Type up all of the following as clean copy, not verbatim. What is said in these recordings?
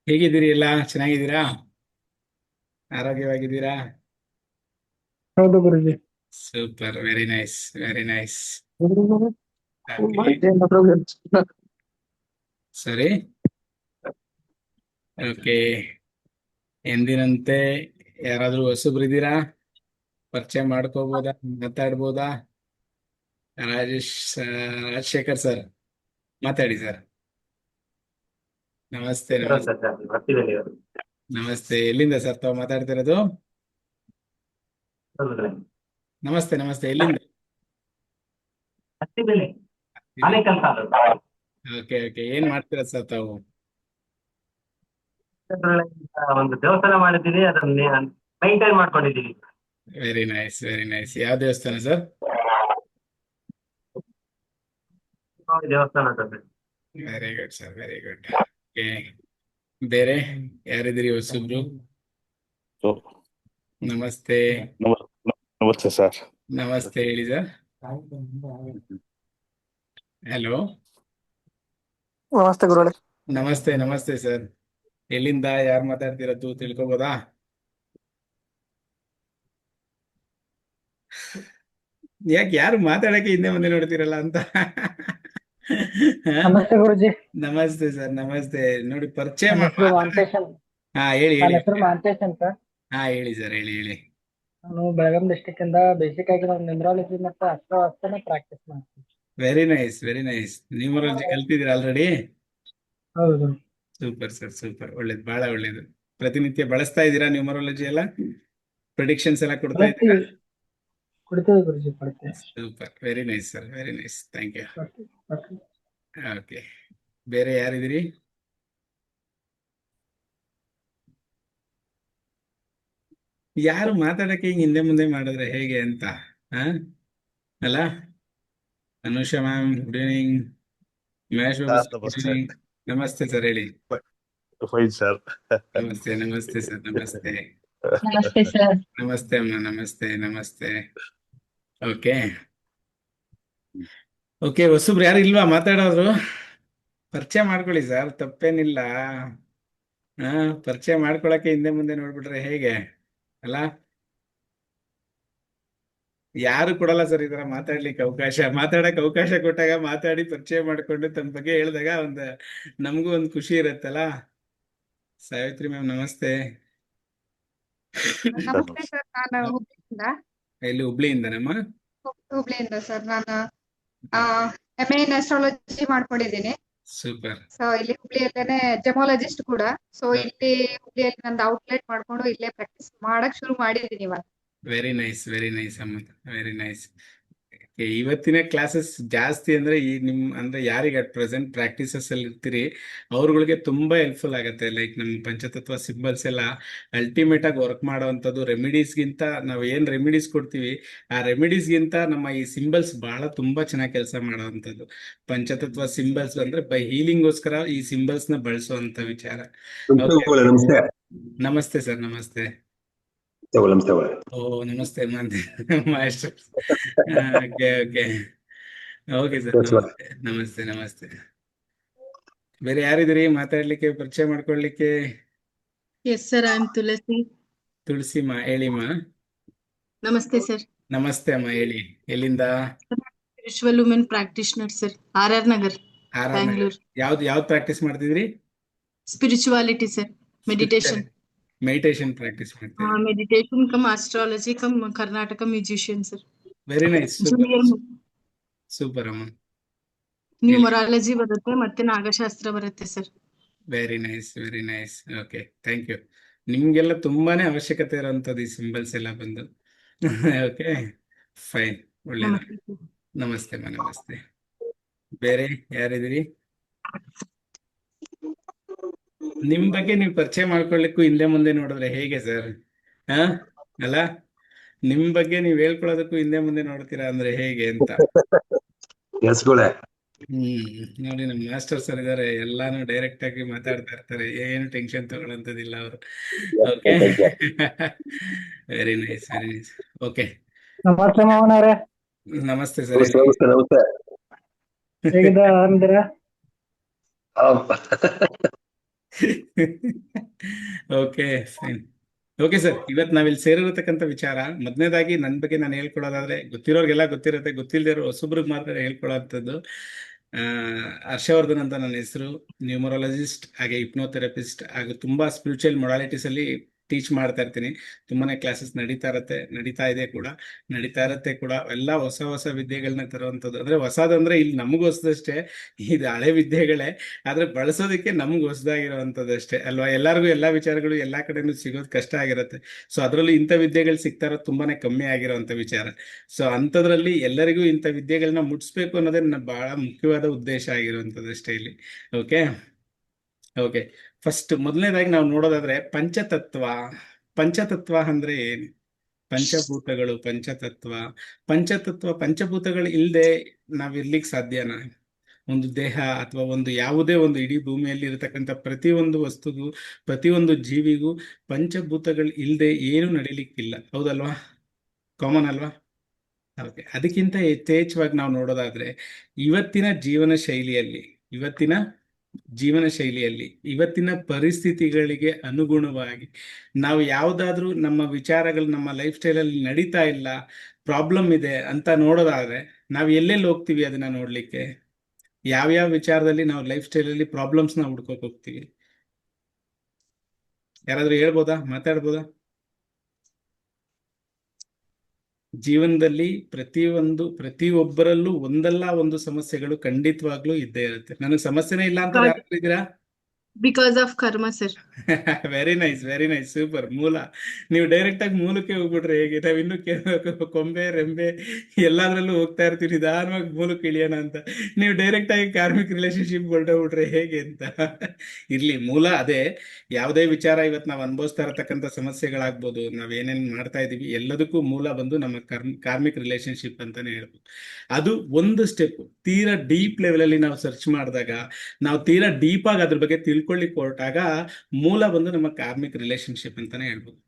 ಹೇಗಿದ್ದೀರಿ ಎಲ್ಲ ಚೆನ್ನಾಗಿದ್ದೀರಾ? ಆರೋಗ್ಯವಾಗಿದ್ದೀರಾ? ಹೌದು ಗುರುಜಿ. Super, very nice, very nice. Okay, ಹೌದು ಸರಿ. ಓಕೆ, ಎಂದಿನಂತೆ ಯಾರಾದ್ರೂ ಹೊಸಬ್ರಿದ್ದೀರಾ? ಪರಿಚಯ ಮಾಡ್ಕೋಬೋದಾ? ಮಾತಾಡ್ಬೋದಾ? ರಾಜೇಶ್ ರಾಜಶೇಖರ್ ಸರ್, ಮಾತಾಡಿ ಸರ್. ನಮಸ್ತೆ, ನಮಸ್ತೆ. ಬರ್ತಿದ್ದೇನೆ. ನಮಸ್ತೆ, ಎಲ್ಲಿಂದ ಸರ್ ತಾವು ಮಾತಾಡ್ತಿರೋದು? ನಮಸ್ತೆ, ನಮಸ್ತೆ, ಎಲ್ಲಿಂದ? ಬರ್ತಿದ್ದೇನೆ. ಆನೇಕಲ್ ತಾಲೂಕು. ಓಕೆ, ಓಕೆ, ಏನ್ ಮಾಡ್ತೀರಾ ಸರ್ ತಾವು? ಒಂದು ದೇವಸ್ಥಾನ ಮಾಡಿದ್ದೀನಿ, ಅದನ್ನ ಮೈಂಟೈನ್ ಮಾಡ್ಕೊಂಡಿದ್ದೀನಿ. Very nice, very nice. ಯಾವ ದೇವಸ್ಥಾನ ಸರ್? ದೇವಸ್ಥಾನ ಅಂತಂದ್ರೆ very good sir, very good. Okay, ಬೇರೆ ಯಾರಿದ್ದೀರಿ ಹೊಸಬ್ರು? ಸೊ, ನಮಸ್ತೆ. ನಮ- ನಮಸ್ತೆ ಸರ್. ನಮಸ್ತೆ, ಹೇಳಿ ಸರ್. ಹಲೋ. ನಮಸ್ತೆ ಗುರುಗಳೇ. ನಮಸ್ತೆ, ನಮಸ್ತೆ ಸರ್. ಎಲ್ಲಿಂದ ಯಾರು ಮಾತಾಡ್ತಿರೋದು ತಿಳ್ಕೊಬೋದಾ? ಯಾಕೆ ಯಾರು ಮಾತಾಡಕ್ಕೆ ಹಿಂದೆ ಮುಂದೆ ನೋಡ್ತಿರಲ್ಲ ಅಂತ? ಹ? ನಮಸ್ತೆ ಗುರುಜಿ. ನಮಸ್ತೆ ಸರ್, ನಮಸ್ತೆ. ನೋಡಿ, ಪರಿಚಯ ನನ್ನ ಹೆಸರು ವೆಂಕಟೇಶ್ ಅಂತ. ಹಾ, ಹೇಳಿ ನನ್ನ ಹೇಳಿ. ಹೆಸರು ವೆಂಕಟೇಶ್ ಅಂತ. ಹಾ, ಹೇಳಿ ಸರ್, ಹೇಳಿ ಹೇಳಿ. ನಾನು ಬೆಳಗಾಂ ಡಿಸ್ಟಿಕ್ ಇಂದ ಬೇಸಿಕ್ ಆಗಿ ನಾನು ನ್ಯೂಮರಾಲಜಿ ಮತ್ತು ಅಸ್ಟ್ರೋನ ಪ್ರಾಕ್ಟೀಸ್ ಮಾಡ್ತೀನಿ. Very nice, very nice. Numerology ಕಲ್ತಿದ್ದೀರಾ ಆಲ್ರೆಡಿ? ಹೌದು. ಸೂಪರ್ ಸರ್, ಸೂಪರ್, ಒಳ್ಳೇದು, ಬಹಳ ಒಳ್ಳೇದು. ಪ್ರತಿನಿತ್ಯ ಬಳಸ್ತಾ ಇದ್ದೀರಾ ನ್ಯೂಮರಾಲಜಿ ಎಲ್ಲ? ಪ್ರಿಡಿಕ್ಷನ್ಸ್ ಎಲ್ಲ ಕೊಡ್ತಾ ಇದ್ದೀರಾ? ಕೊಡ್ತೀವಿ ಕೊಡ್ತೀವಿ ಗುರುಜಿ, ಕೊಡ್ತೀವಿ. Super, very nice sir, very nice, thank you. ಕೊಡ್ತೀವಿ. ಓಕೆ, ಬೇರೆ ಯಾರಿದ್ದೀರಿ? ಯಾರು ಮಾತಾಡಕ್ಕೆ ಹಿಂಗ್ ಹಿಂದೆ ಮುಂದೆ ಮಾಡಿದ್ರೆ ಹೇಗೆ ಅಂತ? ಹಾ, ಅಲ್ಲ? Anusha ma'am, good evening. Mahesh Babu sir sir, good ನಮಸ್ತೆ. ಈವ್ನಿಂಗ್. ನಮಸ್ತೆ ಸರ್, ಹೇಳಿ. Fine sir. ನಮಸ್ತೆ, ನಮಸ್ತೆ ಸರ್, ನಮಸ್ತೆ. ನಮಸ್ತೆ ಸರ್. ನಮಸ್ತೆ ಅಮ್ಮ, ನಮಸ್ತೆ, ನಮಸ್ತೆ. ಓಕೆ, ಓಕೆ, ಹೊಸಬ್ರು ಯಾರು ಇಲ್ವಾ ಮಾತಾಡೋರು? ಪರಿಚಯ ಮಾಡ್ಕೊಳ್ಳಿ ಸರ್, ತಪ್ಪೇನಿಲ್ಲ. ಹಾ, ಪರಿಚಯ ಮಾಡ್ಕೊಳಕ್ಕೆ ಹಿಂದೆ ಮುಂದೆ ನೋಡ್ಬಿಟ್ರೆ ಹೇಗೆ? ಅಲ್ಲ? ಯಾರು ಕೊಡಲ್ಲ ಸರ್ ಈ ತರ ಮಾತಾಡ್ಲಿಕ್ಕೆ ಅವಕಾಶ. ಮಾತಾಡಕ್ ಅವಕಾಶ ಕೊಟ್ಟಾಗ ಮಾತಾಡಿ ಪರಿಚಯ ಮಾಡ್ಕೊಂಡು ತಮ್ಮ ಬಗ್ಗೆ ಹೇಳಿದಾಗ ನಮಗೂ ಒಂದು ಖುಷಿ ಇರತ್ತಲ್ಲ. ಸಾವಿತ್ರಿ ಮ್ಯಾಮ್, ನಮಸ್ತೆ. ಸರ್ ನಮಸ್ತೆ ಸರ್, ನಾನು ಹುಬ್ಳಿಯಿಂದ. ಎಲ್ಲಿ, ಹುಬ್ಳಿಯಿಂದನಮ್ಮ? ಹುಬ್ಳಿಯಿಂದ ಸರ್, ನಾನು MA ಇನ್ ಅಸ್ಟ್ರಾಲಜಿ ಮಾಡ್ಕೊಂಡಿದ್ದೀನಿ. ಸೂಪರ್. ಸೊ ಇಲ್ಲಿ ಹುಬ್ಳಿಯಲ್ಲೇನೆ ಜೆಮಾಲಜಿಸ್ಟ್ ಕೂಡ. ಸೊ ಇಲ್ಲಿ ಹುಬ್ಳಿಯಲ್ಲಿ ನಂದು ಔಟ್ಲೆಟ್ ಮಾಡ್ಕೊಂಡು ಇಲ್ಲೇ ಪ್ರಾಕ್ಟೀಸ್ ಮಾಡಕ್ ಶುರು ಮಾಡಿದ್ದೀನಿ ಇವಾಗ. ವೆರಿ ನೈಸ್, ವೆರಿ ನೈಸ್ ಅಮ್ಮ, ವೆರಿ ನೈಸ್. ಇವತ್ತಿನ ಕ್ಲಾಸಸ್ ಜಾಸ್ತಿ ಅಂದ್ರೆ ಈ ಅಂದ್ರೆ ಯಾರಿಗೆ ಅಟ್ ಪ್ರೆಸೆಂಟ್ ಪ್ರಾಕ್ಟೀಸಸ್ ಅಲ್ಲಿ ಇರ್ತೀರಿ ಅವ್ರಗಳಿಗೆ ತುಂಬಾ ಹೆಲ್ಪ್ಫುಲ್ ಆಗುತ್ತೆ. ಲೈಕ್ ನಮ್ಮ ಪಂಚತತ್ವ ಸಿಂಬಲ್ಸ್ ಎಲ್ಲ ಅಲ್ಟಿಮೇಟ್ ಆಗಿ ವರ್ಕ್ ಮಾಡುವಂಥದ್ದು. ರೆಮಿಡೀಸ್ಗಿಂತ ನಾವು ಏನ್ ರೆಮಿಡೀಸ್ ಕೊಡ್ತೀವಿ ಆ ರೆಮಿಡೀಸ್ಗಿಂತ ನಮ್ಮ ಈ ಸಿಂಬಲ್ಸ್ ಬಹಳ ತುಂಬಾ ಚೆನ್ನಾಗಿ ಕೆಲಸ ಮಾಡುವಂಥದ್ದು. ಪಂಚತತ್ವ ಸಿಂಬಲ್ಸ್ ಅಂದ್ರೆ ಬೈ ಹೀಲಿಂಗ್ಗೋಸ್ಕರ ಈ ಸಿಂಬಲ್ಸ್ ನ ಬಳಸುವಂತ ವಿಚಾರ. Okay. ನಮಸ್ತೆ. ನಮಸ್ತೆ ಸರ್, ನಮಸ್ತೆ. ನಮಸ್ತೆ. ಓ, ನಮಸ್ತೆ master. Okay, okay, okay sir, ನಮಸ್ತೆ, ನಮಸ್ತೆ, ನಮಸ್ತೆ. ಬೇರೆ ಯಾರಿದ್ದೀರಿ ಮಾತಾಡ್ಲಿಕ್ಕೆ, ಪರಿಚಯ ಮಾಡ್ಕೊಳ್ಲಿಕ್ಕೆ? Yes, sir. I'm Tulasi. ತುಳಸಿ ಮಾ, ಹೇಳಿಮಾ. Namaste, sir. ನಮಸ್ತೆ ಅಮ್ಮ, ಹೇಳಿ. ಎಲ್ಲಿಂದ? Spiritual women practitioner, sir. RR Nagar, Bangalore. ಯಾವ್ದು ಪ್ರಾಕ್ಟೀಸ್ ಮಾಡ್ತಿದ್ರಿ? Spirituality, sir. Meditation. Meditation practice ಮಾಡ್ತಿದ್ರಿ? Meditation come astrology come Karnataka musician, sir. Very nice, super, Junior super ಅಮ್ಮ. numerology ಬರುತ್ತೆ ಮತ್ತೆ ನಾಗಶಾಸ್ತ್ರ ಬರುತ್ತೆ, sir. Very nice, very nice. Okay, thank you. ನಿಮ್ಗೆಲ್ಲ ತುಂಬಾನೇ ಅವಶ್ಯಕತೆ ಇರುವಂತದ್ದು ಈ ಸಿಂಬಲ್ಸ್ ಎಲ್ಲ ಬಂದು. ಓಕೆ, ಫೈನ್, ಒಳ್ಳೇದು. Namaste, sir. ನಮಸ್ತೆ ಅಮ್ಮ, ನಮಸ್ತೆ. ಬೇರೆ ಯಾರಿದ್ದೀರಿ? ನಿಮ್ ಬಗ್ಗೆ ನೀವು ಪರಿಚಯ ಮಾಡ್ಕೊಳ್ಳಿಕ್ಕೂ ಹಿಂದೆ ಮುಂದೆ ನೋಡಿದ್ರೆ ಹೇಗೆ ಸರ್? ಹಾ, ಅಲ್ಲ? ನಿಮ್ ಬಗ್ಗೆ ನೀವ್ ಹೇಳ್ಕೊಳ್ಳೋದಕ್ಕೂ ಹಿಂದೆ ಮುಂದೆ ನೋಡ್ತೀರಾ ಅಂದ್ರೆ ಹೇಗೆ ಅಂತ? ಎಸ್ಗಳೇ ನೋಡಿ, ನಮ್ ಮಾಸ್ಟರ್ ಸರ್ ಇದಾರೆ, ಎಲ್ಲಾನು ಡೈರೆಕ್ಟ್ ಆಗಿ ಮಾತಾಡ್ತಾ ಇರ್ತಾರೆ, ಏನು ಟೆನ್ಷನ್ ತಗೊಳ್ಳಂತದಿಲ್ಲ ಅವರು. Okay, very nice, very nice. Okay, ನಮಸ್ತೆ ಮಾವನವ್ರೆ. ನಮಸ್ತೆ ಸರ್, ನಮಸ್ತೆ. ನಮಸ್ತೆ. ಹೇಗಿದ್ದೀರಾ, ಆರಾಮಿದ್ದೀರಾ? Okay fine. ಓಕೆ ಸರ್, ಇವತ್ತು ನಾವಿಲ್ಲಿ ಸೇರಿರತಕ್ಕಂಥ ವಿಚಾರ ಮೊದಲನೇದಾಗಿ ನನ್ನ ಬಗ್ಗೆ ನಾನು ಹೇಳ್ಕೊಳ್ಳೋದಾದ್ರೆ, ಗೊತ್ತಿರೋರಿಗೆಲ್ಲ ಗೊತ್ತಿರುತ್ತೆ, ಗೊತ್ತಿಲ್ಲದಿರೋ ಹೊಸಬ್ರಿಗೆ ಮಾತ್ರ ಹೇಳ್ಕೊಳ್ಳೋಂಥದ್ದು. ಹರ್ಷವರ್ಧನ್ ಅಂತ ನನ್ನ ಹೆಸರು. ನ್ಯೂಮರಾಲಜಿಸ್ಟ್ ಹಾಗೆ ಹಿಪ್ನೋಥೆರಪಿಸ್ಟ್ ಹಾಗೂ ತುಂಬಾ ಸ್ಪಿರಿಚುವಲ್ ಮೊಡಾಲಿಟೀಸ್ ಅಲ್ಲಿ ಟೀಚ್ ಮಾಡ್ತಾ ಇರ್ತೀನಿ. ತುಂಬಾನೇ ಕ್ಲಾಸಸ್ ನಡೀತಾ ಇರುತ್ತೆ ಕೂಡ. ಎಲ್ಲ ಹೊಸ ಹೊಸ ವಿದ್ಯೆಗಳನ್ನ ತರುವಂಥದ್ದು. ಅಂದ್ರೆ ಹೊಸದಂದ್ರೆ ಇಲ್ಲಿ ನಮಗೂ ಹೊಸದಷ್ಟೇ, ಇದು ಹಳೆ ವಿದ್ಯೆಗಳೇ, ಆದ್ರೆ ಬಳಸೋದಕ್ಕೆ ನಮ್ಗೆ ಹೊಸದಾಗಿರುವಂಥದ್ದು ಅಷ್ಟೇ ಅಲ್ವಾ. ಎಲ್ಲರಿಗೂ ಎಲ್ಲಾ ವಿಚಾರಗಳು ಎಲ್ಲಾ ಕಡೆನೂ ಸಿಗೋದು ಕಷ್ಟ ಆಗಿರುತ್ತೆ. ಸೊ ಅದರಲ್ಲೂ ಇಂಥ ವಿದ್ಯೆಗಳು ಸಿಗ್ತಾ ಇರೋದು ತುಂಬಾನೇ ಕಮ್ಮಿ ಆಗಿರುವಂತ ವಿಚಾರ. ಸೊ ಅಂಥದ್ರಲ್ಲಿ ಎಲ್ಲರಿಗೂ ಇಂಥ ವಿದ್ಯೆಗಳನ್ನ ಮುಟ್ಟಿಸ್ಬೇಕು ಅನ್ನೋದೇ ನನ್ನ ಬಹಳ ಮುಖ್ಯವಾದ ಉದ್ದೇಶ ಆಗಿರುವಂಥದ್ದು ಅಷ್ಟೇ ಇಲ್ಲಿ. ಓಕೆ ಓಕೆ ಫಸ್ಟ್ ಮೊದಲನೇದಾಗಿ ನಾವು ನೋಡೋದಾದ್ರೆ ಪಂಚತತ್ವ ಅಂದ್ರೆ ಏನು? ಪಂಚಭೂತಗಳು ಇಲ್ಲದೆ ನಾವಿರ್ಲಿಕ್ಕೆ ಸಾಧ್ಯನಾ? ಒಂದು ದೇಹ ಅಥವಾ ಒಂದು ಯಾವುದೇ ಒಂದು ಇಡೀ ಭೂಮಿಯಲ್ಲಿ ಇರತಕ್ಕಂಥ ಪ್ರತಿಯೊಂದು ವಸ್ತುಗೂ, ಪ್ರತಿಯೊಂದು ಜೀವಿಗೂ ಪಂಚಭೂತಗಳು ಇಲ್ಲದೆ ಏನು ನಡೀಲಿಕ್ಕಿಲ್ಲ. ಹೌದಲ್ವಾ? ಕಾಮನ್ ಅಲ್ವಾ? ಓಕೆ, ಅದಕ್ಕಿಂತ ಯಥೇಚ್ಛವಾಗಿ ನಾವು ನೋಡೋದಾದ್ರೆ ಇವತ್ತಿನ ಜೀವನ ಶೈಲಿಯಲ್ಲಿ ಇವತ್ತಿನ ಪರಿಸ್ಥಿತಿಗಳಿಗೆ ಅನುಗುಣವಾಗಿ ನಾವು ಯಾವುದಾದ್ರೂ ನಮ್ಮ ವಿಚಾರಗಳು ನಮ್ಮ ಲೈಫ್ ಸ್ಟೈಲಲ್ಲಿ ನಡೀತಾ ಇಲ್ಲ, ಪ್ರಾಬ್ಲಮ್ ಇದೆ ಅಂತ ನೋಡೋದಾದ್ರೆ ನಾವು ಎಲ್ಲೆಲ್ಲಿ ಹೋಗ್ತೀವಿ ಅದನ್ನ ನೋಡ್ಲಿಕ್ಕೆ? ಯಾವ್ಯಾವ ವಿಚಾರದಲ್ಲಿ ನಾವು ಲೈಫ್ ಸ್ಟೈಲಲ್ಲಿ ಪ್ರಾಬ್ಲಮ್ಸ್ನ ಹುಡ್ಕೋಕ್ ಹೋಗ್ತೀವಿ? ಯಾರಾದ್ರೂ ಹೇಳ್ಬೋದಾ? ಮಾತಾಡ್ಬೋದಾ? ಜೀವನದಲ್ಲಿ ಪ್ರತಿಯೊಬ್ಬರಲ್ಲೂ ಒಂದಲ್ಲ ಒಂದು ಸಮಸ್ಯೆಗಳು ಖಂಡಿತವಾಗ್ಲೂ ಇದ್ದೇ ಇರುತ್ತೆ. ನನಗೆ ಸಮಸ್ಯೆನೇ ಇಲ್ಲ ಅಂತ ಯಾರು ಹೇಳಿದ್ದೀರಾ? Because of karma, sir. Very nice, super. ಮೂಲ, ನೀವು ಡೈರೆಕ್ಟ್ ಆಗಿ ಮೂಲಕ್ಕೆ ಹೋಗ್ಬಿಟ್ರೆ ಹೇಗೆ? ನಾವ್ ಇನ್ನು ಕೊಂಬೆ ರೆಂಬೆ ಎಲ್ಲಾದ್ರಲ್ಲೂ ಹೋಗ್ತಾ ಇರ್ತೀವಿ, ನಿಧಾನವಾಗಿ ಮೂಲಕ್ಕೆ ಇಳಿಯೋಣ ಅಂತ. ನೀವು ಡೈರೆಕ್ಟ್ ಆಗಿ ಕಾರ್ಮಿಕ್ ರಿಲೇಶನ್ಶಿಪ್ ಹೊರಟೋಗ್ಬಿಟ್ರೆ ಹೇಗೆ ಅಂತ. ಇರ್ಲಿ, ಮೂಲ ಅದೇ. ಯಾವುದೇ ವಿಚಾರ ಇವತ್ತು ನಾವು ಅನುಭವಿಸ್ತಾ ಇರತಕ್ಕಂಥ ಸಮಸ್ಯೆಗಳಾಗ್ಬೋದು, ನಾವೇನೇನ್ ಮಾಡ್ತಾ ಇದೀವಿ, ಎಲ್ಲದಕ್ಕೂ ಮೂಲ ಬಂದು ನಮ್ಮ ಕಾರ್ಮಿಕ್ ರಿಲೇಶನ್ಶಿಪ್ ಅಂತಾನೆ ಹೇಳ್ಬೋದು. ಅದು ಒಂದು ಸ್ಟೆಪ್. ತೀರಾ ಡೀಪ್ ಲೆವೆಲ್ ಅಲ್ಲಿ ನಾವು ಸರ್ಚ್ ಮಾಡಿದಾಗ, ನಾವು ತೀರಾ ಡೀಪ್ ಆಗಿ ಅದ್ರ ಬಗ್ಗೆ ತಿಳ್ಕೊಳ್ಳಿಕ್ಕೆ ಹೊರಟಾಗ ಮೂಲ ಬಂದು ನಮ್ಮ ಕಾರ್ಮಿಕ್ ರಿಲೇಶನ್ಶಿಪ್ ಅಂತಾನೆ ಹೇಳ್ಬೋದು.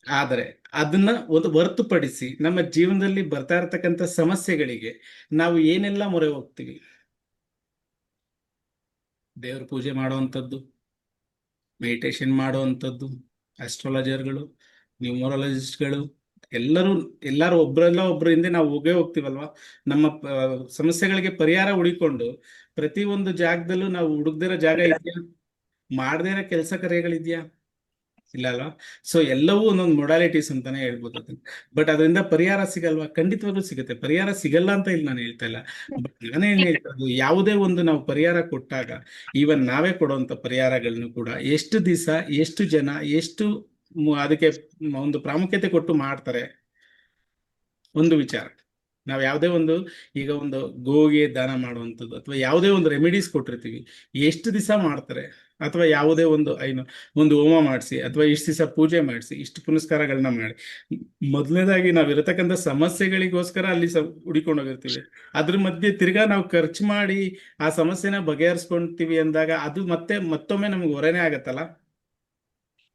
ಆದರೆ ಅದನ್ನ ಒಂದು ಹೊರತುಪಡಿಸಿ ನಮ್ಮ ಜೀವನದಲ್ಲಿ ಬರ್ತಾ ಇರತಕ್ಕಂಥ ಸಮಸ್ಯೆಗಳಿಗೆ ನಾವು ಏನೆಲ್ಲ ಮೊರೆ ಹೋಗ್ತೀವಿ? ದೇವ್ರ ಪೂಜೆ ಮಾಡುವಂಥದ್ದು, ಮೆಡಿಟೇಷನ್ ಮಾಡುವಂಥದ್ದು, ಅಸ್ಟ್ರಾಲಜರ್ಗಳು, ನ್ಯೂಮರಾಲಜಿಸ್ಟ್ಗಳು, ಎಲ್ಲರೂ ಒಬ್ರು ಹಿಂದೆ ನಾವು ಹೋಗ್ತೀವಲ್ವಾ? ನಮ್ಮ ಸಮಸ್ಯೆಗಳಿಗೆ ಪರಿಹಾರ ಹುಡುಕೊಂಡು ಪ್ರತಿಯೊಂದು ಜಾಗದಲ್ಲೂ ನಾವು ಹುಡುಕ್ದಿರೋ ಜಾಗ ಇದೆಯಾ? ಮಾಡದೇ ಇರೋ ಕೆಲಸ ಕಾರ್ಯಗಳಿದ್ಯಾ? ಇಲ್ಲ ಅಲ್ವಾ? ಸೊ ಎಲ್ಲವೂ ಒಂದೊಂದು ಮೊಡಾಲಿಟೀಸ್ ಅಂತಾನೆ ಹೇಳ್ಬೋದು ಅದನ್ನ. ಬಟ್ ಅದರಿಂದ ಪರಿಹಾರ ಸಿಗಲ್ವಾ? ಖಂಡಿತವಾಗ್ಲೂ ಸಿಗುತ್ತೆ. ಪರಿಹಾರ ಸಿಗಲ್ಲ ಅಂತ ಇಲ್ಲಿ ನಾನು ಹೇಳ್ತಾ ಇಲ್ಲ. ಬಟ್ ನಾನೇನ್ ಹೇಳ್ತದ್ದು, ಯಾವುದೇ ಒಂದು ನಾವು ಪರಿಹಾರ ಕೊಟ್ಟಾಗ, ಈವನ್ ನಾವೇ ಕೊಡುವಂತ ಪರಿಹಾರಗಳನ್ನು ಕೂಡ ಎಷ್ಟು ದಿವಸ, ಎಷ್ಟು ಜನ, ಎಷ್ಟು ಅದಕ್ಕೆ ಒಂದು ಪ್ರಾಮುಖ್ಯತೆ ಕೊಟ್ಟು ಮಾಡ್ತಾರೆ? ಒಂದು ವಿಚಾರ, ನಾವು ಯಾವುದೇ ಒಂದು ಈಗ ಒಂದು ಗೋಗೆ ದಾನ ಮಾಡುವಂಥದ್ದು ಅಥವಾ ಯಾವುದೇ ಒಂದು ರೆಮಿಡೀಸ್ ಕೊಟ್ಟಿರ್ತೀವಿ, ಎಷ್ಟು ದಿವಸ ಮಾಡ್ತಾರೆ? ಅಥವಾ ಯಾವುದೇ ಒಂದು ಹೋಮ ಮಾಡಿಸಿ ಅಥವಾ ಇಷ್ಟು ದಿವಸ ಪೂಜೆ ಮಾಡಿಸಿ, ಇಷ್ಟು ಪುನಸ್ಕಾರಗಳನ್ನ ಮಾಡಿ, ಮೊದಲನೇದಾಗಿ ನಾವು ಇರತಕ್ಕಂಥ ಸಮಸ್ಯೆಗಳಿಗೋಸ್ಕರ ಅಲ್ಲಿ ಹುಡಿಕೊಂಡು ಹೋಗಿರ್ತೀವಿ. ಅದ್ರ ಮಧ್ಯೆ ತಿರ್ಗಾ ನಾವು ಖರ್ಚು ಮಾಡಿ ಆ ಸಮಸ್ಯೆನ ಬಗೆಹರಿಸ್ಕೊಂತೀವಿ ಅಂದಾಗ ಅದು ಮತ್ತೊಮ್ಮೆ ನಮ್ಗೆ ಹೊರೆನೇ ಆಗತ್ತಲ್ಲ?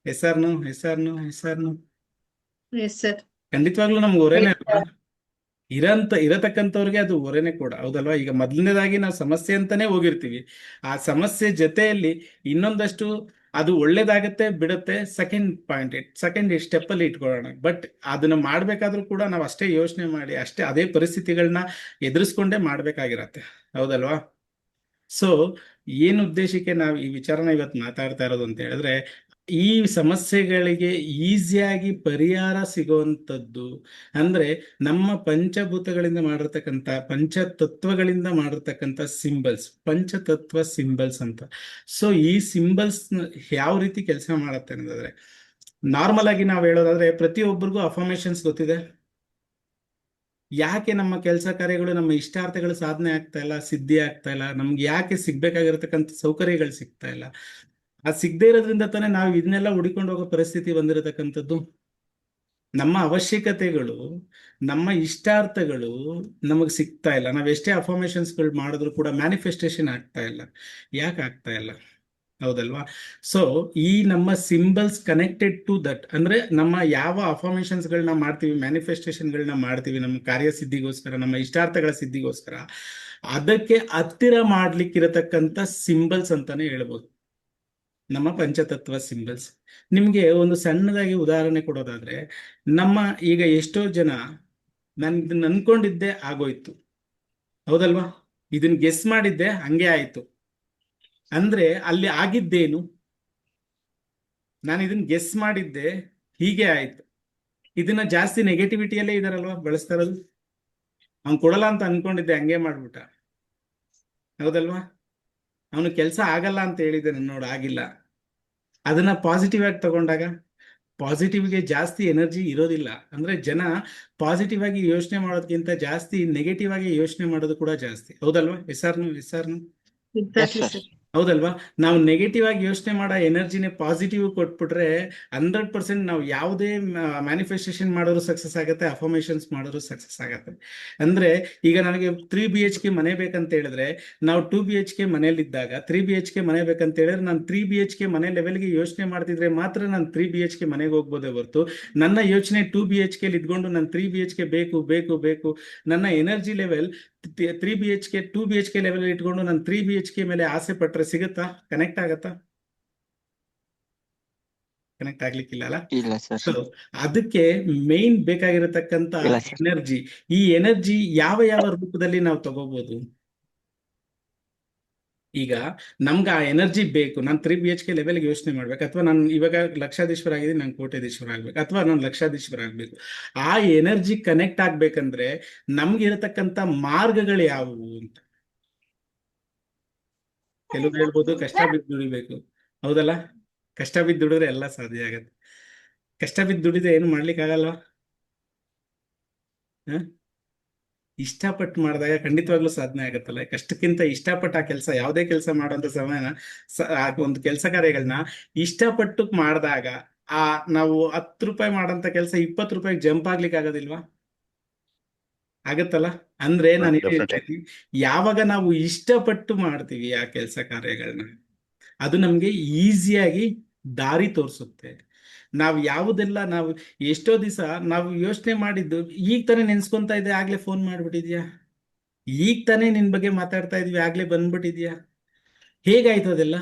ಹೆಸರ್ನು Yes, sir. ಖಂಡಿತವಾಗ್ಲೂ ನಮ್ಗೆ ಹೊರೆನೇ ಅಲ್ವಾ? ಇರತಕ್ಕಂಥವ್ರಿಗೆ ಅದು ಹೊರೆನೆ ಕೂಡ, ಹೌದಲ್ವಾ? ಈಗ ಮೊದಲನೇದಾಗಿ ನಾವು ಸಮಸ್ಯೆ ಅಂತಾನೆ ಹೋಗಿರ್ತೀವಿ. ಆ ಸಮಸ್ಯೆ ಜೊತೆಯಲ್ಲಿ ಇನ್ನೊಂದಷ್ಟು ಅದು ಒಳ್ಳೇದಾಗತ್ತೆ, ಬಿಡುತ್ತೆ, ಸೆಕೆಂಡ್ ಸ್ಟೆಪ್ ಅಲ್ಲಿ ಇಟ್ಕೊಳ್ಳೋಣ. ಬಟ್ ಅದನ್ನ ಮಾಡ್ಬೇಕಾದ್ರೂ ಕೂಡ ನಾವು ಅಷ್ಟೇ ಯೋಚನೆ ಮಾಡಿ, ಅದೇ ಪರಿಸ್ಥಿತಿಗಳನ್ನ ಎದುರಿಸ್ಕೊಂಡೇ ಮಾಡ್ಬೇಕಾಗಿರತ್ತೆ, ಹೌದಲ್ವಾ? ಸೊ ಏನ್ ಉದ್ದೇಶಕ್ಕೆ ನಾವು ಈ ವಿಚಾರನ ಇವತ್ತು ಮಾತಾಡ್ತಾ ಇರೋದು ಅಂತ ಹೇಳಿದ್ರೆ, ಈ ಸಮಸ್ಯೆಗಳಿಗೆ ಈಸಿಯಾಗಿ ಪರಿಹಾರ ಸಿಗುವಂಥದ್ದು ಅಂದ್ರೆ ನಮ್ಮ ಪಂಚಭೂತಗಳಿಂದ ಮಾಡಿರ್ತಕ್ಕಂಥ, ಪಂಚತತ್ವಗಳಿಂದ ಮಾಡಿರ್ತಕ್ಕಂಥ ಸಿಂಬಲ್ಸ್, ಪಂಚತತ್ವ ಸಿಂಬಲ್ಸ್ ಅಂತ. ಸೊ ಈ ಸಿಂಬಲ್ಸ್ ಯಾವ ರೀತಿ ಕೆಲಸ ಮಾಡತ್ತೆ ಅನ್ನೋದಾದ್ರೆ, ನಾರ್ಮಲ್ ಆಗಿ ನಾವು ಹೇಳೋದಾದ್ರೆ ಪ್ರತಿಯೊಬ್ಬರಿಗೂ ಅಫರ್ಮೇಶನ್ಸ್ ಗೊತ್ತಿದೆ. ಯಾಕೆ ನಮ್ಮ ಕೆಲಸ ಕಾರ್ಯಗಳು, ನಮ್ಮ ಇಷ್ಟಾರ್ಥಗಳು ಸಾಧನೆ ಆಗ್ತಾ ಇಲ್ಲ, ಸಿದ್ಧಿ ಆಗ್ತಾ ಇಲ್ಲ? ನಮ್ಗೆ ಯಾಕೆ ಸಿಗ್ಬೇಕಾಗಿರತಕ್ಕಂಥ ಸೌಕರ್ಯಗಳು ಸಿಗ್ತಾ ಇಲ್ಲ? ಅದು ಸಿಗದೆ ಇರೋದ್ರಿಂದ ತಾನೇ ನಾವು ಇದನ್ನೆಲ್ಲ ಹುಡಿಕೊಂಡು ಹೋಗೋ ಪರಿಸ್ಥಿತಿ ಬಂದಿರತಕ್ಕಂಥದ್ದು. ನಮ್ಮ ಅವಶ್ಯಕತೆಗಳು, ನಮ್ಮ ಇಷ್ಟಾರ್ಥಗಳು ನಮಗೆ ಸಿಗ್ತಾ ಇಲ್ಲ. ನಾವ್ ಎಷ್ಟೇ ಅಫರ್ಮೇಶನ್ಸ್ಗಳು ಮಾಡಿದ್ರು ಕೂಡ ಮ್ಯಾನಿಫೆಸ್ಟೇಷನ್ ಆಗ್ತಾ ಇಲ್ಲ. ಯಾಕೆ ಆಗ್ತಾ ಇಲ್ಲ? ಹೌದಲ್ವಾ? ಸೊ ಈ ನಮ್ಮ ಸಿಂಬಲ್ಸ್ ಕನೆಕ್ಟೆಡ್ ಟು ದಟ್, ಅಂದ್ರೆ ನಮ್ಮ ಯಾವ ಅಫರ್ಮೇಶನ್ಸ್ಗಳನ್ನ ಮಾಡ್ತೀವಿ, ಮ್ಯಾನಿಫೆಸ್ಟೇಷನ್ಗಳನ್ನ ಮಾಡ್ತೀವಿ ನಮ್ಮ ಕಾರ್ಯಸಿದ್ಧಿಗೋಸ್ಕರ, ನಮ್ಮ ಇಷ್ಟಾರ್ಥಗಳ ಸಿದ್ಧಿಗೋಸ್ಕರ, ಅದಕ್ಕೆ ಹತ್ತಿರ ಮಾಡ್ಲಿಕ್ಕಿರತಕ್ಕಂಥ ಸಿಂಬಲ್ಸ್ ಅಂತಾನೆ ಹೇಳ್ಬೋದು. ನಮ್ಮ ಪಂಚತತ್ವ ಸಿಂಬಲ್ಸ್. ನಿಮ್ಗೆ ಒಂದು ಸಣ್ಣದಾಗಿ ಉದಾಹರಣೆ ಕೊಡೋದಾದ್ರೆ, ನಮ್ಮ ಈಗ ಎಷ್ಟೋ ಜನ ನಾನು ಇದನ್ನ ಅನ್ಕೊಂಡಿದ್ದೆ ಆಗೋಯ್ತು, ಹೌದಲ್ವಾ? ಇದನ್ನ ಗೆಸ್ ಮಾಡಿದ್ದೆ ಹಂಗೆ ಆಯ್ತು ಅಂದ್ರೆ ಅಲ್ಲಿ ಆಗಿದ್ದೇನು? ನಾನು ಇದನ್ನ ಗೆಸ್ ಮಾಡಿದ್ದೆ ಹೀಗೆ ಆಯ್ತು. ಇದನ್ನ ಜಾಸ್ತಿ ನೆಗೆಟಿವಿಟಿಯಲ್ಲೇ ಇದಾರಲ್ವಾ ಬಳಸ್ತಾ ಇರೋದು. ಅವ್ನು ಕೊಡಲ್ಲ ಅಂತ ಅನ್ಕೊಂಡಿದ್ದೆ, ಹಂಗೆ ಮಾಡ್ಬಿಟ್ಟ, ಹೌದಲ್ವಾ? ಅವನು ಕೆಲಸ ಆಗಲ್ಲ ಅಂತ ಹೇಳಿದ್ದೆ, ನೋಡು ಆಗಿಲ್ಲ. ಅದನ್ನ ಪಾಸಿಟಿವ್ ಆಗಿ ತಗೊಂಡಾಗ ಪಾಸಿಟಿವ್ಗೆ ಜಾಸ್ತಿ ಎನರ್ಜಿ ಇರೋದಿಲ್ಲ. ಅಂದ್ರೆ ಜನ ಪಾಸಿಟಿವ್ ಆಗಿ ಯೋಚನೆ ಮಾಡೋದಕ್ಕಿಂತ ಜಾಸ್ತಿ ನೆಗೆಟಿವ್ ಆಗಿ ಯೋಚನೆ ಮಾಡೋದು ಕೂಡ ಜಾಸ್ತಿ, ಹೌದಲ್ವಾ? ಎಸ್ ಆರ್ನು ಎಕ್ಸಾಕ್ಟ್ಲಿ ಸರ್. ಹೌದಲ್ವಾ? ನಾವು ನೆಗೆಟಿವ್ ಆಗಿ ಯೋಚನೆ ಮಾಡೋ ಎನರ್ಜಿನೇ ಪಾಸಿಟಿವ್ ಕೊಟ್ಬಿಟ್ರೆ 100% ನಾವು ಯಾವುದೇ ಮ್ಯಾನಿಫೆಸ್ಟೇಷನ್ ಮಾಡೋರು ಸಕ್ಸಸ್ ಆಗುತ್ತೆ, ಅಫರ್ಮೇಶನ್ಸ್ ಮಾಡೋರು ಸಕ್ಸಸ್ ಆಗುತ್ತೆ. ಅಂದ್ರೆ ಈಗ ನನಗೆ 3 BHK ಮನೆ ಬೇಕಂತ ಹೇಳಿದ್ರೆ, ನಾವು 2 BHK ಮನೇಲಿದ್ದಾಗ 3 BHK ಮನೆ ಬೇಕಂತ ಹೇಳಿದ್ರೆ ನಾನು 3 BHK ಮನೆ ಲೆವೆಲ್ಗೆ ಯೋಚನೆ ಮಾಡ್ತಿದ್ರೆ ಮಾತ್ರ ನಾನು 3 BHK ಮನೆಗೆ ಹೋಗ್ಬೋದೇ ಹೊರತು, ನನ್ನ ಯೋಚನೆ 2 BHK ಇದ್ಕೊಂಡು ನಾನು 3 BHK ಬೇಕು ಬೇಕು ಬೇಕು, ನನ್ನ energy level 3 BHK 2 BHK level ಇಟ್ಕೊಂಡು ನಾನು 3 BHK ಮೇಲೆ ಆಸೆ ಪಟ್ರೆ ಸಿಗುತ್ತಾ? ಕನೆಕ್ಟ್ ಆಗತ್ತಾ? ಕನೆಕ್ಟ್ ಆಗ್ಲಿಕ್ಕಿಲ್ಲ ಅಲ್ಲ. ಇಲ್ಲ ಸರ್. ಸೊ ಅದಕ್ಕೆ ಮೇನ್ ಬೇಕಾಗಿರತಕ್ಕಂತ ಇಲ್ಲ ಸರ್. ಎನರ್ಜಿ, ಈ ಎನರ್ಜಿ ಯಾವ ಯಾವ ರೂಪದಲ್ಲಿ ನಾವು ತಗೋಬಹುದು? ಈಗ ನಮ್ಗೆ ಆ ಎನರ್ಜಿ ಬೇಕು. ನಾನು 3 BHK ಲೆವೆಲ್ಗೆ ಯೋಚನೆ ಮಾಡ್ಬೇಕು, ಅಥವಾ ನಾನು ಇವಾಗ ಲಕ್ಷಾಧೀಶ್ವರ ಆಗಿದ್ದೀನಿ, ನಾನು ಕೋಟ್ಯಾಧೀಶ್ವರ ಆಗ್ಬೇಕು, ಅಥವಾ ನಾನು ಲಕ್ಷಾಧೀಶ್ವರ ಆಗ್ಬೇಕು. ಆ ಎನರ್ಜಿ ಕನೆಕ್ಟ್ ಆಗ್ಬೇಕಂದ್ರೆ ನಮ್ಗೆ ಇರತಕ್ಕಂತ ಮಾರ್ಗಗಳು ಯಾವುವು ಅಂತ. ಕೆಲವು ಹೇಳ್ಬೋದು ಕಷ್ಟ ಬಿದ್ದು ದುಡಿಬೇಕು, ಹೌದಲ್ಲ? ಕಷ್ಟ ಬಿದ್ದು ದುಡಿದ್ರೆ ಎಲ್ಲ ಸಾಧ್ಯ ಆಗತ್ತೆ. ಕಷ್ಟ ಬಿದ್ದು ದುಡಿದ್ರೆ ಏನು ಮಾಡ್ಲಿಕ್ಕೆ ಆಗಲ್ವಾ? ಇಷ್ಟಪಟ್ಟು ಮಾಡಿದಾಗ ಖಂಡಿತವಾಗ್ಲೂ ಸಾಧನೆ ಆಗತ್ತಲ್ಲ. ಕಷ್ಟಕ್ಕಿಂತ ಇಷ್ಟಪಟ್ಟು ಆ ಕೆಲಸ, ಯಾವುದೇ ಕೆಲಸ ಮಾಡೋಂಥ ಸಮಯನ ಆ ಒಂದು ಕೆಲಸ ಕಾರ್ಯಗಳನ್ನ ಇಷ್ಟಪಟ್ಟು ಮಾಡಿದಾಗ ಆ ನಾವು 10 ರೂಪಾಯಿ ಮಾಡೋಂಥ ಕೆಲಸ 20 ರೂಪಾಯಿಗೆ ಜಂಪ್ ಆಗ್ಲಿಕ್ಕೆ ಆಗೋದಿಲ್ವಾ? ಆಗತ್ತಲ್ಲ. ಅಂದ್ರೆ ನಾನು ಏನ್ ಹೇಳ್ತಾ ಇದ್ದೀನಿ, ಯಾವಾಗ ನಾವು ಇಷ್ಟಪಟ್ಟು ಮಾಡ್ತೀವಿ ಆ ಕೆಲಸ ಕಾರ್ಯಗಳನ್ನ, ಅದು ನಮ್ಗೆ ಈಸಿಯಾಗಿ ದಾರಿ ತೋರಿಸುತ್ತೆ. ನಾವು ಯಾವುದೆಲ್ಲ ನಾವು ಎಷ್ಟೋ ದಿವಸ ನಾವು ಯೋಚನೆ ಮಾಡಿದ್ದು ಈಗ ತಾನೇ ನೆನ್ಸ್ಕೊಂತಾ ಇದ್ದೆ, ಆಗ್ಲೇ ಫೋನ್ ಮಾಡ್ಬಿಟ್ಟಿದ್ಯಾ? ಈಗ ತಾನೇ ನಿನ್ ಬಗ್ಗೆ ಮಾತಾಡ್ತಾ ಇದ್ವಿ, ಆಗ್ಲೇ ಬಂದ್ಬಿಟ್ಟಿದ್ಯಾ? ಹೇಗಾಯ್ತು ಅದೆಲ್ಲ?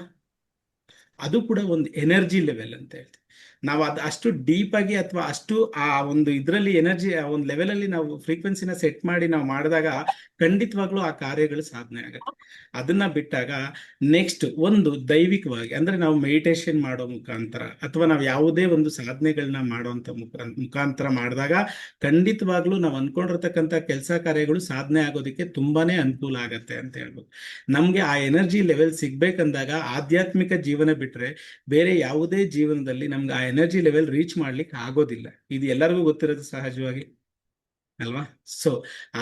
ಅದು ಕೂಡ ಒಂದು ಎನರ್ಜಿ ಲೆವೆಲ್ ಅಂತ ಹೇಳ್ತೀವಿ ನಾವು. ಅದು ಅಷ್ಟು ಡೀಪ್ ಆಗಿ ಅಥವಾ ಅಷ್ಟು ಆ ಒಂದು ಇದರಲ್ಲಿ ಎನರ್ಜಿ, ಆ ಒಂದು ಲೆವೆಲ್ ಅಲ್ಲಿ ನಾವು ಫ್ರೀಕ್ವೆನ್ಸಿನ ಸೆಟ್ ಮಾಡಿ ನಾವು ಮಾಡಿದಾಗ ಖಂಡಿತವಾಗ್ಲೂ ಆ ಕಾರ್ಯಗಳು ಸಾಧನೆ ಆಗುತ್ತೆ. ಅದನ್ನ ಬಿಟ್ಟಾಗ ನೆಕ್ಸ್ಟ್ ಒಂದು ದೈವಿಕವಾಗಿ, ಅಂದ್ರೆ ನಾವು ಮೆಡಿಟೇಷನ್ ಮಾಡೋ ಮುಖಾಂತರ ಅಥವಾ ನಾವು ಯಾವುದೇ ಒಂದು ಸಾಧನೆಗಳನ್ನ ಮಾಡುವಂತ ಮುಖಾಂತರ ಮಾಡಿದಾಗ ಖಂಡಿತವಾಗ್ಲೂ ನಾವು ಅನ್ಕೊಂಡಿರ್ತಕ್ಕಂಥ ಕೆಲಸ ಕಾರ್ಯಗಳು ಸಾಧನೆ ಆಗೋದಕ್ಕೆ ತುಂಬಾನೇ ಅನುಕೂಲ ಆಗತ್ತೆ ಅಂತ ಹೇಳ್ಬೋದು. ನಮ್ಗೆ ಆ ಎನರ್ಜಿ ಲೆವೆಲ್ ಸಿಗ್ಬೇಕಂದಾಗ ಆಧ್ಯಾತ್ಮಿಕ ಜೀವನ ಬಿಟ್ರೆ ಬೇರೆ ಯಾವುದೇ ಜೀವನದಲ್ಲಿ ನಮ್ಗೆ ಆ ಎನರ್ಜಿ ಲೆವೆಲ್ ರೀಚ್ ಮಾಡ್ಲಿಕ್ಕೆ ಆಗೋದಿಲ್ಲ. ಇದು ಎಲ್ಲರಿಗೂ ಗೊತ್ತಿರೋದು ಸಹಜವಾಗಿ ಅಲ್ವಾ? ಸೊ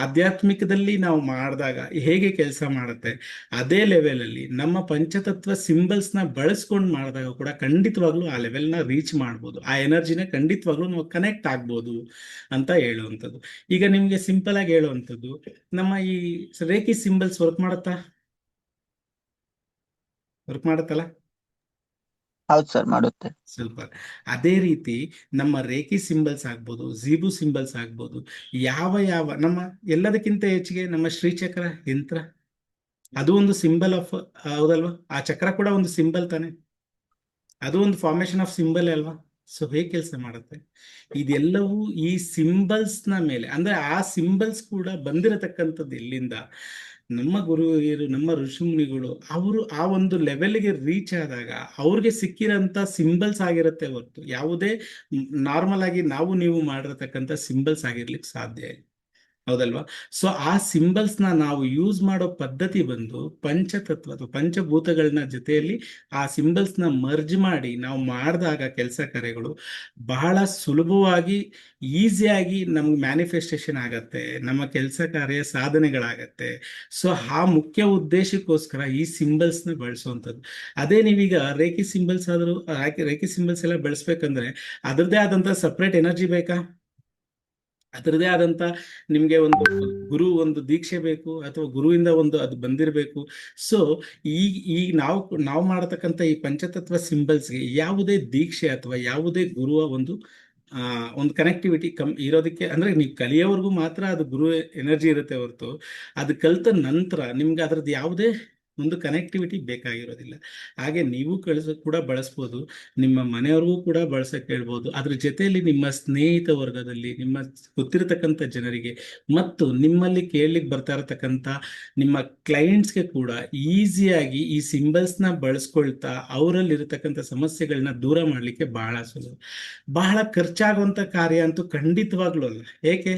ಆಧ್ಯಾತ್ಮಿಕದಲ್ಲಿ ನಾವು ಮಾಡಿದಾಗ ಹೇಗೆ ಕೆಲಸ ಮಾಡುತ್ತೆ, ಅದೇ ಲೆವೆಲ್ ಅಲ್ಲಿ ನಮ್ಮ ಪಂಚತತ್ವ ಸಿಂಬಲ್ಸ್ ನ ಬಳಸ್ಕೊಂಡು ಮಾಡಿದಾಗ ಕೂಡ ಖಂಡಿತವಾಗ್ಲೂ ಆ ಲೆವೆಲ್ ನ ರೀಚ್ ಮಾಡ್ಬೋದು. ಆ ಎನರ್ಜಿನ ಖಂಡಿತವಾಗ್ಲೂ ನಾವು ಕನೆಕ್ಟ್ ಆಗ್ಬೋದು ಅಂತ ಹೇಳುವಂಥದ್ದು. ಈಗ ನಿಮ್ಗೆ ಸಿಂಪಲ್ ಆಗಿ ಹೇಳುವಂಥದ್ದು, ನಮ್ಮ ಈ ರೇಖಿ ಸಿಂಬಲ್ಸ್ ವರ್ಕ್ ಮಾಡುತ್ತಲ್ಲ? ಹೌದು ಸರ್, ಮಾಡುತ್ತೆ. ಸೂಪರ್. ಅದೇ ರೀತಿ ನಮ್ಮ ರೇಖಿ ಸಿಂಬಲ್ಸ್ ಆಗ್ಬೋದು, ಝೀಬು ಸಿಂಬಲ್ಸ್ ಆಗ್ಬೋದು, ಯಾವ ನಮ್ಮ ಎಲ್ಲದಕ್ಕಿಂತ ಹೆಚ್ಚಿಗೆ ನಮ್ಮ ಶ್ರೀಚಕ್ರ ಯಂತ್ರ, ಅದು ಒಂದು ಸಿಂಬಲ್ ಆಫ್, ಹೌದಲ್ವಾ? ಆ ಚಕ್ರ ಕೂಡ ಒಂದು ಸಿಂಬಲ್ ತಾನೆ, ಅದು ಒಂದು ಫಾರ್ಮೇಶನ್ ಆಫ್ ಸಿಂಬಲ್ ಅಲ್ವಾ? ಸೊ ಹೇಗೆ ಕೆಲಸ ಮಾಡುತ್ತೆ ಇದೆಲ್ಲವೂ ಈ ಸಿಂಬಲ್ಸ್ ನ ಮೇಲೆ. ಅಂದ್ರೆ ಆ ಸಿಂಬಲ್ಸ್ ಕೂಡ ಬಂದಿರತಕ್ಕಂಥದ್ದು ಎಲ್ಲಿಂದ? ನಮ್ಮ ಗುರು ಹಿರಿಯರು, ನಮ್ಮ ಋಷಿಮುನಿಗಳು, ಅವರು ಆ ಒಂದು ಲೆವೆಲ್ಗೆ ರೀಚ್ ಆದಾಗ ಅವ್ರಿಗೆ ಸಿಕ್ಕಿರೋಂಥ ಸಿಂಬಲ್ಸ್ ಆಗಿರುತ್ತೆ ಹೊರತು ಯಾವುದೇ ನಾರ್ಮಲ್ ಆಗಿ ನಾವು ನೀವು ಮಾಡಿರತಕ್ಕಂಥ ಸಿಂಬಲ್ಸ್ ಆಗಿರ್ಲಿಕ್ಕೆ ಸಾಧ್ಯ ಇಲ್ಲ, ಹೌದಲ್ವಾ? ಸೊ ಆ ಸಿಂಬಲ್ಸ್ ನಾವು ಯೂಸ್ ಮಾಡೋ ಪದ್ಧತಿ ಬಂದು ಪಂಚತತ್ವ ಅಥವಾ ಪಂಚಭೂತಗಳನ್ನ ಜೊತೆಯಲ್ಲಿ ಆ ಸಿಂಬಲ್ಸ್ ಮರ್ಜ್ ಮಾಡಿ ನಾವು ಮಾಡಿದಾಗ ಕೆಲಸ ಕಾರ್ಯಗಳು ಬಹಳ ಸುಲಭವಾಗಿ ಈಸಿಯಾಗಿ ನಮ್ಗೆ ಮ್ಯಾನಿಫೆಸ್ಟೇಷನ್ ಆಗತ್ತೆ, ನಮ್ಮ ಕೆಲಸ ಕಾರ್ಯ ಸಾಧನೆಗಳಾಗತ್ತೆ. ಸೊ ಆ ಮುಖ್ಯ ಉದ್ದೇಶಕ್ಕೋಸ್ಕರ ಈ ಸಿಂಬಲ್ಸ್ ಬಳಸುವಂಥದ್ದು. ಅದೇ ನೀವೀಗ ರೇಖಿ ಸಿಂಬಲ್ಸ್ ಆದರೂ ರೇಖಿ ಸಿಂಬಲ್ಸ್ ಎಲ್ಲ ಬಳಸ್ಬೇಕಂದ್ರೆ ಅದರದ್ದೇ ಆದಂತ ಸಪ್ರೇಟ್ ಎನರ್ಜಿ ಬೇಕಾ? ಅದರದೇ ಆದಂತ ನಿಮ್ಗೆ ಒಂದು ಗುರು ಒಂದು ದೀಕ್ಷೆ ಬೇಕು, ಅಥವಾ ಗುರುವಿಂದ ಒಂದು ಅದು ಬಂದಿರಬೇಕು. ಸೊ ಈಗ ನಾವು ಮಾಡತಕ್ಕಂಥ ಈ ಪಂಚತತ್ವ ಸಿಂಬಲ್ಸ್ಗೆ ಯಾವುದೇ ದೀಕ್ಷೆ ಅಥವಾ ಯಾವುದೇ ಗುರುವ ಒಂದು ಕನೆಕ್ಟಿವಿಟಿ ಇರೋದಕ್ಕೆ, ಅಂದ್ರೆ ನೀವು ಕಲಿಯೋವರೆಗೂ ಮಾತ್ರ ಅದು ಗುರು ಎನರ್ಜಿ ಇರುತ್ತೆ ಹೊರತು ಅದು ಕಲಿತ ನಂತರ ನಿಮ್ಗೆ ಅದ್ರದ್ದು ಯಾವುದೇ ಒಂದು ಕನೆಕ್ಟಿವಿಟಿ ಬೇಕಾಗಿರೋದಿಲ್ಲ. ಹಾಗೆ ನೀವು ಕೂಡ ಬಳಸ್ಬೋದು, ನಿಮ್ಮ ಮನೆಯವ್ರಿಗೂ ಕೂಡ ಬಳಸಕ್ಕೆ ಹೇಳ್ಬೋದು. ಅದ್ರ ಜೊತೆಯಲ್ಲಿ ನಿಮ್ಮ ಸ್ನೇಹಿತ ವರ್ಗದಲ್ಲಿ, ನಿಮ್ಮ ಗೊತ್ತಿರತಕ್ಕಂಥ ಜನರಿಗೆ ಮತ್ತು ನಿಮ್ಮಲ್ಲಿ ಕೇಳಲಿಕ್ಕೆ ಬರ್ತಾ ಇರತಕ್ಕಂಥ ನಿಮ್ಮ ಕ್ಲೈಂಟ್ಸ್ಗೆ ಕೂಡ ಈಸಿಯಾಗಿ ಈ ಸಿಂಬಲ್ಸ್ನ ಬಳಸ್ಕೊಳ್ತಾ ಅವರಲ್ಲಿರತಕ್ಕಂಥ ಸಮಸ್ಯೆಗಳನ್ನ ದೂರ ಮಾಡಲಿಕ್ಕೆ ಬಹಳ ಸುಲಭ. ಬಹಳ ಖರ್ಚಾಗುವಂಥ ಕಾರ್ಯ ಅಂತೂ ಖಂಡಿತವಾಗ್ಲೂ ಅಲ್ಲ. ಏಕೆ?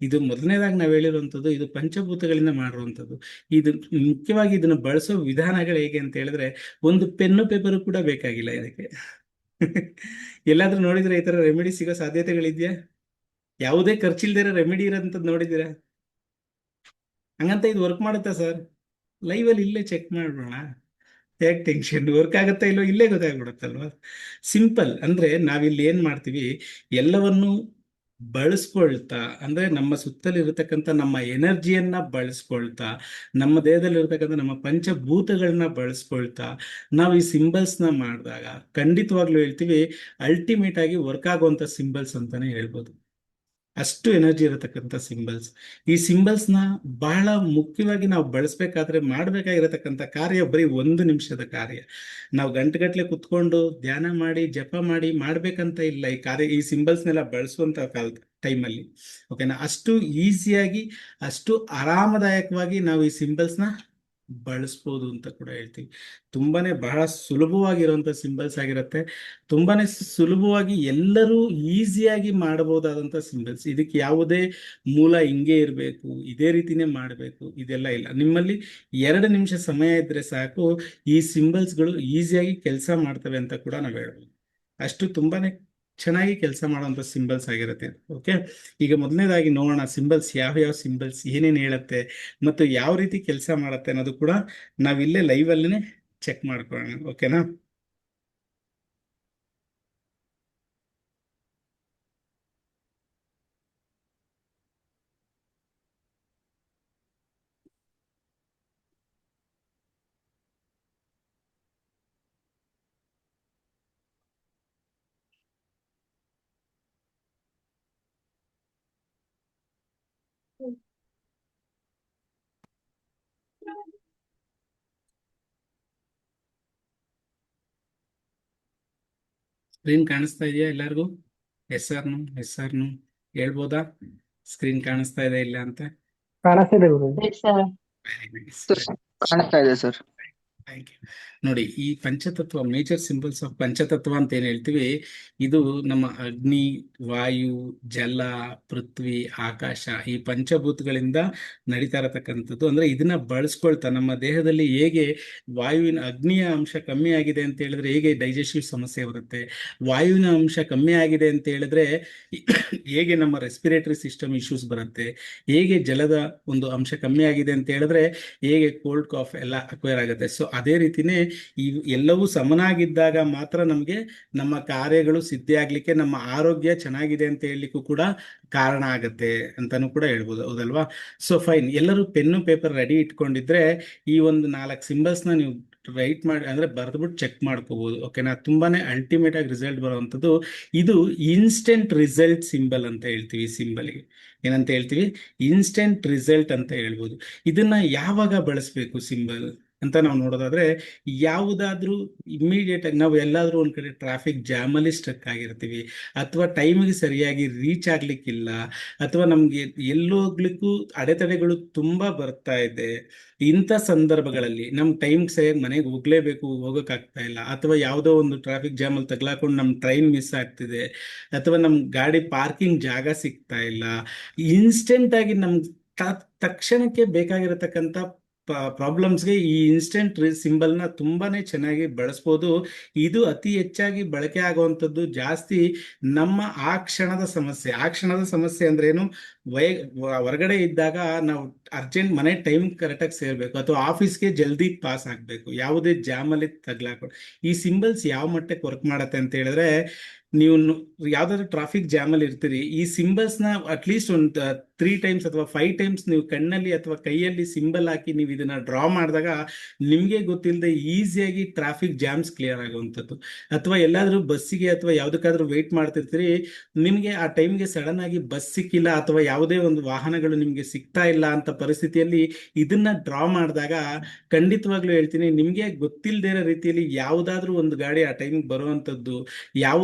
ಇದು ಮೊದಲನೇದಾಗಿ ನಾವು ಹೇಳಿರುವಂಥದ್ದು ಇದು ಪಂಚಭೂತಗಳಿಂದ ಮಾಡಿರುವಂಥದ್ದು. ಇದು ಮುಖ್ಯವಾಗಿ ಇದನ್ನು ಬಳಸೋ ವಿಧಾನಗಳು ಹೇಗೆ ಅಂತ ಹೇಳಿದ್ರೆ, ಒಂದು ಪೆನ್ನು ಪೇಪರು ಕೂಡ ಬೇಕಾಗಿಲ್ಲ ಇದಕ್ಕೆ. ಎಲ್ಲಾದ್ರೂ ನೋಡಿದ್ರೆ ಈ ತರ ರೆಮಿಡಿ ಸಿಗೋ ಸಾಧ್ಯತೆಗಳಿದ್ಯಾ? ಯಾವುದೇ ಖರ್ಚಿಲ್ದಿರೋ ರೆಮಿಡಿ ಇರೋಂಥದ್ದು ನೋಡಿದ್ದೀರಾ? ಹಂಗಂತ ಇದು ವರ್ಕ್ ಮಾಡುತ್ತಾ ಸರ್? ಲೈವಲ್ಲಿ ಇಲ್ಲೇ ಚೆಕ್ ಮಾಡೋಣ. ಹೇಗೆ ಟೆನ್ಷನ್ ವರ್ಕ್ ಆಗುತ್ತಾ ಇಲ್ಲೋ ಇಲ್ಲೇ ಗೊತ್ತಾಗ್ಬಿಡುತ್ತಲ್ವಾ? ಸಿಂಪಲ್. ಅಂದ್ರೆ ನಾವಿಲ್ಲಿ ಏನ್ ಮಾಡ್ತೀವಿ, ಎಲ್ಲವನ್ನು ಬಳಸ್ಕೊಳ್ತಾ, ಅಂದ್ರೆ ನಮ್ಮ ಸುತ್ತಲಿರತಕ್ಕಂಥ ನಮ್ಮ ಎನರ್ಜಿಯನ್ನ ಬಳಸ್ಕೊಳ್ತಾ, ನಮ್ಮ ದೇಹದಲ್ಲಿರ್ತಕ್ಕಂಥ ನಮ್ಮ ಪಂಚಭೂತಗಳನ್ನ ಬಳಸ್ಕೊಳ್ತಾ ನಾವು ಈ ಸಿಂಬಲ್ಸ್ನ ಮಾಡಿದಾಗ ಖಂಡಿತವಾಗ್ಲೂ ಹೇಳ್ತೀವಿ ಅಲ್ಟಿಮೇಟ್ ಆಗಿ ವರ್ಕ್ ಆಗುವಂಥ ಸಿಂಬಲ್ಸ್ ಅಂತಾನೆ ಹೇಳ್ಬೋದು. ಅಷ್ಟು ಎನರ್ಜಿ ಇರತಕ್ಕಂಥ ಸಿಂಬಲ್ಸ್. ಈ ಸಿಂಬಲ್ಸ್ನ ಬಹಳ ಮುಖ್ಯವಾಗಿ ನಾವು ಬಳಸಬೇಕಾದ್ರೆ ಮಾಡಬೇಕಾಗಿರತಕ್ಕಂಥ ಕಾರ್ಯ ಬರೀ 1 ನಿಮಿಷದ ಕಾರ್ಯ. ನಾವು ಗಂಟೆಗಟ್ಟಲೆ ಕುತ್ಕೊಂಡು ಧ್ಯಾನ ಮಾಡಿ ಜಪ ಮಾಡಿ ಮಾಡ್ಬೇಕಂತ ಇಲ್ಲ ಈ ಕಾರ್ಯ. ಈ ಸಿಂಬಲ್ಸ್ನೆಲ್ಲ ಬಳಸುವಂತ ಟೈಮಲ್ಲಿ, ಓಕೆನಾ? ಅಷ್ಟು ಈಸಿಯಾಗಿ, ಅಷ್ಟು ಆರಾಮದಾಯಕವಾಗಿ ನಾವು ಈ ಸಿಂಬಲ್ಸ್ನ ಬಳಸ್ಬೋದು ಅಂತ ಕೂಡ ಹೇಳ್ತೀವಿ. ತುಂಬಾನೇ ಬಹಳ ಸುಲಭವಾಗಿರುವಂತ ಸಿಂಬಲ್ಸ್ ಆಗಿರುತ್ತೆ. ತುಂಬಾನೇ ಸುಲಭವಾಗಿ ಎಲ್ಲರೂ ಈಸಿಯಾಗಿ ಮಾಡಬಹುದಾದಂತ ಸಿಂಬಲ್ಸ್. ಇದಕ್ಕೆ ಯಾವುದೇ ಮೂಲ ಹಿಂಗೆ ಇರಬೇಕು, ಇದೇ ರೀತಿನೇ ಮಾಡಬೇಕು, ಇದೆಲ್ಲ ಇಲ್ಲ. ನಿಮ್ಮಲ್ಲಿ 2 ನಿಮಿಷ ಸಮಯ ಇದ್ರೆ ಸಾಕು, ಈ ಸಿಂಬಲ್ಸ್ಗಳು ಈಸಿಯಾಗಿ ಕೆಲಸ ಮಾಡ್ತವೆ ಅಂತ ಕೂಡ ನಾವು ಹೇಳ್ಬೋದು. ಅಷ್ಟು ತುಂಬಾನೇ ಚೆನ್ನಾಗಿ ಕೆಲಸ ಮಾಡುವಂತ ಸಿಂಬಲ್ಸ್ ಆಗಿರುತ್ತೆ. ಓಕೆ, ಈಗ ಮೊದಲನೇದಾಗಿ ನೋಡೋಣ ಸಿಂಬಲ್ಸ್ ಯಾವ ಸಿಂಬಲ್ಸ್ ಏನೇನು ಹೇಳುತ್ತೆ ಮತ್ತು ಯಾವ ರೀತಿ ಕೆಲಸ ಮಾಡುತ್ತೆ ಅನ್ನೋದು ಕೂಡ ನಾವಿಲ್ಲೇ ಲೈವ್ ಅಲ್ಲೇ ಚೆಕ್ ಮಾಡ್ಕೊಳ್ಳೋಣ. ಓಕೆನಾ? ಸ್ಕ್ರೀನ್ ಕಾಣಿಸ್ತಾ ಇದೆಯಾ ಎಲ್ಲರಿಗೂ? ಎಸ್ ಆರ್ ನು ಹೇಳ್ಬೋದಾ? ಸ್ಕ್ರೀನ್ ಕಾಣಿಸ್ತಾ ಇದೆ ಇಲ್ಲ ಅಂತ? ಕಾಣಿಸ್ತಿದೆ ಗುರು. Very nice. ಕಾಣಿಸ್ತಾ ಇದೆ ಸರ್. Thank you. ನೋಡಿ, ಈ ಪಂಚತತ್ವ, ಮೇಜರ್ ಸಿಂಬಲ್ಸ್ ಆಫ್ ಪಂಚತತ್ವ ಅಂತ ಏನ್ ಹೇಳ್ತೀವಿ, ಇದು ನಮ್ಮ ಅಗ್ನಿ, ವಾಯು, ಜಲ, ಪೃಥ್ವಿ, ಆಕಾಶ, ಈ ಪಂಚಭೂತಗಳಿಂದ ನಡೀತಾ ಇರತಕ್ಕಂಥದ್ದು. ಅಂದ್ರೆ ಇದನ್ನ ಬಳಸ್ಕೊಳ್ತಾ ನಮ್ಮ ದೇಹದಲ್ಲಿ ಹೇಗೆ ವಾಯುವಿನ, ಅಗ್ನಿಯ ಅಂಶ ಕಮ್ಮಿ ಆಗಿದೆ ಅಂತ ಹೇಳಿದ್ರೆ ಹೇಗೆ ಡೈಜೆಸ್ಟಿವ್ ಸಮಸ್ಯೆ ಬರುತ್ತೆ, ವಾಯುವಿನ ಅಂಶ ಕಮ್ಮಿ ಆಗಿದೆ ಅಂತ ಹೇಳಿದ್ರೆ ಹೇಗೆ ನಮ್ಮ ರೆಸ್ಪಿರೇಟರಿ ಸಿಸ್ಟಮ್ ಇಶ್ಯೂಸ್ ಬರುತ್ತೆ, ಹೇಗೆ ಜಲದ ಒಂದು ಅಂಶ ಕಮ್ಮಿ ಆಗಿದೆ ಅಂತ ಹೇಳಿದ್ರೆ ಹೇಗೆ ಕೋಲ್ಡ್ ಕಾಫ್ ಎಲ್ಲ ಅಕ್ವೈರ್ ಆಗುತ್ತೆ. ಸೊ ಅದೇ ರೀತಿನೇ ಈ ಎಲ್ಲವೂ ಸಮನಾಗಿದ್ದಾಗ ಮಾತ್ರ ನಮಗೆ ನಮ್ಮ ಕಾರ್ಯಗಳು ಸಿದ್ಧಿ ಆಗ್ಲಿಕ್ಕೆ, ನಮ್ಮ ಆರೋಗ್ಯ ಚೆನ್ನಾಗಿದೆ ಅಂತ ಹೇಳಲಿಕ್ಕೂ ಕೂಡ ಕಾರಣ ಆಗತ್ತೆ ಅಂತಾನು ಕೂಡ ಹೇಳ್ಬೋದು. ಹೌದಲ್ವಾ? ಸೊ ಫೈನ್, ಎಲ್ಲರೂ ಪೆನ್ನು ಪೇಪರ್ ರೆಡಿ ಇಟ್ಕೊಂಡಿದ್ರೆ ಈ ಒಂದು 4 ಸಿಂಬಲ್ಸ್ನ ನೀವು ರೈಟ್ ಮಾಡಿ, ಅಂದ್ರೆ ಬರೆದ್ಬಿಟ್ಟು ಚೆಕ್ ಮಾಡ್ಕೋಬಹುದು. ಓಕೆನಾ? ತುಂಬಾನೇ ಅಲ್ಟಿಮೇಟ್ ಆಗಿ ರಿಸಲ್ಟ್ ಬರುವಂಥದ್ದು. ಇದು ಇನ್ಸ್ಟೆಂಟ್ ರಿಸಲ್ಟ್ ಸಿಂಬಲ್ ಅಂತ ಹೇಳ್ತೀವಿ. ಸಿಂಬಲ್ಗೆ ಏನಂತ ಹೇಳ್ತೀವಿ? ಇನ್ಸ್ಟೆಂಟ್ ರಿಸಲ್ಟ್ ಅಂತ ಹೇಳ್ಬೋದು. ಇದನ್ನ ಯಾವಾಗ ಬಳಸಬೇಕು ಸಿಂಬಲ್ ಅಂತ ನಾವು ನೋಡೋದಾದ್ರೆ, ಯಾವುದಾದ್ರೂ ಇಮಿಡಿಯೇಟ್ ಆಗಿ ನಾವು ಎಲ್ಲಾದ್ರೂ ಒಂದ್ ಕಡೆ ಟ್ರಾಫಿಕ್ ಜಾಮ್ ಅಲ್ಲಿ ಸ್ಟ್ರಕ್ ಆಗಿರ್ತೀವಿ, ಅಥವಾ ಟೈಮಿಗೆ ಸರಿಯಾಗಿ ರೀಚ್ ಆಗ್ಲಿಕ್ಕಿಲ್ಲ, ಅಥವಾ ನಮ್ಗೆ ಎಲ್ಲೋಗ್ಲಿಕ್ಕೂ ಅಡೆತಡೆಗಳು ತುಂಬಾ ಬರ್ತಾ ಇದೆ, ಇಂಥ ಸಂದರ್ಭಗಳಲ್ಲಿ ನಮ್ ಟೈಮ್ ಸರಿಯಾಗಿ ಮನೆಗೆ ಹೋಗ್ಲೇಬೇಕು, ಹೋಗಕ್ಕಾಗ್ತಾ ಇಲ್ಲ, ಅಥವಾ ಯಾವುದೋ ಒಂದು ಟ್ರಾಫಿಕ್ ಜಾಮ್ ಅಲ್ಲಿ ತಗ್ಲಾಕೊಂಡು ನಮ್ ಟ್ರೈನ್ ಮಿಸ್ ಆಗ್ತಿದೆ, ಅಥವಾ ನಮ್ ಗಾಡಿ ಪಾರ್ಕಿಂಗ್ ಜಾಗ ಸಿಗ್ತಾ ಇಲ್ಲ, ಇನ್ಸ್ಟೆಂಟ್ ಆಗಿ ನಮ್ ತಕ್ಷಣಕ್ಕೆ ಬೇಕಾಗಿರತಕ್ಕಂಥ ಪ್ರಾಬ್ಲಮ್ಸ್ಗೆ ಈ ಇನ್ಸ್ಟೆಂಟ್ ಸಿಂಬಲ್ನ ತುಂಬಾನೇ ಚೆನ್ನಾಗಿ ಬಳಸ್ಬೋದು. ಇದು ಅತಿ ಹೆಚ್ಚಾಗಿ ಬಳಕೆ ಆಗುವಂಥದ್ದು ಜಾಸ್ತಿ ನಮ್ಮ ಆ ಕ್ಷಣದ ಸಮಸ್ಯೆ ಅಂದ್ರೆ ಏನು, ಹೊರಗಡೆ ಇದ್ದಾಗ ನಾವು ಅರ್ಜೆಂಟ್ ಮನೆ ಟೈಮ್ ಕರೆಕ್ಟಾಗಿ ಸೇರ್ಬೇಕು, ಅಥವಾ ಆಫೀಸ್ಗೆ ಜಲ್ದಿ ಪಾಸ್ ಆಗ್ಬೇಕು, ಯಾವುದೇ ಜಾಮ್ ಅಲ್ಲಿ ತಗ್ಲಾಕೊಂಡು. ಈ ಸಿಂಬಲ್ಸ್ ಯಾವ ಮಟ್ಟಕ್ಕೆ ವರ್ಕ್ ಮಾಡತ್ತೆ ಅಂತ ಹೇಳಿದ್ರೆ, ನೀವು ಯಾವ್ದಾದ್ರು ಟ್ರಾಫಿಕ್ ಜಾಮ್ ಅಲ್ಲಿ ಇರ್ತೀರಿ, ಈ ಸಿಂಬಲ್ಸ್ನ ಅಟ್ಲೀಸ್ಟ್ ಒಂದು 3 ಟೈಮ್ಸ್ ಅಥವಾ 5 ಟೈಮ್ಸ್ ನೀವು ಕಣ್ಣಲ್ಲಿ ಅಥವಾ ಕೈಯಲ್ಲಿ ಸಿಂಬಲ್ ಹಾಕಿ ನೀವು ಇದನ್ನ ಡ್ರಾ ಮಾಡಿದಾಗ ನಿಮ್ಗೆ ಗೊತ್ತಿಲ್ಲದೆ ಈಸಿಯಾಗಿ ಟ್ರಾಫಿಕ್ ಜಾಮ್ಸ್ ಕ್ಲಿಯರ್ ಆಗುವಂಥದ್ದು. ಅಥವಾ ಎಲ್ಲಾದ್ರೂ ಬಸ್ಸಿಗೆ ಅಥವಾ ಯಾವ್ದಕ್ಕಾದ್ರೂ ವೇಟ್ ಮಾಡ್ತಿರ್ತೀರಿ, ನಿಮ್ಗೆ ಆ ಟೈಮ್ಗೆ ಸಡನ್ ಆಗಿ ಬಸ್ ಸಿಕ್ಕಿಲ್ಲ ಅಥವಾ ಯಾವುದೇ ಒಂದು ವಾಹನಗಳು ನಿಮ್ಗೆ ಸಿಗ್ತಾ ಇಲ್ಲ ಅಂತ ಪರಿಸ್ಥಿತಿಯಲ್ಲಿ ಇದನ್ನ ಡ್ರಾ ಮಾಡಿದಾಗ ಖಂಡಿತವಾಗ್ಲೂ ಹೇಳ್ತೀನಿ, ನಿಮ್ಗೆ ಗೊತ್ತಿಲ್ಲದೇ ಇರೋ ರೀತಿಯಲ್ಲಿ ಯಾವುದಾದ್ರೂ ಒಂದು ಗಾಡಿ ಆ ಟೈಮ್ಗೆ ಬರುವಂಥದ್ದು,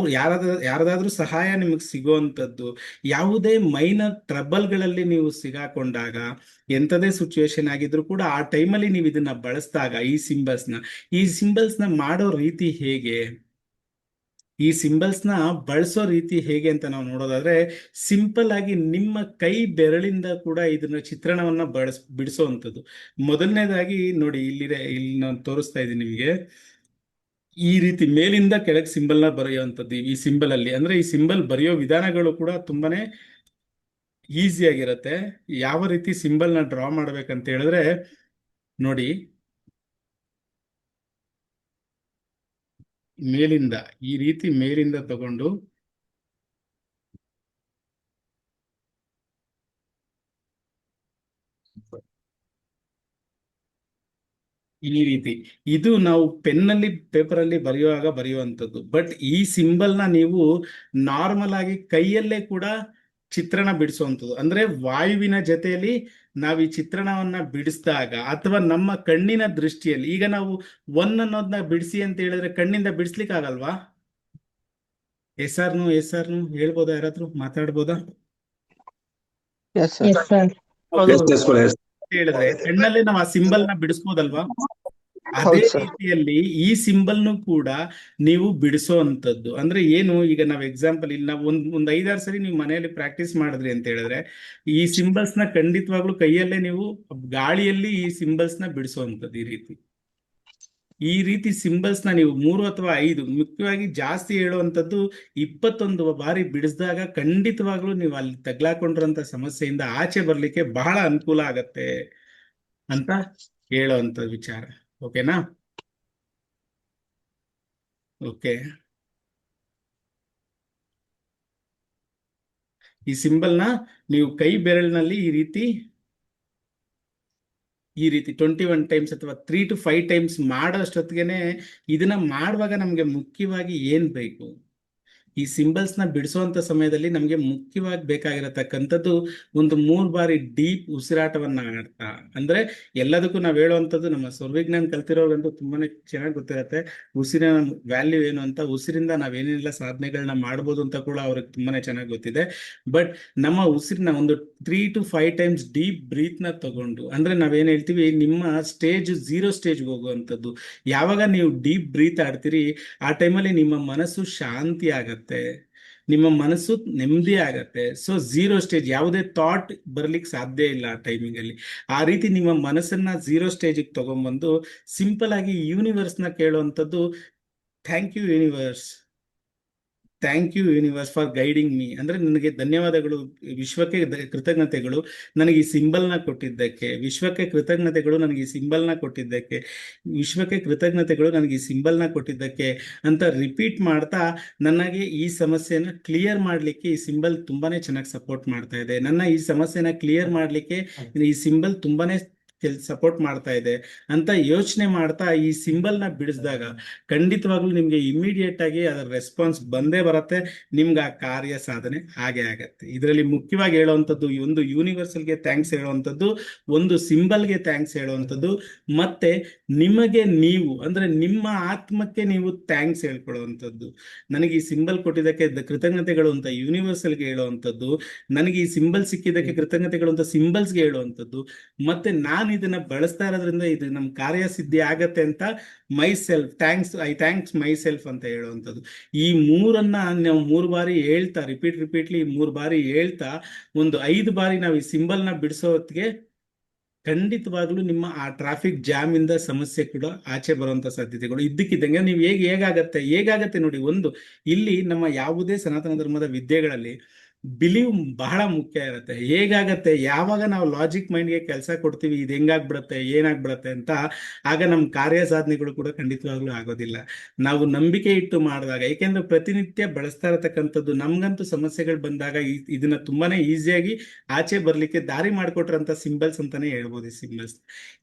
ಯಾರದಾದ್ರೂ ಸಹಾಯ ನಿಮಗೆ ಸಿಗುವಂಥದ್ದು, ಯಾವುದೇ ಮೈನರ್ ಟ್ರಬಲ್ಗಳಲ್ಲಿ ನೀವು ಸಿಗಾಕೊಂಡಾಗ, ಎಂಥದೇ ಸಿಚುವೇಶನ್ ಆಗಿದ್ರು ಕೂಡ ಆ ಟೈಮಲ್ಲಿ ನೀವು ಇದನ್ನ ಬಳಸಿದಾಗ ಈ ಸಿಂಬಲ್ಸ್ನ ಮಾಡೋ ರೀತಿ ಹೇಗೆ, ಈ ಸಿಂಬಲ್ಸ್ನ ಬಳಸೋ ರೀತಿ ಹೇಗೆ ಅಂತ ನಾವು ನೋಡೋದಾದ್ರೆ, ಸಿಂಪಲ್ ಆಗಿ ನಿಮ್ಮ ಕೈ ಬೆರಳಿಂದ ಕೂಡ ಇದನ್ನ ಚಿತ್ರಣವನ್ನ ಬಿಡಿಸೋವಂಥದ್ದು. ಮೊದಲನೇದಾಗಿ ನೋಡಿ, ಇಲ್ಲಿ ನಾನು ತೋರಿಸ್ತಾ ಇದ್ದೀನಿ ನಿಮಗೆ. ಈ ರೀತಿ ಮೇಲಿಂದ ಕೆಳಗೆ ಸಿಂಬಲ್ನ ಬರೆಯುವಂಥದ್ದು ಈ ಸಿಂಬಲ್ ಅಲ್ಲಿ. ಅಂದ್ರೆ ಈ ಸಿಂಬಲ್ ಬರೆಯೋ ವಿಧಾನಗಳು ಕೂಡ ತುಂಬಾನೇ ಈಸಿ ಆಗಿರುತ್ತೆ. ಯಾವ ರೀತಿ ಸಿಂಬಲ್ನ ಡ್ರಾ ಮಾಡ್ಬೇಕಂತ ಹೇಳಿದ್ರೆ ನೋಡಿ, ಮೇಲಿಂದ ಈ ರೀತಿ ಮೇಲಿಂದ ತಗೊಂಡು ಈ ರೀತಿ, ಇದು ನಾವು ಪೆನ್ನಲ್ಲಿ ಪೇಪರಲ್ಲಿ ಬರೆಯುವಂಥದ್ದು. ಬಟ್ ಈ ಸಿಂಬಲ್ನ ನೀವು ನಾರ್ಮಲ್ ಆಗಿ ಕೈಯಲ್ಲೇ ಕೂಡ ಚಿತ್ರಣ ಬಿಡಿಸುವಂಥದ್ದು. ಅಂದ್ರೆ ವಾಯುವಿನ ಜೊತೆಯಲ್ಲಿ ನಾವು ಈ ಚಿತ್ರಣವನ್ನ ಬಿಡಿಸಿದಾಗ ಅಥವಾ ನಮ್ಮ ಕಣ್ಣಿನ ದೃಷ್ಟಿಯಲ್ಲಿ, ಈಗ ನಾವು 1 ಅನ್ನೋದನ್ನ ಬಿಡಿಸಿ ಅಂತ ಹೇಳಿದ್ರೆ ಕಣ್ಣಿಂದ ಬಿಡಿಸ್ಲಿಕ್ಕೆ ಆಗಲ್ವಾ? ಎಸ್ ಆರ್ನು ಹೇಳ್ಬೋದಾ? ಯಾರಾದ್ರೂ ಮಾತಾಡ್ಬೋದಾ? Yes sir. ಎಸ್ ಗುಳೆ ಹೇಳಿದ್ರೆ ಕಣ್ಣಲ್ಲೇ ನಾವು ಆ ಸಿಂಬಲ್ ನ ಬಿಡಿಸ್ಬೋದಲ್ವಾ? ಅದೇ ಹೌದು ಸರ್. ರೀತಿಯಲ್ಲಿ ಈ ಸಿಂಬಲ್ನು ಕೂಡ ನೀವು ಬಿಡಿಸೋವಂಥದ್ದು. ಅಂದ್ರೆ ಏನು, ಈಗ ನಾವು ಎಕ್ಸಾಂಪಲ್ ಇಲ್ಲಿ ನಾವು ಒಂದ್ 5-6 ಸರಿ ನೀವು ಮನೆಯಲ್ಲಿ ಪ್ರಾಕ್ಟೀಸ್ ಮಾಡಿದ್ರಿ ಅಂತ ಹೇಳಿದ್ರೆ ಈ ಸಿಂಬಲ್ಸ್ ನ ಖಂಡಿತವಾಗ್ಲೂ ಕೈಯಲ್ಲೇ ನೀವು ಗಾಳಿಯಲ್ಲಿ ಈ ಸಿಂಬಲ್ಸ್ ನ ಬಿಡಿಸೋವಂಥದ್ದು. ಈ ರೀತಿ ಸಿಂಬಲ್ಸ್ ನ ನೀವು 3 ಅಥವಾ 5, ಮುಖ್ಯವಾಗಿ ಜಾಸ್ತಿ ಹೇಳುವಂಥದ್ದು 21 ಬಾರಿ ಬಿಡಿಸಿದಾಗ ಖಂಡಿತವಾಗ್ಲೂ ನೀವು ಅಲ್ಲಿ ತಗ್ಲಾಕೊಂಡಿರೋಂಥ ಸಮಸ್ಯೆಯಿಂದ ಆಚೆ ಬರ್ಲಿಕ್ಕೆ ಬಹಳ ಅನುಕೂಲ ಆಗತ್ತೆ ಅಂತ ಹೇಳುವಂತ ವಿಚಾರ. ಓಕೆನಾ? ಓಕೆ. ಈ ಸಿಂಬಲ್ನ ನೀವು ಕೈ ಬೆರಳಿನಲ್ಲಿ ಈ ರೀತಿ 21 ಟೈಮ್ಸ್ ಅಥವಾ 3 to 5 ಟೈಮ್ಸ್ ಮಾಡೋಷ್ಟೊತ್ತಿಗೆನೆ ಇದನ್ನ ಮಾಡುವಾಗ ನಮ್ಗೆ ಮುಖ್ಯವಾಗಿ ಏನ್ ಬೇಕು, ಈ ಸಿಂಬಲ್ಸ್ ನ ಬಿಡಿಸುವಂತ ಸಮಯದಲ್ಲಿ ನಮ್ಗೆ ಮುಖ್ಯವಾಗಿ ಬೇಕಾಗಿರತಕ್ಕಂಥದ್ದು ಒಂದು 3 ಬಾರಿ ಡೀಪ್ ಉಸಿರಾಟವನ್ನ ಆಡ್ತಾ. ಅಂದ್ರೆ ಎಲ್ಲದಕ್ಕೂ ನಾವ್ ಹೇಳುವಂಥದ್ದು, ನಮ್ಮ ಸ್ವರವಿಜ್ಞಾನ ಕಲ್ತಿರೋರ್ಗಂತೂ ತುಂಬಾನೇ ಚೆನ್ನಾಗಿ ಗೊತ್ತಿರತ್ತೆ ಉಸಿರಿನ ವ್ಯಾಲ್ಯೂ ಏನು ಅಂತ, ಉಸಿರಿಂದ ನಾವೇನೆಲ್ಲ ಸಾಧನೆಗಳನ್ನ ಮಾಡ್ಬೋದು ಅಂತ ಕೂಡ ಅವ್ರಿಗೆ ತುಂಬಾನೇ ಚೆನ್ನಾಗಿ ಗೊತ್ತಿದೆ. ಬಟ್ ನಮ್ಮ ಉಸಿರಿನ ಒಂದು 3 to 5 ಟೈಮ್ಸ್ ಡೀಪ್ ಬ್ರೀತ್ ನ ತಗೊಂಡು, ಅಂದ್ರೆ ನಾವೇನ್ ಹೇಳ್ತೀವಿ, ನಿಮ್ಮ ಸ್ಟೇಜ್ 0 ಸ್ಟೇಜ್ಗೆ ಹೋಗುವಂಥದ್ದು. ಯಾವಾಗ ನೀವು ಡೀಪ್ ಬ್ರೀತ್ ಆಡ್ತೀರಿ ಆ ಟೈಮಲ್ಲಿ ನಿಮ್ಮ ಮನಸ್ಸು ಶಾಂತಿ ಆಗತ್ತೆ, ನಿಮ್ಮ ಮನಸ್ಸು ನೆಮ್ಮದಿ ಆಗತ್ತೆ. ಸೊ 0 ಸ್ಟೇಜ್, ಯಾವುದೇ ಥಾಟ್ ಬರ್ಲಿಕ್ಕೆ ಸಾಧ್ಯ ಇಲ್ಲ ಆ ಟೈಮಿಂಗ್ ಅಲ್ಲಿ. ಆ ರೀತಿ ನಿಮ್ಮ ಮನಸ್ಸನ್ನ 0 ಸ್ಟೇಜಿಗೆ ತಗೊಂಡ್ಬಂದು ಸಿಂಪಲ್ ಆಗಿ ಯೂನಿವರ್ಸ್ ನ ಕೇಳುವಂಥದ್ದು, thank you universe for guiding me. ಅಂದ್ರೆ ನನಗೆ ಧನ್ಯವಾದಗಳು, ವಿಶ್ವಕ್ಕೆ ಕೃತಜ್ಞತೆಗಳು ನನಗೆ ಈ ಸಿಂಬಲ್ ನ ಕೊಟ್ಟಿದ್ದಕ್ಕೆ, ವಿಶ್ವಕ್ಕೆ ಕೃತಜ್ಞತೆಗಳು ನನಗೆ ಈ ಸಿಂಬಲ್ ನ ಕೊಟ್ಟಿದ್ದಕ್ಕೆ, ವಿಶ್ವಕ್ಕೆ ಕೃತಜ್ಞತೆಗಳು ನನಗೆ ಈ ಸಿಂಬಲ್ ನ ಕೊಟ್ಟಿದ್ದಕ್ಕೆ ಅಂತ ರಿಪೀಟ್ ಮಾಡ್ತಾ ನನಗೆ ಈ ಸಮಸ್ಯೆನ ಕ್ಲಿಯರ್ ಮಾಡ್ಲಿಕ್ಕೆ ಈ ಸಿಂಬಲ್ ತುಂಬಾನೇ ಚೆನ್ನಾಗಿ ಸಪೋರ್ಟ್ ಮಾಡ್ತಾ ಇದೆ. ನನ್ನ ಈ ಸಮಸ್ಯೆನ ಕ್ಲಿಯರ್ ಮಾಡ್ಲಿಕ್ಕೆ ಈ ಸಿಂಬಲ್ ತುಂಬಾನೇ ಸಪೋರ್ಟ್ ಮಾಡ್ತಾ ಇದೆ ಅಂತ ಯೋಚನೆ ಮಾಡ್ತಾ ಈ ಸಿಂಬಲ್ ನ ಬಿಡಿಸಿದಾಗ ಖಂಡಿತವಾಗ್ಲೂ ನಿಮ್ಗೆ ಇಮಿಡಿಯೇಟ್ ಆಗಿ ಅದರ ರೆಸ್ಪಾನ್ಸ್ ಬಂದೇ ಬರುತ್ತೆ. ನಿಮ್ಗೆ ಆ ಕಾರ್ಯ ಸಾಧನೆ ಹಾಗೆ ಆಗತ್ತೆ. ಇದರಲ್ಲಿ ಮುಖ್ಯವಾಗಿ ಹೇಳುವಂಥದ್ದು, ಒಂದು ಯೂನಿವರ್ಸಲ್ಗೆ ಥ್ಯಾಂಕ್ಸ್ ಹೇಳುವಂಥದ್ದು, ಒಂದು ಸಿಂಬಲ್ಗೆ ಥ್ಯಾಂಕ್ಸ್ ಹೇಳುವಂಥದ್ದು, ಮತ್ತೆ ನಿಮಗೆ ನೀವು ಅಂದ್ರೆ ನಿಮ್ಮ ಆತ್ಮಕ್ಕೆ ನೀವು ಥ್ಯಾಂಕ್ಸ್ ಹೇಳ್ಕೊಳ್ಳುವಂಥದ್ದು. ನನಗೆ ಈ ಸಿಂಬಲ್ ಕೊಟ್ಟಿದ್ದಕ್ಕೆ ಕೃತಜ್ಞತೆಗಳು ಅಂತ ಯೂನಿವರ್ಸಲ್ಗೆ ಹೇಳುವಂಥದ್ದು, ನನಗೆ ಈ ಸಿಂಬಲ್ ಸಿಕ್ಕಿದ್ದಕ್ಕೆ ಕೃತಜ್ಞತೆಗಳು ಅಂತ ಸಿಂಬಲ್ಸ್ಗೆ ಹೇಳುವಂಥದ್ದು, ಮತ್ತೆ ನಾನು ಇದನ್ನ ಬಳಸ್ತಾ ಇರೋದ್ರಿಂದ ಇದು ನಮ್ಮ ಕಾರ್ಯ ಸಿದ್ಧಿ ಆಗತ್ತೆ ಅಂತ ಐ ಥ್ಯಾಂಕ್ಸ್ ಮೈ ಸೆಲ್ಫ್ ಅಂತ ಹೇಳುವಂಥದ್ದು. ಈ 3ಅನ್ನ ನಾವು 3 ಬಾರಿ ಹೇಳ್ತಾ ರಿಪೀಟ್ಲಿ 3 ಬಾರಿ ಹೇಳ್ತಾ ಒಂದು 5 ಬಾರಿ ನಾವು ಈ ಸಿಂಬಲ್ ನ ಬಿಡಿಸೋ ಹೊತ್ತಿಗೆ ಖಂಡಿತವಾಗ್ಲೂ ನಿಮ್ಮ ಆ ಟ್ರಾಫಿಕ್ ಜಾಮ್ ಇಂದ ಸಮಸ್ಯೆ ಕೂಡ ಆಚೆ ಬರುವಂತ ಸಾಧ್ಯತೆಗಳು ಇದ್ದಕ್ಕಿದ್ದಂಗೆ ನೀವು ಹೇಗಾಗತ್ತೆ ನೋಡಿ. ಒಂದು ಇಲ್ಲಿ ನಮ್ಮ ಯಾವುದೇ ಸನಾತನ ಧರ್ಮದ ವಿದ್ಯೆಗಳಲ್ಲಿ ಬಿಲೀವ್ ಬಹಳ ಮುಖ್ಯ ಇರುತ್ತೆ. ಹೇಗಾಗತ್ತೆ, ಯಾವಾಗ ನಾವು ಲಾಜಿಕ್ ಮೈಂಡ್ಗೆ ಕೆಲಸ ಕೊಡ್ತೀವಿ ಇದು ಹೆಂಗಾಗ್ಬಿಡತ್ತೆ ಏನಾಗ್ಬಿಡತ್ತೆ ಅಂತ, ಆಗ ನಮ್ಮ ಕಾರ್ಯ ಸಾಧನೆಗಳು ಕೂಡ ಖಂಡಿತವಾಗ್ಲೂ ಆಗೋದಿಲ್ಲ. ನಾವು ನಂಬಿಕೆ ಇಟ್ಟು ಮಾಡಿದಾಗ, ಏಕೆಂದ್ರೆ ಪ್ರತಿನಿತ್ಯ ಬಳಸ್ತಾ ಇರತಕ್ಕಂಥದ್ದು, ನಮ್ಗಂತೂ ಸಮಸ್ಯೆಗಳು ಬಂದಾಗ ಇದನ್ನ ತುಂಬಾನೇ ಈಸಿಯಾಗಿ ಆಚೆ ಬರ್ಲಿಕ್ಕೆ ದಾರಿ ಮಾಡಿಕೊಟ್ರಂತ ಸಿಂಬಲ್ಸ್ ಅಂತಾನೆ ಹೇಳ್ಬೋದು.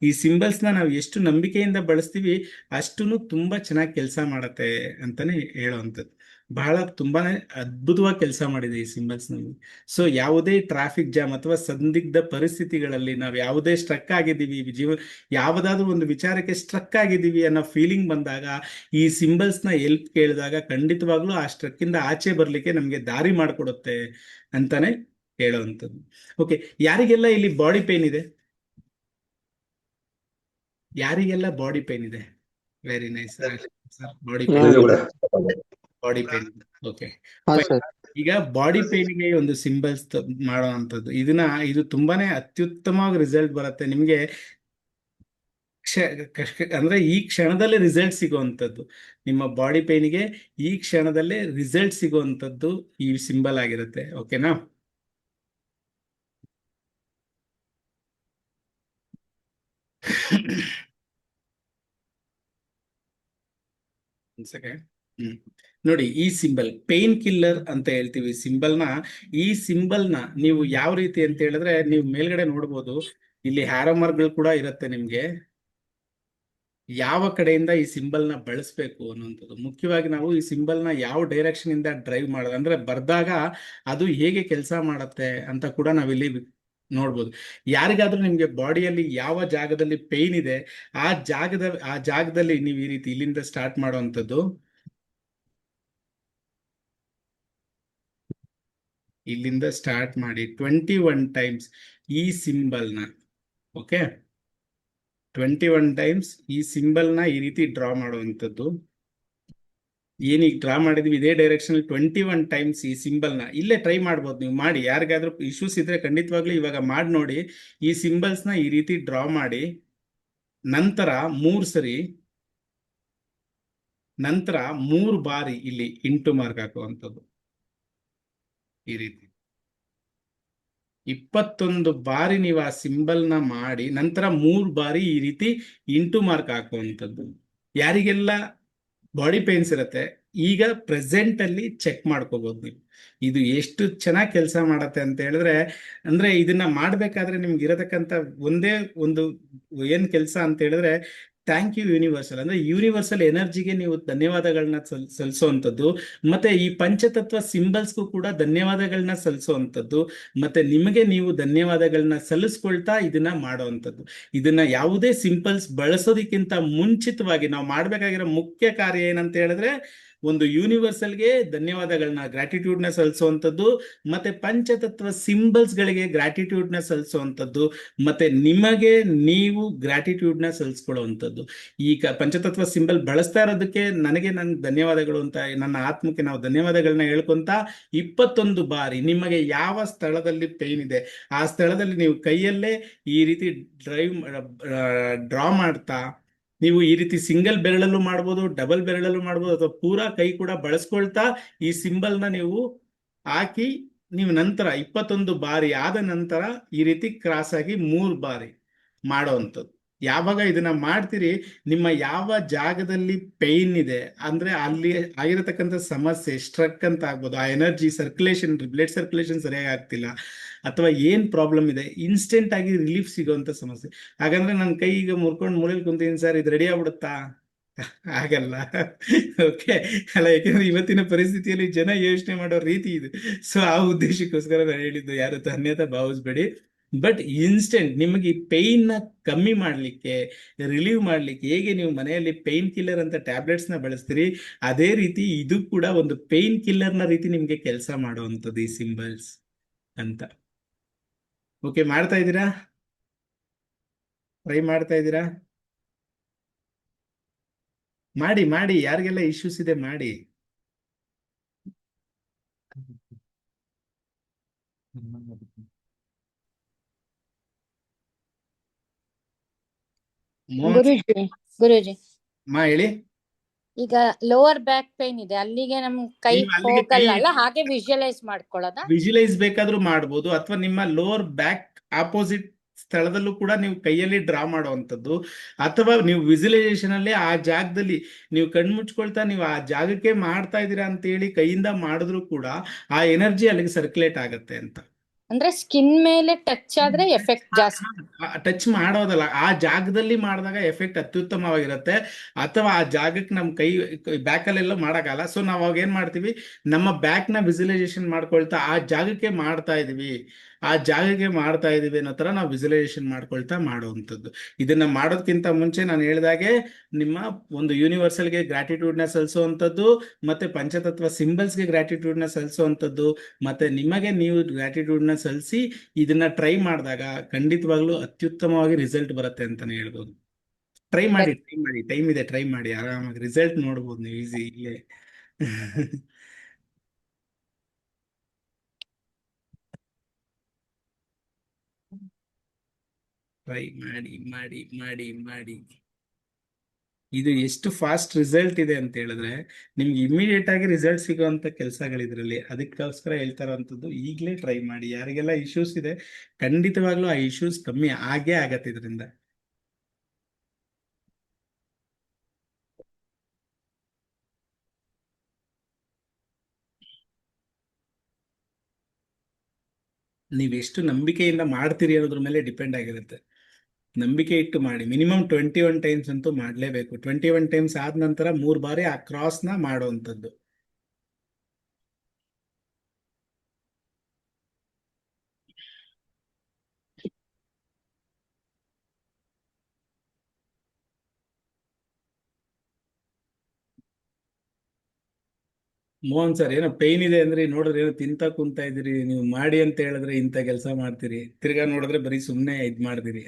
ಈ ಸಿಂಬಲ್ಸ್ನ ನಾವು ಎಷ್ಟು ನಂಬಿಕೆಯಿಂದ ಬಳಸ್ತೀವಿ ಅಷ್ಟೂ ತುಂಬಾ ಚೆನ್ನಾಗಿ ಕೆಲಸ ಮಾಡತ್ತೆ ಅಂತಾನೆ ಹೇಳೋವಂಥದ್ದು. ಬಹಳ ತುಂಬಾನೇ ಅದ್ಭುತವಾಗಿ ಕೆಲಸ ಮಾಡಿದೆ ಈ ಸಿಂಬಲ್ಸ್ ನಮಗೆ. ಸೊ ಯಾವುದೇ ಟ್ರಾಫಿಕ್ ಜಾಮ್ ಅಥವಾ ಸಂದಿಗ್ಧ ಪರಿಸ್ಥಿತಿಗಳಲ್ಲಿ ನಾವು ಯಾವುದೇ ಸ್ಟ್ರಕ್ ಆಗಿದ್ದೀವಿ, ಯಾವುದಾದ್ರೂ ಒಂದು ವಿಚಾರಕ್ಕೆ ಸ್ಟ್ರಕ್ ಆಗಿದ್ದೀವಿ ಅನ್ನೋ ಫೀಲಿಂಗ್ ಬಂದಾಗ ಈ ಸಿಂಬಲ್ಸ್ನ ಹೆಲ್ಪ್ ಕೇಳಿದಾಗ ಖಂಡಿತವಾಗ್ಲೂ ಆ ಸ್ಟ್ರಕ್ ಇಂದ ಆಚೆ ಬರ್ಲಿಕ್ಕೆ ನಮಗೆ ದಾರಿ ಮಾಡಿಕೊಡುತ್ತೆ ಅಂತಾನೆ ಹೇಳೋವಂಥದ್ದು. ಓಕೆ, ಯಾರಿಗೆಲ್ಲ ಇಲ್ಲಿ ಬಾಡಿ ಪೇನ್ ಇದೆ? ಯಾರಿಗೆಲ್ಲ ಬಾಡಿ ಪೇನ್ ಇದೆ? Very nice sir. Body pain, ಗುರುಗಳೇ ಬಾಡಿ ಪೇನ್. ಓಕೆ, ಹಾ ಸರ್. ಈಗ ಬಾಡಿ ಪೇನ್ಗೆ ಒಂದು ಸಿಂಬಲ್ಸ್ ಮಾಡುವಂಥದ್ದು, ಇದು ತುಂಬಾನೇ ಅತ್ಯುತ್ತಮವಾಗಿ ರಿಸಲ್ಟ್ ಬರುತ್ತೆ ನಿಮ್ಗೆ. ಅಂದ್ರೆ ಈ ಕ್ಷಣದಲ್ಲೇ ರಿಸಲ್ಟ್ ಸಿಗುವಂಥದ್ದು, ನಿಮ್ಮ ಬಾಡಿ ಪೇನ್ಗೆ ಈ ಕ್ಷಣದಲ್ಲೇ ರಿಸಲ್ಟ್ ಸಿಗುವಂಥದ್ದು ಈ ಸಿಂಬಲ್ ಆಗಿರುತ್ತೆ. ಓಕೆನಾ? ನೋಡಿ, ಈ ಸಿಂಬಲ್ ಪೇನ್ ಕಿಲ್ಲರ್ ಅಂತ ಹೇಳ್ತೀವಿ ಈ ಸಿಂಬಲ್ನ ನೀವು ಯಾವ ರೀತಿ ಅಂತ ಹೇಳಿದ್ರೆ, ನೀವು ಮೇಲ್ಗಡೆ ನೋಡ್ಬೋದು, ಇಲ್ಲಿ ಹ್ಯಾರಮರ್ಗಳು ಕೂಡ ಇರುತ್ತೆ ನಿಮ್ಗೆ. ಯಾವ ಕಡೆಯಿಂದ ಈ ಸಿಂಬಲ್ನ ಬಳಸಬೇಕು ಅನ್ನುವಂಥದ್ದು, ಮುಖ್ಯವಾಗಿ ನಾವು ಈ ಸಿಂಬಲ್ನ ಯಾವ ಡೈರೆಕ್ಷನ್ ಇಂದ ಡ್ರೈವ್ ಮಾಡೋದು, ಅಂದ್ರೆ ಬರ್ದಾಗ ಅದು ಹೇಗೆ ಕೆಲಸ ಮಾಡುತ್ತೆ ಅಂತ ಕೂಡ ನಾವಿಲ್ಲಿ ನೋಡ್ಬೋದು. ಯಾರಿಗಾದ್ರೂ ನಿಮ್ಗೆ ಬಾಡಿಯಲ್ಲಿ ಯಾವ ಜಾಗದಲ್ಲಿ ಪೇನ್ ಇದೆ ಆ ಜಾಗದಲ್ಲಿ ನೀವು ಈ ರೀತಿ ಇಲ್ಲಿಂದ ಸ್ಟಾರ್ಟ್ ಮಾಡುವಂಥದ್ದು, ಇಲ್ಲಿಂದ ಸ್ಟಾರ್ಟ್ ಮಾಡಿ 21 ಟೈಮ್ಸ್ ಈ ಸಿಂಬಲ್ನ, ಓಕೆ, 21 ಟೈಮ್ಸ್ ಈ ಸಿಂಬಲ್ನ ಈ ರೀತಿ ಡ್ರಾ ಮಾಡುವಂಥದ್ದು. ಏನೀಗ ಡ್ರಾ ಮಾಡಿದ್ವಿ ಇದೇ ಡೈರೆಕ್ಷನ್ 21 ಟೈಮ್ಸ್ ಈ ಸಿಂಬಲ್ನ ಇಲ್ಲೇ ಟ್ರೈ ಮಾಡ್ಬೋದು. ನೀವು ಮಾಡಿ, ಯಾರಿಗಾದ್ರೂ ಇಶ್ಯೂಸ್ ಇದ್ರೆ ಖಂಡಿತವಾಗ್ಲೂ ಇವಾಗ ಮಾಡಿ ನೋಡಿ. ಈ ಸಿಂಬಲ್ಸ್ನ ಈ ರೀತಿ ಡ್ರಾ ಮಾಡಿ, ನಂತರ 3 ಸರಿ, ನಂತರ 3 ಬಾರಿ ಇಲ್ಲಿ ಇಂಟು ಮಾರ್ಕ್ ಹಾಕುವಂಥದ್ದು. ಈ ರೀತಿ 21 ಬಾರಿ ನೀವು ಆ ಸಿಂಬಲ್ನ ಮಾಡಿ, ನಂತರ 3 ಬಾರಿ ಈ ರೀತಿ ಇಂಟು ಮಾರ್ಕ್ ಹಾಕುವಂಥದ್ದು. ಯಾರಿಗೆಲ್ಲ ಬಾಡಿ ಪೇನ್ಸ್ ಇರುತ್ತೆ ಈಗ ಪ್ರೆಸೆಂಟ್ ಅಲ್ಲಿ ಚೆಕ್ ಮಾಡ್ಕೋಬಹುದು ನೀವು ಇದು ಎಷ್ಟು ಚೆನ್ನಾಗಿ ಕೆಲಸ ಮಾಡತ್ತೆ ಅಂತ ಹೇಳಿದ್ರೆ. ಅಂದ್ರೆ ಇದನ್ನ ಮಾಡ್ಬೇಕಾದ್ರೆ ನಿಮ್ಗೆ ಇರತಕ್ಕಂತ ಒಂದೇ ಒಂದು ಏನ್ ಕೆಲಸ ಅಂತ ಹೇಳಿದ್ರೆ, ಥ್ಯಾಂಕ್ ಯು ಯೂನಿವರ್ಸಲ್. ಅಂದ್ರೆ ಯೂನಿವರ್ಸಲ್ ಎನರ್ಜಿಗೆ ನೀವು ಧನ್ಯವಾದಗಳನ್ನ ಸಲ್ಲಿಸುವಂಥದ್ದು, ಮತ್ತೆ ಈ ಪಂಚತತ್ವ ಸಿಂಬಲ್ಸ್ಗೂ ಕೂಡ ಧನ್ಯವಾದಗಳನ್ನ ಸಲ್ಲಿಸುವಂಥದ್ದು, ಮತ್ತೆ ನಿಮಗೆ ನೀವು ಧನ್ಯವಾದಗಳನ್ನ ಸಲ್ಲಿಸ್ಕೊಳ್ತಾ ಇದನ್ನ ಮಾಡುವಂಥದ್ದು. ಇದನ್ನ ಯಾವುದೇ ಸಿಂಪಲ್ಸ್ ಬಳಸೋದಕ್ಕಿಂತ ಮುಂಚಿತವಾಗಿ ನಾವು ಮಾಡ್ಬೇಕಾಗಿರೋ ಮುಖ್ಯ ಕಾರ್ಯ ಏನಂತ ಹೇಳಿದ್ರೆ, ಒಂದು ಯೂನಿವರ್ಸಲ್ಗೆ ಧನ್ಯವಾದಗಳನ್ನ ಗ್ರಾಟಿಟ್ಯೂಡ್ನ ಸಲ್ಲಿಸುವಂಥದ್ದು, ಮತ್ತೆ ಪಂಚತತ್ವ ಸಿಂಬಲ್ಸ್ಗಳಿಗೆ ಗ್ರಾಟಿಟ್ಯೂಡ್ನ ಸಲ್ಲಿಸುವಂಥದ್ದು, ಮತ್ತೆ ನಿಮಗೆ ನೀವು ಗ್ರಾಟಿಟ್ಯೂಡ್ನ ಸಲ್ಲಿಸ್ಕೊಳ್ಳುವಂಥದ್ದು. ಈ ಪಂಚತತ್ವ ಸಿಂಬಲ್ ಬಳಸ್ತಾ ಇರೋದಕ್ಕೆ ನನಗೆ ನನ್ನ ಧನ್ಯವಾದಗಳು ಅಂತ ನನ್ನ ಆತ್ಮಕ್ಕೆ ನಾವು ಧನ್ಯವಾದಗಳನ್ನ ಹೇಳ್ಕೊಂತ 21 ಬಾರಿ ನಿಮಗೆ ಯಾವ ಸ್ಥಳದಲ್ಲಿ ಪೇನ್ ಇದೆ ಆ ಸ್ಥಳದಲ್ಲಿ ನೀವು ಕೈಯಲ್ಲೇ ಈ ರೀತಿ ಡ್ರಾ ಮಾಡ್ತಾ, ನೀವು ಈ ರೀತಿ ಸಿಂಗಲ್ ಬೆರಳಲ್ಲೂ ಮಾಡ್ಬೋದು, ಡಬಲ್ ಬೆರಳಲ್ಲೂ ಮಾಡ್ಬೋದು, ಅಥವಾ ಪೂರಾ ಕೈ ಕೂಡ ಬಳಸ್ಕೊಳ್ತಾ ಈ ಸಿಂಬಲ್ನ ನೀವು ಹಾಕಿ, ನೀವು ನಂತರ 21 ಬಾರಿ ಆದ ನಂತರ ಈ ರೀತಿ ಕ್ರಾಸ್ ಆಗಿ 3 ಬಾರಿ ಮಾಡೋವಂಥದ್ದು. ಯಾವಾಗ ಇದನ್ನ ಮಾಡ್ತೀರಿ, ನಿಮ್ಮ ಯಾವ ಜಾಗದಲ್ಲಿ ಪೇನ್ ಇದೆ ಅಂದ್ರೆ ಅಲ್ಲಿ ಆಗಿರತಕ್ಕಂಥ ಸಮಸ್ಯೆ ಸ್ಟ್ರಕ್ ಅಂತ ಆಗ್ಬೋದು, ಆ ಎನರ್ಜಿ ಸರ್ಕ್ಯುಲೇಷನ್, ಬ್ಲಡ್ ಸರ್ಕ್ಯುಲೇಷನ್ ಸರಿಯಾಗಿ ಆಗ್ತಿಲ್ಲ, ಅಥವಾ ಏನ್ ಪ್ರಾಬ್ಲಮ್ ಇದೆ, ಇನ್ಸ್ಟೆಂಟ್ ಆಗಿ ರಿಲೀಫ್ ಸಿಗೋಂಥ ಸಮಸ್ಯೆ. ಹಾಗಂದ್ರೆ ನನ್ನ ಕೈ ಈಗ ಮುರ್ಕೊಂಡು ಮೂಲೆಯಲ್ಲಿ ಕುಂತೀನಿ ಸರ್, ಇದು ರೆಡಿ ಆಗ್ಬಿಡುತ್ತಾ? ಆಗಲ್ಲ. ಓಕೆ ಅಲ್ಲ, ಯಾಕೆಂದ್ರೆ ಇವತ್ತಿನ ಪರಿಸ್ಥಿತಿಯಲ್ಲಿ ಜನ ಯೋಚನೆ ಮಾಡೋ ರೀತಿ ಇದು. ಸೊ ಆ ಉದ್ದೇಶಕ್ಕೋಸ್ಕರ ನಾನು ಹೇಳಿದ್ದು, ಯಾರು ಅನ್ಯತಾ ಭಾವಿಸ್ಬೇಡಿ. ಬಟ್ ಇನ್ಸ್ಟೆಂಟ್ ನಿಮಗೆ ಈ ಪೇನ್ ನ ಕಮ್ಮಿ ಮಾಡ್ಲಿಕ್ಕೆ, ರಿಲೀವ್ ಮಾಡ್ಲಿಕ್ಕೆ ಹೇಗೆ ನೀವು ಮನೆಯಲ್ಲಿ ಪೇನ್ ಕಿಲ್ಲರ್ ಅಂತ ಟ್ಯಾಬ್ಲೆಟ್ಸ್ ನ ಬಳಸ್ತೀರಿ, ಅದೇ ರೀತಿ ಇದು ಕೂಡ ಒಂದು ಪೇನ್ ಕಿಲ್ಲರ್ ನ ರೀತಿ ನಿಮ್ಗೆ ಕೆಲಸ ಮಾಡುವಂಥದ್ದು ಈ ಸಿಂಬಲ್ಸ್ ಅಂತ. ಓಕೆ, ಮಾಡ್ತಾ ಇದ್ದೀರಾ? ಟ್ರೈ ಮಾಡ್ತಾ ಇದ್ದೀರಾ? ಮಾಡಿ ಮಾಡಿ, ಯಾರಿಗೆಲ್ಲ ಇಶ್ಯೂಸ್ ಇದೆ ಮಾಡಿ. ಗುರುಜಿ ಗುರುಜಿ ಮಾ ಹೇಳಿ. ಈಗ ಲೋವರ್ ಬ್ಯಾಕ್ ಪೇನ್ ಇದೆ, ಅಲ್ಲಿಗೆ ನಮ್ ಕೈ ನೀವು ಅಲ್ಲಿಗೆ ಕೈ ಹೋಗಲ್ಲ ಅಲ್ಲ, ಹಾಗೆ ವಿಜುವಲೈಸ್ ಮಾಡ್ಕೊಳ್ಳೋದಾ? ವಿಜುವಲೈಸ್ ಬೇಕಾದ್ರೂ ಮಾಡ್ಬೋದು, ಅಥವಾ ನಿಮ್ಮ ಲೋವರ್ ಬ್ಯಾಕ್ ಆಪೋಸಿಟ್ ಸ್ಥಳದಲ್ಲೂ ಕೂಡ ನೀವು ಕೈಯಲ್ಲಿ ಡ್ರಾ ಮಾಡುವಂಥದ್ದು, ಅಥವಾ ನೀವು ವಿಜುವಲೈಸೇಷನ್ ಅಲ್ಲಿ ಆ ಜಾಗದಲ್ಲಿ ನೀವು ಕಣ್ಮುಚ್ಕೊಳ್ತಾ ನೀವು ಆ ಜಾಗಕ್ಕೆ ಮಾಡ್ತಾ ಇದ್ದೀರಾ ಅಂತ ಹೇಳಿ ಕೈಯಿಂದ ಮಾಡಿದ್ರು ಕೂಡ ಆ ಎನರ್ಜಿ ಅಲ್ಲಿಗೆ ಸರ್ಕ್ಯುಲೇಟ್ ಆಗತ್ತೆ ಅಂತ. ಅಂದ್ರೆ ಸ್ಕಿನ್ ಮೇಲೆ ಟಚ್ ಆದ್ರೆ ಎಫೆಕ್ಟ್ ಜಾಸ್ತಿ. ಟಚ್ ಮಾಡೋದಲ್ಲ, ಆ ಜಾಗದಲ್ಲಿ ಮಾಡಿದಾಗ ಎಫೆಕ್ಟ್ ಅತ್ಯುತ್ತಮವಾಗಿರುತ್ತೆ. ಅಥವಾ ಆ ಜಾಗಕ್ಕೆ ನಮ್ಮ ಕೈ ಬ್ಯಾಕಲ್ಲೆಲ್ಲ ಮಾಡೋಕ್ಕಲ್ಲ. ಸೊ ನಾವು ಅವಾಗ ಏನ್ ಮಾಡ್ತೀವಿ, ನಮ್ಮ ಬ್ಯಾಕ್ ನ ವಿಜುವಲೈಸೇಷನ್ ಮಾಡ್ಕೊಳ್ತಾ ಆ ಜಾಗಕ್ಕೆ ಮಾಡ್ತಾ ಇದೀವಿ ಅನ್ನೋ ತರ ನಾವು ವಿಜುವಲೈಸೇಷನ್ ಮಾಡ್ಕೊಳ್ತಾ ಮಾಡುವಂಥದ್ದು. ಇದನ್ನ ಮಾಡೋದಕ್ಕಿಂತ ಮುಂಚೆ ನಾನು ಹೇಳಿದಾಗೆ ನಿಮ್ಮ ಒಂದು ಯೂನಿವರ್ಸಲ್ಗೆ ಗ್ರಾಟಿಟ್ಯೂಡ್ ನ ಸಲ್ಲಿಸುವಂಥದ್ದು, ಮತ್ತೆ ಪಂಚತತ್ವ ಸಿಂಬಲ್ಸ್ಗೆ ಗ್ರಾಟಿಟ್ಯೂಡ್ ನ ಸಲ್ಲಿಸುವಂಥದ್ದು, ಮತ್ತೆ ನಿಮಗೆ ನೀವು ಗ್ರಾಟಿಟ್ಯೂಡ್ ನ ಸಲ್ಲಿಸಿ ಇದನ್ನ ಟ್ರೈ ಮಾಡಿದಾಗ ಖಂಡಿತವಾಗ್ಲೂ ಅತ್ಯುತ್ತಮವಾಗಿ ರಿಸಲ್ಟ್ ಬರುತ್ತೆ ಅಂತಾನೆ ಹೇಳ್ಬೋದು. ಟ್ರೈ ಮಾಡಿ, ಟೈಮ್ ಇದೆ, ಟ್ರೈ ಮಾಡಿ, ಆರಾಮಾಗಿ ರಿಸಲ್ಟ್ ನೋಡ್ಬೋದು ನೀವು ಈಸಿ ಇಲ್ಲೇ. ಟ್ರೈ ಮಾಡಿ ಮಾಡಿ ಮಾಡಿ ಮಾಡಿ. ಇದು ಎಷ್ಟು ಫಾಸ್ಟ್ ರಿಸಲ್ಟ್ ಇದೆ ಅಂತ ಹೇಳಿದ್ರೆ ನಿಮ್ಗೆ ಇಮಿಡಿಯೇಟ್ ಆಗಿ ರಿಸಲ್ಟ್ ಸಿಗುವಂತ ಕೆಲಸಗಳಿದ್ರಲ್ಲಿ, ಅದಕ್ಕೋಸ್ಕರ ಹೇಳ್ತಾ ಇರೋಂಥದ್ದು ಈಗಲೇ ಟ್ರೈ ಮಾಡಿ. ಯಾರಿಗೆಲ್ಲ ಇಶ್ಯೂಸ್ ಇದೆ ಖಂಡಿತವಾಗ್ಲೂ ಆ ಇಶ್ಯೂಸ್ ಕಮ್ಮಿ ಆಗೇ ಆಗತ್ತೆ ಇದರಿಂದ. ನೀವೆಷ್ಟು ನಂಬಿಕೆಯಿಂದ ಮಾಡ್ತೀರಿ ಅನ್ನೋದ್ರ ಮೇಲೆ ಡಿಪೆಂಡ್ ಆಗಿರುತ್ತೆ. ನಂಬಿಕೆ ಇಟ್ಟು ಮಾಡಿ, ಮಿನಿಮಮ್ 21 ಟೈಮ್ಸ್ ಅಂತೂ ಮಾಡಲೇಬೇಕು. 21 ಟೈಮ್ಸ್ ಆದ ನಂತರ 3 ಬಾರಿ ಆ ಕ್ರಾಸ್ ನ ಮಾಡುವಂಥದ್ದು. ಮೋಹನ್ ಸರ್, ಏನೋ ಪೈನ್ ಇದೆ ಅಂದ್ರೆ ನೋಡಿದ್ರೆ ಏನೋ ತಿಂತ ಕುಂತಾ ಇದ್ದೀರಿ, ನೀವು ಮಾಡಿ ಅಂತ ಹೇಳಿದ್ರೆ ಇಂಥ ಕೆಲಸ ಮಾಡ್ತೀರಿ, ತಿರ್ಗಾ ನೋಡಿದ್ರೆ ಬರೀ ಸುಮ್ನೆ ಇದ್ ಮಾಡ್ತೀರಿ.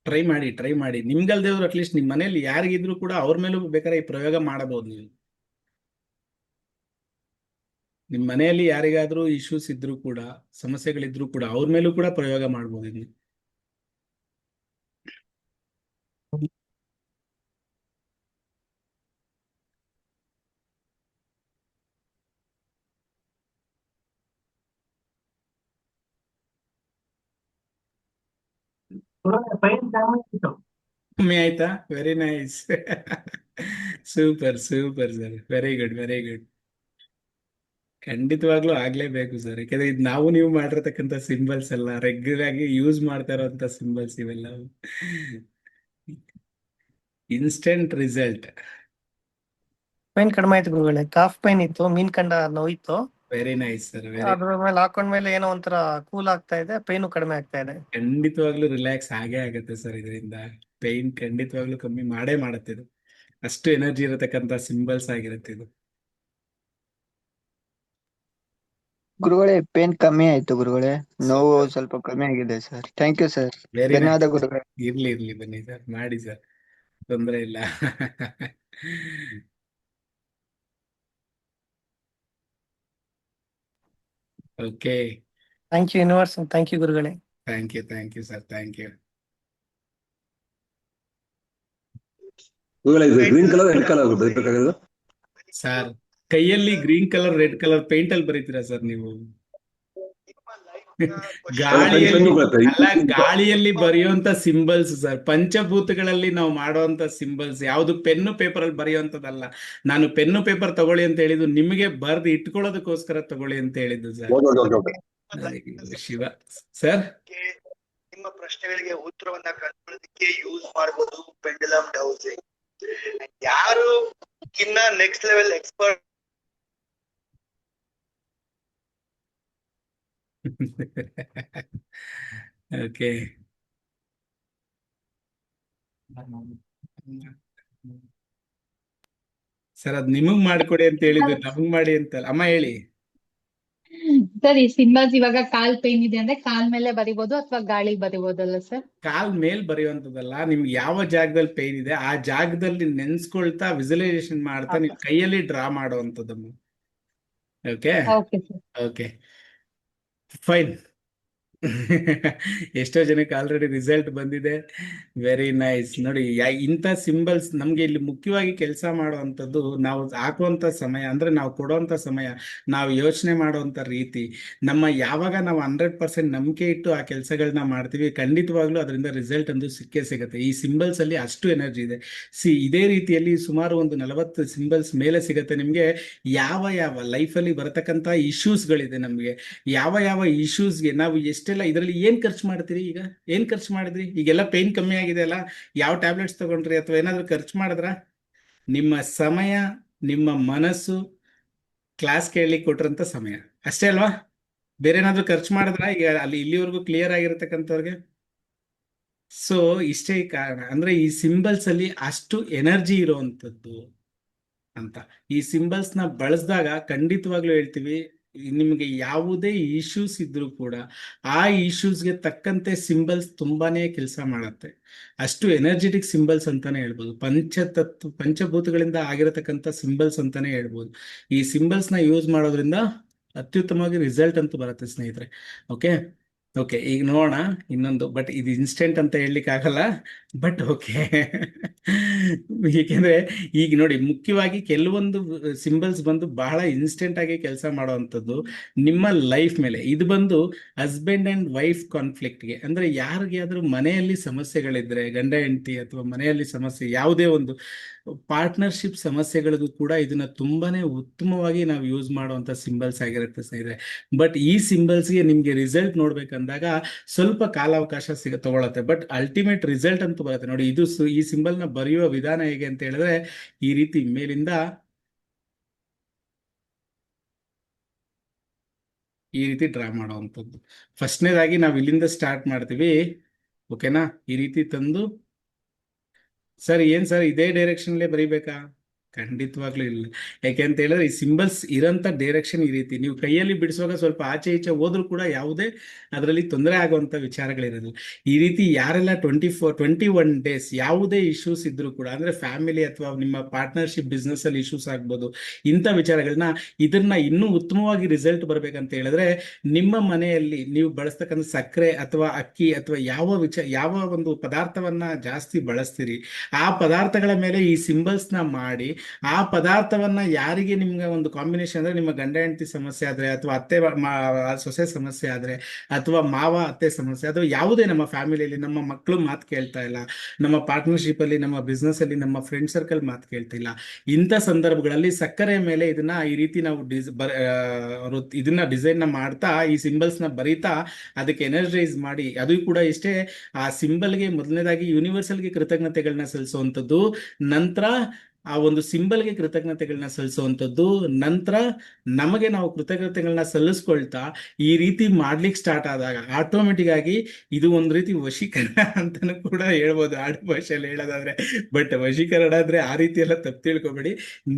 ಟ್ರೈ ಮಾಡಿ. ನಿಮ್ಗಲ್ದೇವ್ರು ಅಟ್ಲೀಸ್ಟ್ ನಿಮ್ ಮನೇಲಿ ಯಾರಿಗಿದ್ರು ಕೂಡ ಅವ್ರ ಮೇಲೂ ಬೇಕಾದ್ರೆ ಈ ಪ್ರಯೋಗ ಮಾಡಬಹುದು. ನೀವು ನಿಮ್ ಮನೆಯಲ್ಲಿ ಯಾರಿಗಾದ್ರೂ ಇಶ್ಯೂಸ್ ಇದ್ರು ಕೂಡ, ಸಮಸ್ಯೆಗಳಿದ್ರು ಕೂಡ ಅವ್ರ ಮೇಲೂ ಕೂಡ ಪ್ರಯೋಗ ಮಾಡ್ಬೋದು ಇದನ್ನ. ಕಮ್ಮಿ ಆಯ್ತಾ? Very nice. Super sir, very good. ಖಂಡಿತವಾಗ್ಲೂ ಆಗ್ಲೇಬೇಕು ಸರ್, ಯಾಕಂದ್ರೆ ಇದು ನಾವು ನೀವು ಮಾಡಿರ್ತಕ್ಕಂಥ ಸಿಂಬಲ್ಸ್ ಎಲ್ಲ ರೆಗ್ಯುಲರ್ ಆಗಿ ಯೂಸ್ ಮಾಡ್ತಾ ಇರೋಂಥ ಸಿಂಬಲ್ಸ್ ಇವೆಲ್ಲ. Instant result. ಪೈನ್ ಕಡಿಮೆ ಆಯ್ತು ಗುರುಗಳೇ. ಕಾಫ್ ಪೈನ್ ಇತ್ತು, ಮೀನ್ ಕಂಡ ನೋವಿತ್ತು. ವೆರಿ ನೈಸ್ ಸರ್, ಅದ್ರ ಮೇಲೆ ಹಾಕೊಂಡ್ಮೇಲೆ ಏನೋ ಒಂಥರ ಕೂಲ್ ಆಗ್ತಾ ಇದೆ, ಪೈನು ಕಡಿಮೆ ಆಗ್ತಾ ಇದೆ. ಖಂಡಿತವಾಗ್ಲೂ ರಿಲ್ಯಾಕ್ಸ್ ಆಗೇ ಆಗುತ್ತೆ ಸರ್. ಇದರಿಂದ ಪೈನ್ ಖಂಡಿತವಾಗ್ಲೂ ಕಮ್ಮಿ ಮಾಡುತ್ತೆ ಇದು. ಅಷ್ಟು ಎನರ್ಜಿ ಇರತಕ್ಕಂತ ಸಿಂಬಲ್ಸ್ ಆಗಿರುತ್ತೆ ಇದು. ಗುರುಗಳೇ ಪೇನ್ ಕಮ್ಮಿ ಆಯ್ತು ಗುರುಗಳೇ, ನೋವು ಸ್ವಲ್ಪ ಕಮ್ಮಿ ಆಗಿದೆ sir. Thank you sir, very ಧನ್ಯವಾದ ಗುರುಗಳೇ. ಇರ್ಲಿ ಬನ್ನಿ ಸರ್, ಮಾಡಿ ಸರ್, ತೊಂದರೆ ಇಲ್ಲ. Okay, thank you universe, thank you ಗುರುಗಳೇ. Thank you sir, thank you. Green colour red colour ಬರೀಬೇಕಾಗಿರೋದು ಸರ್, ಕೈಯಲ್ಲಿ green colour red colour paint ಅಲ್ಲಿ ಬರೀತೀರಾ ಸರ್ ನೀವು? ಗಾಳಿಯಲ್ಲಿ ಬರೆಯುವಂತ ಸಿಂಬಲ್ಸ್ ಸರ್, ಪಂಚಭೂತಗಳಲ್ಲಿ ನಾವು ಮಾಡುವಂತ ಸಿಂಬಲ್ಸ್. ಯಾವ್ದು ಪೆನ್ನು ಪೇಪರ್ ಅಲ್ಲಿ ಬರೆಯುವಂತದಲ್ಲ. ನಾನು ಪೆನ್ನು ಪೇಪರ್ ತಗೊಳ್ಳಿ ಅಂತ ಹೇಳಿದ್ದು ನಿಮಗೆ ಬರ್ದು ಇಟ್ಕೊಳ್ಳೋದಕ್ಕೋಸ್ಕರ ತಗೊಳ್ಳಿ ಅಂತ ಹೇಳಿದ್ದು ಸರ್. ಶಿವ ಸರ್, ನಿಮ್ಮ ಪ್ರಶ್ನೆಗಳಿಗೆ ಉತ್ತರವನ್ನ ಕಂಡುಕೊಳ್ಳೋದಕ್ಕೆ ಯೂಸ್ ಮಾಡಬಹುದು ಪೆಂಡುಲಮ್ ಡೌಸಿಂಗ್. ಯಾರು ಇನ್ನ next level expert okay, sir ಅದ್ ನಿಮಗ್ ಮಾಡ್ಕೊಡಿ ಅಂತ ಹೇಳಿದ್ರು, ನಮಗ್ ಮಾಡಿ ಅಂತಲ್ಲ. ಅಮ್ಮ ಹೇಳಿ ಸರ್. ಈ ಸಿಂಬಲ್ಸ್ ಇವಾಗ ಕಾಲ್ ಪೇನ್ ಇದೆ ಅಂದ್ರೆ ಕಾಲ್ ಮೇಲೆ ಬರಿಬೋದು ಅಥವಾ ಗಾಳಿ ಬರಿಬೋದಲ್ಲ ಸರ್? ಕಾಲ್ ಮೇಲ್ ಬರೆಯುವಂತದಲ್ಲ, ನಿಮ್ಗೆ ಯಾವ ಜಾಗದಲ್ಲಿ ಪೇನ್ ಇದೆ ಆ ಜಾಗದಲ್ಲಿ ನೆನ್ಸ್ಕೊಳ್ತಾ ವಿಜುವಲೈಸೇಷನ್ ಮಾಡ್ತಾ ನೀವು ಕೈಯಲ್ಲಿ ಡ್ರಾ ಮಾಡುವಂತದ್ದಮ್ಮ. Okay, okay sir. Okay, fine. ಎಷ್ಟೋ ಜನಕ್ಕೆ ಆಲ್ರೆಡಿ ರಿಸಲ್ಟ್ ಬಂದಿದೆ. Very nice. ನೋಡಿ ಇಂಥ ಸಿಂಬಲ್ಸ್ ನಮ್ಗೆ ಇಲ್ಲಿ ಮುಖ್ಯವಾಗಿ ಕೆಲಸ ಮಾಡುವಂಥದ್ದು ನಾವು ಹಾಕುವಂಥ ಸಮಯ, ಅಂದ್ರೆ ನಾವು ಕೊಡುವಂಥ ಸಮಯ, ನಾವು ಯೋಚನೆ ಮಾಡುವಂಥ ರೀತಿ, ಯಾವಾಗ ನಾವು 100% ನಂಬಿಕೆ ಇಟ್ಟು ಆ ಕೆಲಸಗಳನ್ನ ಮಾಡ್ತೀವಿ, ಖಂಡಿತವಾಗ್ಲೂ ಅದರಿಂದ ರಿಸಲ್ಟ್ ಒಂದು ಸಿಕ್ಕೇ ಸಿಗುತ್ತೆ. ಈ ಸಿಂಬಲ್ಸ್ ಅಲ್ಲಿ ಅಷ್ಟು ಎನರ್ಜಿ ಇದೆ. ಇದೇ ರೀತಿಯಲ್ಲಿ ಸುಮಾರು ಒಂದು 40 ಸಿಂಬಲ್ಸ್ ಮೇಲೆ ಸಿಗುತ್ತೆ ನಿಮ್ಗೆ. ಯಾವ ಲೈಫಲ್ಲಿ ಬರತಕ್ಕಂಥ ಇಶ್ಯೂಸ್ಗಳಿದೆ ನಮ್ಗೆ, ಯಾವ ಇಶ್ಯೂಸ್ಗೆ ನಾವು ಎಷ್ಟೆಲ್ಲ ಇದರಲ್ಲಿ ಏನ್ ಖರ್ಚು ಮಾಡ್ತೀರಿ, ಈಗ ಏನ್ ಖರ್ಚು ಮಾಡಿದ್ರಿ, ಈಗೆಲ್ಲ ಪೇನ್ ಕಮ್ಮಿ ಆಗಿದೆ ಅಲ್ಲ, ಯಾವ ಟ್ಯಾಬ್ಲೆಟ್ಸ್ ತಗೊಂಡ್ರಿ ಅಥವಾ ಏನಾದ್ರು ಖರ್ಚು ಮಾಡಿದ್ರ? ನಿಮ್ಮ ಸಮಯ, ನಿಮ್ಮ ಮನಸ್ಸು, ಕ್ಲಾಸ್ ಕೇಳಲಿಕ್ಕೆ ಕೊಟ್ರಂತ ಸಮಯ ಅಷ್ಟೇ ಅಲ್ವಾ? ಬೇರೆ ಏನಾದ್ರು ಖರ್ಚು ಮಾಡಿದ್ರ ಈಗ ಇಲ್ಲಿವರೆಗೂ ಕ್ಲಿಯರ್ ಆಗಿರತಕ್ಕಂಥವ್ರಿಗೆ? ಸೊ ಇಷ್ಟೇ ಕಾರಣ, ಅಂದ್ರೆ ಈ ಸಿಂಬಲ್ಸ್ ಅಲ್ಲಿ ಅಷ್ಟು ಎನರ್ಜಿ ಇರುವಂತದ್ದು ಅಂತ. ಈ ಸಿಂಬಲ್ಸ್ ನ ಬಳಸಿದಾಗ ಖಂಡಿತವಾಗ್ಲೂ ಹೇಳ್ತೀವಿ, ನಿಮಗೆ ಯಾವುದೇ ಇಶ್ಯೂಸ್ ಇದ್ರೂ ಕೂಡ ಆ ಇಶ್ಯೂಸ್ಗೆ ತಕ್ಕಂತೆ ಸಿಂಬಲ್ಸ್ ತುಂಬಾನೇ ಕೆಲಸ ಮಾಡುತ್ತೆ. ಅಷ್ಟು ಎನರ್ಜೆಟಿಕ್ ಸಿಂಬಲ್ಸ್ ಅಂತಾನೆ ಹೇಳ್ಬೋದು. ಪಂಚಭೂತಗಳಿಂದ ಆಗಿರತಕ್ಕಂಥ ಸಿಂಬಲ್ಸ್ ಅಂತಾನೆ ಹೇಳ್ಬೋದು. ಈ ಸಿಂಬಲ್ಸ್ ನ ಯೂಸ್ ಮಾಡೋದ್ರಿಂದ ಅತ್ಯುತ್ತಮವಾಗಿ ರಿಸಲ್ಟ್ ಅಂತೂ ಬರುತ್ತೆ ಸ್ನೇಹಿತರೆ. ಓಕೆ ಓಕೆ, ಈಗ ನೋಡೋಣ ಇನ್ನೊಂದು. ಬಟ್ ಇದು ಇನ್ಸ್ಟೆಂಟ್ ಅಂತ ಹೇಳಲಿಕ್ಕೆ ಆಗಲ್ಲ, ಬಟ್ ಓಕೆ. ಏಕೆಂದ್ರೆ ಈಗ ನೋಡಿ, ಮುಖ್ಯವಾಗಿ ಕೆಲವೊಂದು ಸಿಂಬಲ್ಸ್ ಬಂದು ಬಹಳ ಇನ್ಸ್ಟೆಂಟ್ ಆಗಿ ಕೆಲಸ ಮಾಡುವಂಥದ್ದು ನಿಮ್ಮ ಲೈಫ್ ಮೇಲೆ. ಇದು ಬಂದು ಹಸ್ಬೆಂಡ್ ಅಂಡ್ ವೈಫ್ ಕಾನ್ಫ್ಲಿಕ್ಟ್ಗೆ, ಅಂದ್ರೆ ಯಾರಿಗಾದ್ರೂ ಮನೆಯಲ್ಲಿ ಸಮಸ್ಯೆಗಳಿದ್ರೆ, ಗಂಡ ಹೆಂಡತಿ ಅಥವಾ ಮನೆಯಲ್ಲಿ ಸಮಸ್ಯೆ, ಯಾವುದೇ ಒಂದು ಪಾರ್ಟ್ನರ್ಶಿಪ್ ಸಮಸ್ಯೆಗಳಿಗೂ ಕೂಡ ಇದನ್ನ ತುಂಬಾನೇ ಉತ್ತಮವಾಗಿ ನಾವು ಯೂಸ್ ಮಾಡುವಂತ ಸಿಂಬಲ್ಸ್ ಆಗಿರುತ್ತೆ ಸ್ನೇಹಿತರೆ. ಬಟ್ ಈ ಸಿಂಬಲ್ಸ್ಗೆ ನಿಮ್ಗೆ ರಿಸಲ್ಟ್ ನೋಡ್ಬೇಕಂದಾಗ ಸ್ವಲ್ಪ ಕಾಲಾವಕಾಶ ತಗೊಳತ್ತೆ, ಬಟ್ ಅಲ್ಟಿಮೇಟ್ ರಿಸಲ್ಟ್ ಅಂತೂ ಬರುತ್ತೆ. ನೋಡಿ, ಈ ಸಿಂಬಲ್ ನ ಬರೆಯುವ ವಿಧಾನ ಹೇಗೆ ಅಂತ ಹೇಳಿದ್ರೆ, ಈ ರೀತಿ ಮೇಲಿಂದ ಈ ರೀತಿ ಡ್ರಾ ಮಾಡುವಂಥದ್ದು. ಫಸ್ಟ್ನೇದಾಗಿ ನಾವು ಇಲ್ಲಿಂದ ಸ್ಟಾರ್ಟ್ ಮಾಡ್ತೀವಿ, ಓಕೆನಾ? ಈ ರೀತಿ ತಂದು, ಸರ್ ಏನ್ ಸರ್ ಇದೇ ಡೈರೆಕ್ಷನ್ಲೇ ಬರೀಬೇಕಾ? ಖಂಡಿತವಾಗ್ಲೂ ಇಲ್ಲ. ಯಾಕೆ ಅಂತ ಹೇಳಿದ್ರೆ ಈ ಸಿಂಬಲ್ಸ್ ಇರೋಂಥ ಡೈರೆಕ್ಷನ್ ಈ ರೀತಿ. ನೀವು ಕೈಯಲ್ಲಿ ಬಿಡಿಸುವಾಗ ಸ್ವಲ್ಪ ಆಚೆ ಈಚೆ ಹೋದ್ರೂ ಕೂಡ ಯಾವುದೇ ಅದರಲ್ಲಿ ತೊಂದರೆ ಆಗುವಂಥ ವಿಚಾರಗಳಿರೋದಿಲ್ಲ. ಈ ರೀತಿ ಯಾರೆಲ್ಲ 21 ಡೇಸ್ ಯಾವುದೇ ಇಶ್ಯೂಸ್ ಇದ್ರೂ ಕೂಡ, ಅಂದ್ರೆ ಫ್ಯಾಮಿಲಿ ಅಥವಾ ನಿಮ್ಮ ಪಾರ್ಟ್ನರ್ಶಿಪ್ ಬಿಸ್ನೆಸ್ ಅಲ್ಲಿ ಇಶ್ಯೂಸ್ ಆಗ್ಬೋದು, ಇಂಥ ವಿಚಾರಗಳನ್ನ ಇದನ್ನ ಇನ್ನೂ ಉತ್ತಮವಾಗಿ ರಿಸಲ್ಟ್ ಬರ್ಬೇಕಂತ ಹೇಳಿದ್ರೆ, ನಿಮ್ಮ ಮನೆಯಲ್ಲಿ ನೀವು ಬಳಸ್ತಕ್ಕಂಥ ಸಕ್ಕರೆ ಅಥವಾ ಅಕ್ಕಿ ಅಥವಾ ಯಾವ ಒಂದು ಪದಾರ್ಥವನ್ನ ಜಾಸ್ತಿ ಬಳಸ್ತೀರಿ, ಆ ಪದಾರ್ಥಗಳ ಮೇಲೆ ಈ ಸಿಂಬಲ್ಸ್ ನ ಮಾಡಿ, ಆ ಪದಾರ್ಥವನ್ನ ಯಾರಿಗೆ ನಿಮ್ಗೆ ಒಂದು ಕಾಂಬಿನೇಷನ್, ಅಂದ್ರೆ ನಿಮ್ಮ ಗಂಡ ಹೆಂಡತಿ ಸಮಸ್ಯೆ ಆದ್ರೆ, ಅಥವಾ ಅತ್ತೆ ಸೊಸೆ ಸಮಸ್ಯೆ ಆದ್ರೆ, ಅಥವಾ ಮಾವ ಅತ್ತೆ ಸಮಸ್ಯೆ, ಅಥವಾ ಯಾವುದೇ ನಮ್ಮ ಫ್ಯಾಮಿಲಿಯಲ್ಲಿ ನಮ್ಮ ಮಕ್ಕಳು ಮಾತು ಕೇಳ್ತಾ ಇಲ್ಲ, ನಮ್ಮ ಪಾರ್ಟ್ನರ್ಶಿಪ್ ಅಲ್ಲಿ, ನಮ್ಮ ಬಿಸ್ನೆಸ್ ಅಲ್ಲಿ, ನಮ್ಮ ಫ್ರೆಂಡ್ ಸರ್ಕಲ್ ಮಾತು ಕೇಳ್ತಿಲ್ಲ, ಇಂಥ ಸಂದರ್ಭಗಳಲ್ಲಿ ಸಕ್ಕರೆ ಮೇಲೆ ಇದನ್ನ ಈ ರೀತಿ ನಾವು ಇದನ್ನ ಡಿಸೈನ್ ನ ಮಾಡ್ತಾ, ಈ ಸಿಂಬಲ್ಸ್ ನ ಬರೀತಾ, ಅದಕ್ಕೆ ಎನರ್ಜೈಸ್ ಮಾಡಿ, ಅದು ಕೂಡ ಇಷ್ಟೇ, ಆ ಸಿಂಬಲ್ಗೆ ಮೊದಲನೇದಾಗಿ ಯೂನಿವರ್ಸಲ್ಗೆ ಕೃತಜ್ಞತೆಗಳನ್ನ ಸಲ್ಲಿಸುವಂಥದ್ದು, ನಂತರ ಆ ಒಂದು ಸಿಂಬಲ್ಗೆ ಕೃತಜ್ಞತೆಗಳನ್ನ ಸಲ್ಲಿಸುವಂಥದ್ದು, ನಂತರ ನಮಗೆ ನಾವು ಕೃತಜ್ಞತೆಗಳನ್ನ ಸಲ್ಲಿಸ್ಕೊಳ್ತಾ ಈ ರೀತಿ ಮಾಡ್ಲಿಕ್ಕೆ ಸ್ಟಾರ್ಟ್ ಆದಾಗ ಆಟೋಮೆಟಿಕ್ ಆಗಿ ಇದು ಒಂದು ರೀತಿ ವಶೀಕರಣ ಅಂತಾನು ಕೂಡ ಹೇಳ್ಬೋದು, ಆಡು ಭಾಷೆಯಲ್ಲಿ ಹೇಳೋದಾದ್ರೆ. ಬಟ್ ವಶೀಕರಣ ಅಂದ್ರೆ ಆ ರೀತಿ ಎಲ್ಲ ತಪ್ಪು ತಿಳ್ಕೊಬೇಡಿ.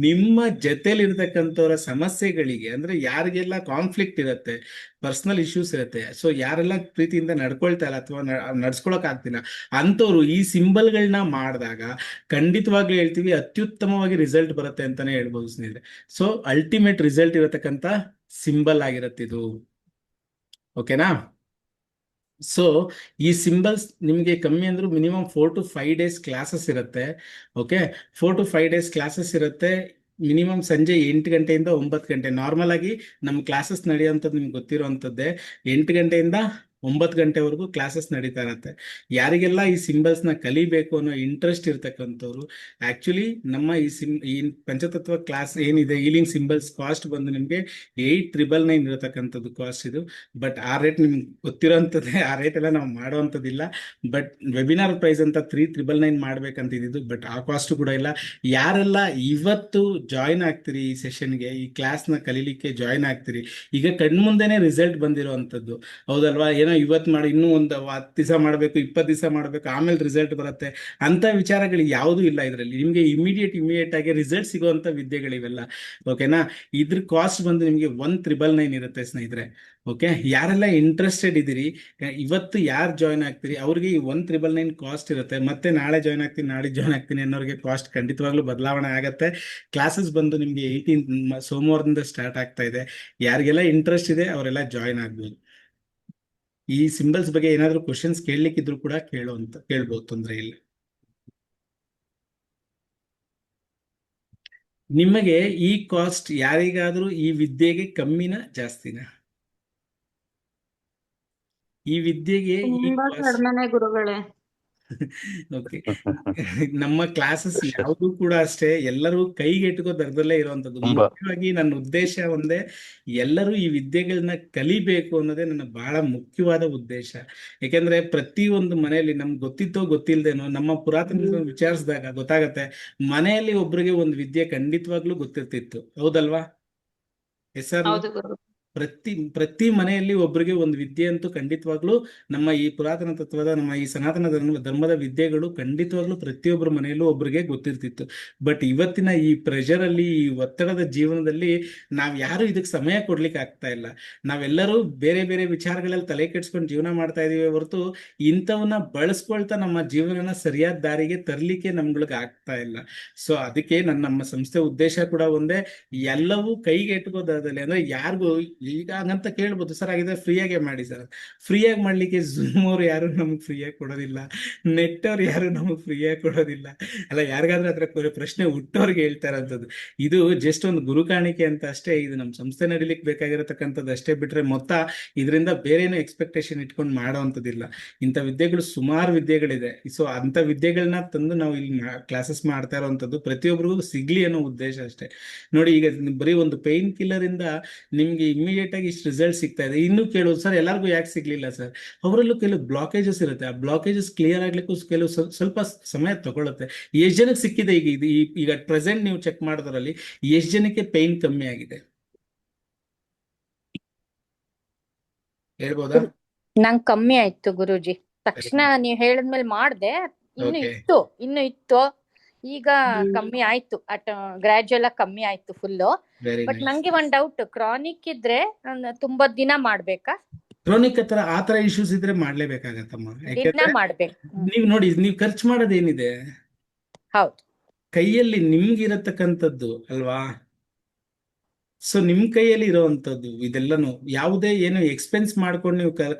ನಿಮ್ಮ ಜೊತೆಲಿ ಇರ್ತಕ್ಕಂಥವ್ರ ಸಮಸ್ಯೆಗಳಿಗೆ, ಅಂದ್ರೆ ಯಾರಿಗೆಲ್ಲ ಕಾನ್ಫ್ಲಿಕ್ಟ್ ಇರುತ್ತೆ, ಪರ್ಸನಲ್ ಇಶ್ಯೂಸ್ ಇರುತ್ತೆ, ಸೊ ಯಾರೆಲ್ಲ ಪ್ರೀತಿಯಿಂದ ನಡ್ಕೊಳ್ತಾ ಇಲ್ಲ ಅಥವಾ ನಡ್ಸ್ಕೊಳಕ್ ಆಗ್ತಿಲ್ಲ ಅಂಥವ್ರು ಈ ಸಿಂಬಲ್ಗಳನ್ನ ಮಾಡಿದಾಗ ಖಂಡಿತವಾಗ್ಲೂ ಹೇಳ್ತೀವಿ ಅತ್ಯುತ್ತಮವಾಗಿ ರಿಸಲ್ಟ್ ಬರುತ್ತೆ ಅಂತಾನೆ ಹೇಳ್ಬೋದು ಸ್ನೇಹಿತರೆ. ಸೊ ಅಲ್ಟಿಮೇಟ್ ರಿಸಲ್ಟ್ ಇರತಕ್ಕಂತ ಸಿಂಬಲ್ ಆಗಿರುತ್ತೆ ಇದು, ಓಕೆನಾ? ಸೊ ಈ ಸಿಂಬಲ್ಸ್ ನಿಮಗೆ ಕಮ್ಮಿ ಅಂದ್ರೂ ಮಿನಿಮಮ್ 4 to 5 days ಕ್ಲಾಸಸ್ ಇರುತ್ತೆ. ಓಕೆ, 4 to 5 days ಕ್ಲಾಸಸ್ ಇರುತ್ತೆ. ಮಿನಿಮಮ್ ಸಂಜೆ 8 ಗಂಟೆಯಿಂದ 9 ಗಂಟೆ. ನಾರ್ಮಲ್ ಆಗಿ ನಮ್ಮ ಕ್ಲಾಸಸ್ ನಡೆಯುವಂಥದ್ದು ನಿಮ್ಗೆ ಗೊತ್ತಿರುವಂಥದ್ದೇ, 8 ಗಂಟೆಯಿಂದ 9 ಗಂಟೆವರೆಗೂ ಕ್ಲಾಸಸ್ ನಡೀತಾ ಇರತ್ತೆ. ಯಾರಿಗೆಲ್ಲ ಈ ಸಿಂಬಲ್ಸ್ ನ ಕಲಿಬೇಕು ಅನ್ನೋ ಇಂಟ್ರೆಸ್ಟ್ ಇರ್ತಕ್ಕಂಥವ್ರು, ಆಕ್ಚುಲಿ ನಮ್ಮ ಈ ಪಂಚತತ್ವ ಕ್ಲಾಸ್ ಏನಿದೆ, ಹೀಲಿಂಗ್ ಸಿಂಬಲ್ಸ್ ಕಾಸ್ಟ್ ಬಂದು ನಿಮ್ಗೆ 8,999 ಇರತಕ್ಕಂಥದ್ದು ಕಾಸ್ಟ್ ಇದು. ಬಟ್ ಆ ರೇಟ್ ನಿಮ್ಗೆ ಗೊತ್ತಿರೋಂಥದ್ದೇ, ಆ ರೇಟ್ ಎಲ್ಲ ನಾವು ಮಾಡೋವಂಥದ್ದಿಲ್ಲ. ಬಟ್ ವೆಬಿನಾರ್ ಪ್ರೈಸ್ ಅಂತ 3,999 ಮಾಡ್ಬೇಕಂತಿದ್ದು, ಬಟ್ ಆ ಕಾಸ್ಟ್ ಕೂಡ ಇಲ್ಲ. ಯಾರೆಲ್ಲ ಇವತ್ತು ಜಾಯಿನ್ ಆಗ್ತೀರಿ ಈ ಸೆಷನ್ಗೆ, ಈ ಕ್ಲಾಸ್ ನ ಕಲೀಲಿಕ್ಕೆ ಜಾಯಿನ್ ಆಗ್ತೀರಿ, ಈಗ ಕಣ್ಮುಂದೆನೆ ರಿಸಲ್ಟ್ ಬಂದಿರೋವಂಥದ್ದು, ಹೌದಲ್ವಾ? ಏನೋ ಇವತ್ತು ಮಾಡಿ ಇನ್ನೂ ಒಂದು 10 ದಿವಸ ಮಾಡಬೇಕು, 20 ದಿವಸ ಮಾಡಬೇಕು, ಆಮೇಲೆ ರಿಸಲ್ಟ್ ಬರುತ್ತೆ ಅಂತ ವಿಚಾರಗಳು ಯಾವುದೂ ಇಲ್ಲ ಇದರಲ್ಲಿ. ನಿಮಗೆ ಇಮಿಡಿಯೇಟ್ ಆಗಿ ರಿಸಲ್ಟ್ ಸಿಗುವಂತ ವಿದ್ಯೆಗಳಿವೆಲ್ಲ, ಓಕೆನಾ? ಇದ್ರ ಕಾಸ್ಟ್ ಬಂದು ನಿಮಗೆ 1,999 ಇರುತ್ತೆ ಸ್ನೇಹಿತರೆ. ಓಕೆ, ಯಾರೆಲ್ಲ ಇಂಟ್ರೆಸ್ಟೆಡ್ ಇದ್ದೀರಿ, ಇವತ್ತು ಯಾರು ಜಾಯ್ನ್ ಆಗ್ತೀರಿ ಅವ್ರಿಗೆ ಈ 1,999 ಕಾಸ್ಟ್ ಇರುತ್ತೆ. ಮತ್ತೆ ನಾಳೆ ಜಾಯ್ನ್ ಆಗ್ತೀನಿ, ನಾಳೆ ಜಾಯ್ನ್ ಆಗ್ತೀನಿ ಅನ್ನೋರಿಗೆ ಕಾಸ್ಟ್ ಖಂಡಿತವಾಗ್ಲೂ ಬದಲಾವಣೆ ಆಗುತ್ತೆ. ಕ್ಲಾಸಸ್ ಬಂದು ನಿಮಗೆ 18 ಸೋಮವಾರದಿಂದ ಸ್ಟಾರ್ಟ್ ಆಗ್ತಾ ಇದೆ. ಯಾರಿಗೆಲ್ಲ ಇಂಟ್ರೆಸ್ಟ್ ಇದೆ ಅವರೆಲ್ಲ ಜಾಯ್ನ್ ಆಗ್ಬೋದು. ಈ ಸಿಂಬಲ್ಸ್ ಬಗ್ಗೆ ಏನಾದ್ರು ಕ್ವಶನ್ಸ್ ಕೇಳಲಿಕ್ಕಿದ್ರು ಕೂಡ ಕೇಳ್ಬೋದು, ತೊಂದರೆ ಇಲ್ಲ. ನಿಮಗೆ ಈ ಕಾಸ್ಟ್ ಯಾರಿಗಾದ್ರೂ ಈ ವಿದ್ಯೆಗೆ ಕಮ್ಮಿನ ಜಾಸ್ತಿನ? ಈ ವಿದ್ಯೆಗೆ ಈ ತುಂಬಾ ಕಾಸ್ಟ್ ಕಡಿಮೆನೆ ಗುರುಗಳೇ. ಓಕೆ. ನಮ್ಮ ಕ್ಲಾಸಸ್ ಯಾವುದು ಕೂಡ ಅಷ್ಟೇ ಎಲ್ಲರೂ ಕೈಗೆಟುಕೋ ದರದಲ್ಲೇ ಇರುವಂತದ್ದು. ತುಂಬಾ. ಮುಖ್ಯವಾಗಿ ನನ್ನ ಉದ್ದೇಶ ಒಂದೇ, ಎಲ್ಲರೂ ಈ ವಿದ್ಯೆಗಳನ್ನ ಕಲಿಬೇಕು ಅನ್ನೋದೇ ನನ್ನ ಬಹಳ ಮುಖ್ಯವಾದ ಉದ್ದೇಶ. ಯಾಕೆಂದ್ರೆ ಪ್ರತಿ ಒಂದು ಮನೆಯಲ್ಲಿ ನಮ್ಗೆ ಗೊತ್ತಿತ್ತೋ ಗೊತ್ತಿಲ್ದೇನೋ ನಮ್ಮ ಪುರಾತನ ವಿಚಾರಿಸಿದಾಗ ಗೊತ್ತಾಗತ್ತೆ, ಮನೆಯಲ್ಲಿ ಒಬ್ರಿಗೆ ಒಂದು ವಿದ್ಯೆ ಖಂಡಿತವಾಗ್ಲೂ ಗೊತ್ತಿರ್ತಿತ್ತು. ಹೌದಲ್ವಾ? Yes sir. ಹೌದು ಗುರು. ಪ್ರತಿ ಮನೆಯಲ್ಲಿ ಒಬ್ಬರಿಗೆ ಒಂದು ವಿದ್ಯೆ ಅಂತೂ ಖಂಡಿತವಾಗ್ಲೂ ನಮ್ಮ ಈ ಪುರಾತನ ತತ್ವದ ನಮ್ಮ ಈ ಸನಾತನ ಧರ್ಮದ ವಿದ್ಯೆಗಳು ಖಂಡಿತವಾಗ್ಲೂ ಪ್ರತಿಯೊಬ್ಬರ ಮನೆಯಲ್ಲೂ ಒಬ್ಬರಿಗೆ ಗೊತ್ತಿರ್ತಿತ್ತು. ಬಟ್ ಇವತ್ತಿನ ಈ ಪ್ರೆಷರ್ ಅಲ್ಲಿ, ಈ ಒತ್ತಡದ ಜೀವನದಲ್ಲಿ ನಾವ್ ಯಾರು ಇದಕ್ಕೆ ಸಮಯ ಕೊಡ್ಲಿಕ್ಕೆ ಆಗ್ತಾ ಇಲ್ಲ. ನಾವೆಲ್ಲರೂ ಬೇರೆ ಬೇರೆ ವಿಚಾರಗಳಲ್ಲಿ ತಲೆ ಕೆಡ್ಸ್ಕೊಂಡು ಜೀವನ ಮಾಡ್ತಾ ಇದೀವಿ ಹೊರತು ಇಂಥವನ್ನ ಬಳಸ್ಕೊಳ್ತಾ ನಮ್ಮ ಜೀವನನ ಸರಿಯಾದ ದಾರಿಗೆ ತರ್ಲಿಕ್ಕೆ ನಮ್ಗಳಿಗೆ ಆಗ್ತಾ ಇಲ್ಲ. ಸೊ ಅದಕ್ಕೆ ನಮ್ಮ ಸಂಸ್ಥೆ ಉದ್ದೇಶ ಕೂಡ ಒಂದೇ, ಎಲ್ಲವೂ ಕೈಗೆ ಎಟ್ಕೋದಾದಲ್ಲಿ ಅಂದ್ರೆ ಯಾರಿಗೂ ಈಗ ಹಂಗಂತ ಕೇಳ್ಬೋದು, ಸರ್ ಹಾಗಿದ್ರೆ ಫ್ರೀಯಾಗೆ ಮಾಡಿ ಸರ್. ಫ್ರೀಯಾಗಿ ಮಾಡ್ಲಿಕ್ಕೆ ಝೂಮ್ ಅವ್ರು ಯಾರು ನಮ್ಗೆ ಫ್ರೀಯಾಗಿ ಕೊಡೋದಿಲ್ಲ, ನೆಟ್ ಅವ್ರು ಯಾರು ನಮಗೆ ಫ್ರೀಯಾಗಿ ಕೊಡೋದಿಲ್ಲ. ಅಲ್ಲ, ಯಾರಿಗಾದ್ರೂ ಅದ್ರ ಪ್ರಶ್ನೆ ಹುಟ್ಟೋರ್ಗೆ ಹೇಳ್ತಾ ಇರೋಂಥದ್ದು. ಇದು ಜಸ್ಟ್ ಒಂದು ಗುರು ಕಾಣಿಕೆ ಅಂತ ಅಷ್ಟೇ. ಇದು ನಮ್ಮ ಸಂಸ್ಥೆ ನಡಿಲಿಕ್ಕೆ ಬೇಕಾಗಿರತಕ್ಕಂಥದ್ದು ಅಷ್ಟೇ, ಬಿಟ್ರೆ ಮೊತ್ತ ಇದರಿಂದ ಬೇರೇನೋ ಎಕ್ಸ್ಪೆಕ್ಟೇಷನ್ ಇಟ್ಕೊಂಡು ಮಾಡೋವಂಥದ್ದಿಲ್ಲ. ಇಂಥ ವಿದ್ಯೆಗಳು ಸುಮಾರು ವಿದ್ಯೆಗಳಿದೆ. ಸೊ ಅಂತ ವಿದ್ಯೆಗಳನ್ನ ತಂದು ನಾವು ಇಲ್ಲಿ ಕ್ಲಾಸಸ್ ಮಾಡ್ತಾ ಇರೋವಂಥದ್ದು ಪ್ರತಿಯೊಬ್ಬರಿಗೂ ಸಿಗ್ಲಿ ಅನ್ನೋ ಉದ್ದೇಶ ಅಷ್ಟೇ. ನೋಡಿ, ಈಗ ಬರೀ ಒಂದು ಪೇನ್ ಕಿಲ್ಲರ್ ಇಂದ ನಿಮ್ಗೆ ಇಮಿಡಿಯೇಟ್ ಆಗಿ ಇಷ್ಟು ರಿಸಲ್ಟ್ ಸಿಗ್ತಾ ಇದೆ. ಇನ್ನು ಕೇಳೋದು, ಸರ್ ಎಲ್ಲರಿಗೂ ಯಾಕೆ ಸಿಗ್ಲಿಲ್ಲ ಸರ್? ಅವರಲ್ಲೂ ಕೆಲವು ಬ್ಲಾಕೇಜಸ್ ಇರುತ್ತೆ. ಆ ಬ್ಲಾಕೇಜಸ್ ಕ್ಲಿಯರ್ ಆಗ್ಲಿಕ್ಕೂ ಕೆಲವು ಸ್ವಲ್ಪ ಸಮಯ ತಗೊಳುತ್ತೆ. ಎಷ್ಟು ಜನಕ್ಕೆ ಸಿಕ್ಕಿದೆ? ಈಗ ಪ್ರೆಸೆಂಟ್ ನೀವು ಚೆಕ್ ಮಾಡೋದ್ರಲ್ಲಿ ಎಷ್ಟು ಜನಕ್ಕೆ ಪೇನ್ ಕಮ್ಮಿ ಆಗಿದೆ ಹೇಳ್ಬೋದಾ? ನಂಗ್ ಕಮ್ಮಿ ಆಯ್ತು ಗುರೂಜಿ. ತಕ್ಷಣ ನೀವ್ ಹೇಳಿದ್ಮೇಲೆ ಮಾಡ್ದೆ, ಇನ್ನು ಇತ್ತು. ಈಗ ಕಮ್ಮಿ ಆಯ್ತು, ಗ್ರಾಜುಯಲ್ ಆಗಿ ಕಮ್ಮಿ ಆಯ್ತು ಫುಲ್ಲು. ಬಟ್ ನಂಗೆ ಒಂದ್ ಡೌಟ್, ಕ್ರಾನಿಕ್ ಇದ್ರೆ ತುಂಬಾ ದಿನ ಮಾಡ್ಬೇಕಾ? ಕ್ರಾನಿಕ್ ಆತರ ಇಶ್ಯೂಸ್ ಇದ್ರೆ ಮಾಡ್ಲೇಬೇಕಾಗತ್ತಮ್ಮ. ದಿನ ಯಾಕಂದ್ರೆ ಮಾಡ್ಬೇಕು. ನೀವ್ ನೋಡಿ, ನೀವ್ ಖರ್ಚು ಮಾಡೋದೇನಿದೆ ಹೌದು. ಕೈಯಲ್ಲಿ ನಿಮ್ಗಿರತಕ್ಕಂಥದ್ದು ಅಲ್ವಾ? ಸೊ ನಿಮ್ ಕೈಯಲ್ಲಿ ಇರೋವಂಥದ್ದು ಇದೆಲ್ಲನು, ಯಾವುದೇ ಏನು ಎಕ್ಸ್ಪೆನ್ಸ್ ಮಾಡ್ಕೊಂಡು ನೀವು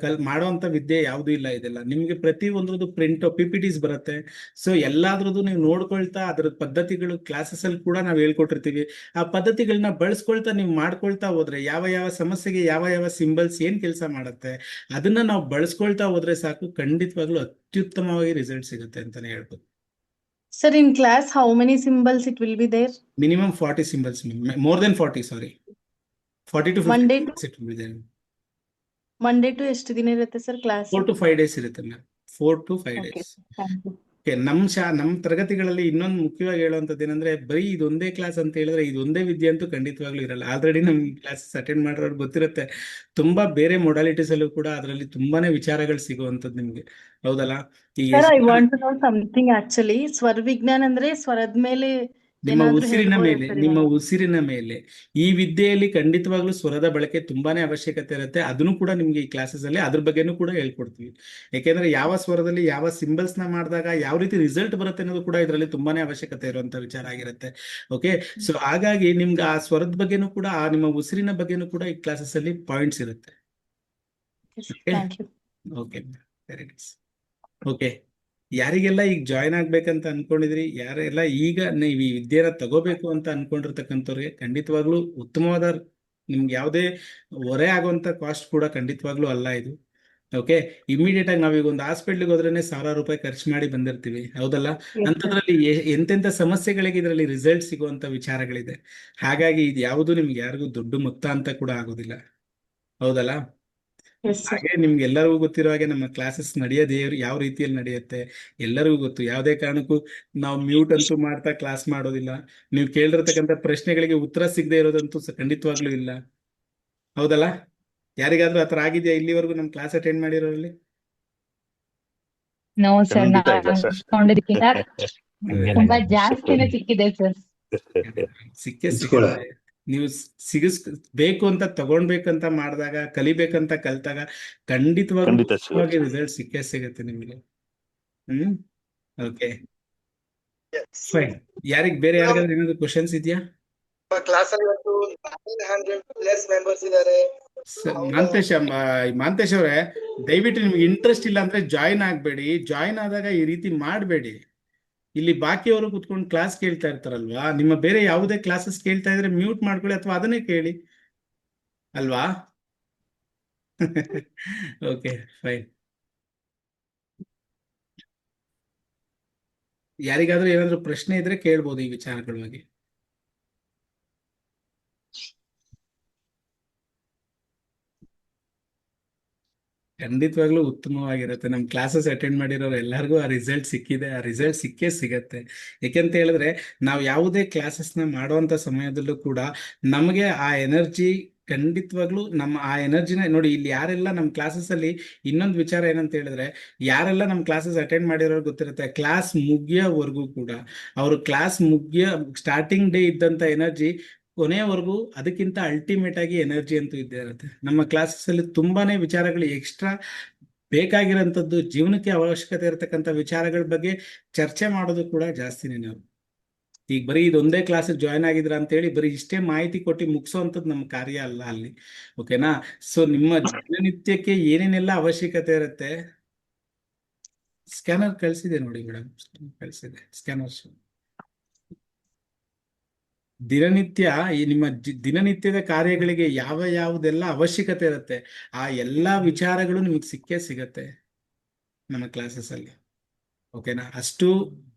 ಮಾಡೋವಂಥ ವಿದ್ಯೆ ಯಾವುದೂ ಇಲ್ಲ. ಇದೆಲ್ಲ ನಿಮ್ಗೆ ಪ್ರತಿ ಒಂದ್ರದ್ದು ಪ್ರಿಂಟ್ PPTs ಬರುತ್ತೆ. ಸೊ ಎಲ್ಲಾದ್ರದ್ದು ನೀವು ನೋಡ್ಕೊಳ್ತಾ ಅದ್ರ ಪದ್ಧತಿಗಳು ಕ್ಲಾಸಸ್ ಅಲ್ಲಿ ಕೂಡ ನಾವು ಹೇಳ್ಕೊಟ್ಟಿರ್ತೀವಿ. ಆ ಪದ್ಧತಿಗಳನ್ನ ಬಳಸ್ಕೊಳ್ತಾ ನೀವು ಮಾಡ್ಕೊಳ್ತಾ ಹೋದ್ರೆ ಯಾವ ಯಾವ ಸಮಸ್ಯೆಗೆ ಯಾವ ಸಿಂಬಲ್ಸ್ ಏನ್ ಕೆಲಸ ಮಾಡುತ್ತೆ ಅದನ್ನ ನಾವು ಬಳಸ್ಕೊಳ್ತಾ ಹೋದ್ರೆ ಸಾಕು, ಖಂಡಿತವಾಗ್ಲೂ ಅತ್ಯುತ್ತಮವಾಗಿ ರಿಸಲ್ಟ್ ಸಿಗುತ್ತೆ ಅಂತಾನೆ ಹೇಳ್ಬೋದು. Sir, in class, how many symbols it will be there? Minimum 40 symbols, more than 40, sorry. 40 to 50 Monday symbols it will be there. Monday to ಎಷ್ಟು ದಿನ ಇರುತ್ತೆ ಸರ್ ಕ್ಲಾಸ್? 4 to 5 days ಇರುತ್ತೆ ma'am. 4 to 5 Okay, days. thank you. Okay. ನಮ್ಮ ತರಗತಿಗಳಲ್ಲಿ ಇನ್ನೊಂದು ಮುಖ್ಯವಾಗಿ ಹೇಳುವಂಥದ್ದು ಏನಂದ್ರೆ, ಬರೀ ಇದೊಂದೇ ಕ್ಲಾಸ್ ಅಂತ ಹೇಳಿದ್ರೆ ಇದೊಂದೇ ವಿದ್ಯೆ ಅಂತೂ ಖಂಡಿತವಾಗ್ಲೂ ಇರಲ್ಲ. ಆಲ್ರೆಡಿ ನಮ್ ಕ್ಲಾಸಸ್ ಅಟೆಂಡ್ ಮಾಡಿರೋರು ಗೊತ್ತಿರುತ್ತೆ, ತುಂಬಾ ಬೇರೆ ಮೊಡಾಲಿಟೀಸ್ ಅಲ್ಲೂ ಕೂಡ ಅದರಲ್ಲಿ ತುಂಬಾನೇ ವಿಚಾರಗಳು ಸಿಗುವಂಥದ್ದು ನಿಮ್ಗೆ. ಹೌದಲ್ಲ? ಈಗ Sir, I want to know something actually. ಸ್ವರ ವಿಜ್ಞಾನ ಅಂದ್ರೆ ಸ್ವರದ ಮೇಲೆ ನಿಮ್ಮ ಏನಾದ್ರೂ ಉಸಿರಿನ ಹೇಳ್ಬೋದಾ ಮೇಲೆ, sir ನಿಮ್ಮ ಇವಾಗ? ಉಸಿರಿನ ಮೇಲೆ ಈ ವಿದ್ಯೆಯಲ್ಲಿ ಖಂಡಿತವಾಗ್ಲೂ ಸ್ವರದ ಬಳಕೆ ತುಂಬಾನೇ ಅವಶ್ಯಕತೆ ಇರುತ್ತೆ. ಅದನ್ನು ಕೂಡ ನಿಮ್ಗೆ ಈ ಕ್ಲಾಸಸ್ ಅಲ್ಲಿ ಅದ್ರ ಬಗ್ಗೆನೂ ಕೂಡ ಹೇಳ್ಕೊಡ್ತೀವಿ. ಯಾಕೆಂದ್ರೆ ಯಾವ ಸ್ವರದಲ್ಲಿ ಯಾವ ಸಿಂಬಲ್ಸ್ ನ ಮಾಡಿದಾಗ ಯಾವ ರೀತಿ ರಿಸಲ್ಟ್ ಬರುತ್ತೆ ಅನ್ನೋದು ಕೂಡ ಇದರಲ್ಲಿ ತುಂಬಾನೇ ಅವಶ್ಯಕತೆ ಇರುವಂತ ವಿಚಾರ ಆಗಿರುತ್ತೆ. ಓಕೆ. ಸೊ ಹಾಗಾಗಿ ನಿಮ್ಗೆ ಆ ಸ್ವರದ ಬಗ್ಗೆನೂ ಕೂಡ, ಆ ನಿಮ್ಮ ಉಸಿರಿನ ಬಗ್ಗೆನೂ ಕೂಡ ಈ ಕ್ಲಾಸಸ್ ಅಲ್ಲಿ ಪಾಯಿಂಟ್ಸ್ ಇರುತ್ತೆ. Yes, Okay. thank you. Okay, very nice. Okay, ಯಾರಿಗೆಲ್ಲ ಈಗ ಜಾಯ್ನ್ ಆಗ್ಬೇಕಂತ ಅನ್ಕೊಂಡಿದ್ರಿ, ಯಾರೆಲ್ಲ ಈಗ ನೀವು ಈ ವಿದ್ಯೆನ ತಗೋಬೇಕು ಅಂತ ಅನ್ಕೊಂಡಿರ್ತಕ್ಕಂಥವ್ರಿಗೆ ಖಂಡಿತವಾಗ್ಲೂ ಉತ್ತಮವಾದ, ನಿಮ್ಗೆ ಯಾವುದೇ ಹೊರೆ ಆಗುವಂತ ಕಾಸ್ಟ್ ಕೂಡ ಖಂಡಿತವಾಗ್ಲೂ ಅಲ್ಲ ಇದು. ಓಕೆ. ಇಮಿಡಿಯೇಟ್ ಆಗಿ ನಾವೀಗ ಒಂದು ಹಾಸ್ಪಿಟ್ಲಿಗೆ ಹೋದ್ರೇನೆ ₹1000 ಖರ್ಚು ಮಾಡಿ ಬಂದಿರ್ತೀವಿ. ಹೌದಲ್ಲ? Yes, sir. ಅಂತದ್ರಲ್ಲಿ ಎಂತೆಂಥ ಸಮಸ್ಯೆಗಳಿಗೆ ಇದರಲ್ಲಿ ರಿಸಲ್ಟ್ ಸಿಗುವಂತ ವಿಚಾರಗಳಿದೆ. ಹಾಗಾಗಿ ಇದು ಯಾವುದು ನಿಮ್ಗೆ ಯಾರಿಗೂ ದೊಡ್ಡ ಮೊತ್ತ ಅಂತ ಕೂಡ ಆಗೋದಿಲ್ಲ. ಹೌದಲ್ಲ? Yes, sir. ಹಾಗೆ ನಿಮ್ಗೆ ಎಲ್ಲರಿಗೂ ಗೊತ್ತಿರೋ ಹಾಗೆ ನಮ್ಮ ಕ್ಲಾಸಸ್ ನಡೆಯೋದೇ ಯಾವ ರೀತಿಯಲ್ಲಿ ನಡೆಯುತ್ತೆ ಎಲ್ಲರಿಗೂ ಗೊತ್ತು. ಯಾವುದೇ ಕಾರಣಕ್ಕೂ ನಾವು ಮ್ಯೂಟ್ ಅಂತೂ ಮಾಡ್ತಾ ಕ್ಲಾಸ್ ಮಾಡೋದಿಲ್ಲ. ನೀವು ಕೇಳಿರ್ತಕ್ಕಂಥ ಪ್ರಶ್ನೆಗಳಿಗೆ ಉತ್ತರ ಸಿಗದೆ ಇರೋದಂತೂ ಖಂಡಿತವಾಗ್ಲೂ ಇಲ್ಲ. ಹೌದಲ್ಲ? ಯಾರಿಗಾದ್ರೂ ಆತರ ಆಗಿದೆಯಾ ಇಲ್ಲಿವರೆಗೂ ನಮ್ಮ ಕ್ಲಾಸ್ ಅಟೆಂಡ್ ಮಾಡಿರೋರಲ್ಲಿ? ನೋ ಸರ್, ಖಂಡಿತ ಇಲ್ಲ ನಾವು ಸರ್. ಅನ್ಕೊಂಡಿದ್ದಕ್ಕಿಂತ ತುಂಬಾ ಜಾಸ್ತಿನೇ ಸಿಕ್ಕಿದೆ ಸರ್. ಸಿಕ್ಕೇ ಹಂಚ್ಕೊಳ್ಳೆ. ಸಿಗುತ್ತೆ. ನೀವು ಬೇಕು ಅಂತ ತಗೊಳ್ಬೇಕಂತ ಮಾಡಿದಾಗ, ಕಲಿಬೇಕಂತ ಕಲ್ತಾಗ ಖಂಡಿತವಾಗ್ಲೂ ಖಂಡಿತ ಸಿಗುತ್ತೆ. ರಿಸಲ್ಟ್ ಸಿಕ್ಕೇ ಸಿಗುತ್ತೆ ನಿಮಗೆ. Okay, Yes. ಫೈನ್. ಬೇರೆ ಯಾರಿಗಾದ್ರೂ ಏನಾದ್ರು ಕ್ವಶನ್ಸ್ ಇದೆಯಾ? ಕ್ಲಾಸ್ ಅಲ್ಲಿ ಇವತ್ತು 900+ ಮೆಂಬರ್ಸ್ ಇದ್ದಾರೆ. ಮಾಂತೇಶ್ ಅವರೇ, ದಯವಿಟ್ಟು ನಿಮ್ಗೆ ಇಂಟ್ರೆಸ್ಟ್ ಇಲ್ಲ ಅಂದ್ರೆ ಜಾಯಿನ್ ಆಗ್ಬೇಡಿ. ಜಾಯಿನ್ ಆದಾಗ ಈ ರೀತಿ ಮಾಡಬೇಡಿ. ಇಲ್ಲಿ ಬಾಕಿಯವರು ಕುತ್ಕೊಂಡು ಕ್ಲಾಸ್ ಕೇಳ್ತಾ ಇರ್ತಾರಲ್ವಾ, ನಿಮ್ಮ ಬೇರೆ ಯಾವುದೇ ಕ್ಲಾಸಸ್ ಕೇಳ್ತಾ ಇದ್ರೆ ಮ್ಯೂಟ್ ಮಾಡ್ಕೊಳ್ಳಿ ಅಥವಾ ಅದನ್ನೇ ಕೇಳಿ ಅಲ್ವಾ. Okay fine. ಯಾರಿಗಾದ್ರೂ ಏನಾದ್ರೂ ಪ್ರಶ್ನೆ ಇದ್ರೆ ಕೇಳ್ಬೋದು ಈ ವಿಚಾರಗಳ ಬಗ್ಗೆ. ಖಂಡಿತವಾಗ್ಲೂ ಉತ್ತಮವಾಗಿರುತ್ತೆ. ನಮ್ಮ ಕ್ಲಾಸಸ್ ಅಟೆಂಡ್ ಮಾಡಿರೋರು ಎಲ್ಲರಿಗೂ ಆ ರಿಸಲ್ಟ್ ಸಿಕ್ಕಿದೆ, ಆ ರಿಸಲ್ಟ್ ಸಿಕ್ಕೇ ಸಿಗತ್ತೆ. ಯಾಕೆಂತ ಹೇಳಿದ್ರೆ ನಾವು ಯಾವುದೇ ಕ್ಲಾಸಸ್ನ ಮಾಡುವಂತ ಸಮಯದಲ್ಲೂ ಕೂಡ ನಮಗೆ ಆ ಎನರ್ಜಿ ಖಂಡಿತವಾಗ್ಲೂ ನಮ್ಮ ಆ ಎನರ್ಜಿನ ನೋಡಿ. ಇಲ್ಲಿ ಯಾರೆಲ್ಲ ನಮ್ಮ ಕ್ಲಾಸಸ್ ಅಲ್ಲಿ ಇನ್ನೊಂದು ವಿಚಾರ ಏನಂತ ಹೇಳಿದ್ರೆ, ಯಾರೆಲ್ಲ ನಮ್ಮ ಕ್ಲಾಸಸ್ ಅಟೆಂಡ್ ಮಾಡಿರೋರು ಗೊತ್ತಿರುತ್ತೆ, ಕ್ಲಾಸ್ ಮುಗಿಯೋವರೆಗೂ ಕೂಡ ಅವರು ಕ್ಲಾಸ್ ಸ್ಟಾರ್ಟಿಂಗ್ ಡೇ ಇದ್ದಂತ ಎನರ್ಜಿ ಕೊನೆಯವರೆಗೂ ಅದಕ್ಕಿಂತ ಅಲ್ಟಿಮೇಟ್ ಆಗಿ ಎನರ್ಜಿ ಅಂತೂ ಇದ್ದೇ ಇರುತ್ತೆ. ನಮ್ಮ ಕ್ಲಾಸಸ್ ಅಲ್ಲಿ ತುಂಬಾನೇ ವಿಚಾರಗಳು ಎಕ್ಸ್ಟ್ರಾ ಬೇಕಾಗಿರೋಂಥದ್ದು, ಜೀವನಕ್ಕೆ ಅವಶ್ಯಕತೆ ಇರತಕ್ಕಂಥ ವಿಚಾರಗಳ ಬಗ್ಗೆ ಚರ್ಚೆ ಮಾಡೋದು ಕೂಡ ಜಾಸ್ತಿನೇ. ನಾವು ಈಗ ಬರೀ ಇದೊಂದೇ ಕ್ಲಾಸ್ ಜಾಯ್ನ್ ಆಗಿದ್ರ ಅಂತ ಹೇಳಿ ಬರೀ ಇಷ್ಟೇ ಮಾಹಿತಿ ಕೊಟ್ಟು ಮುಗಿಸೋವಂಥದ್ದು ನಮ್ಮ ಕಾರ್ಯ ಅಲ್ಲ ಅಲ್ಲಿ. ಓಕೆನಾ? ಸೊ ನಿಮ್ಮ ದಿನನಿತ್ಯಕ್ಕೆ ಏನೇನೆಲ್ಲ ಅವಶ್ಯಕತೆ ಇರುತ್ತೆ, ಸ್ಕ್ಯಾನರ್ ಕಳಿಸಿದೆ ನೋಡಿ ಮೇಡಮ್, ಕಳಿಸಿದೆ ಸ್ಕ್ಯಾನರ್. ದಿನನಿತ್ಯ ಈ ನಿಮ್ಮ ದಿನನಿತ್ಯದ ಕಾರ್ಯಗಳಿಗೆ ಯಾವುದೆಲ್ಲ ಅವಶ್ಯಕತೆ ಇರುತ್ತೆ ಆ ಎಲ್ಲಾ ವಿಚಾರಗಳು ನಿಮಗೆ ಸಿಕ್ಕೇ ಸಿಗತ್ತೆ ನಮ್ಮ ಕ್ಲಾಸಸ್ ಅಲ್ಲಿ. ಓಕೆನಾ? ಅಷ್ಟು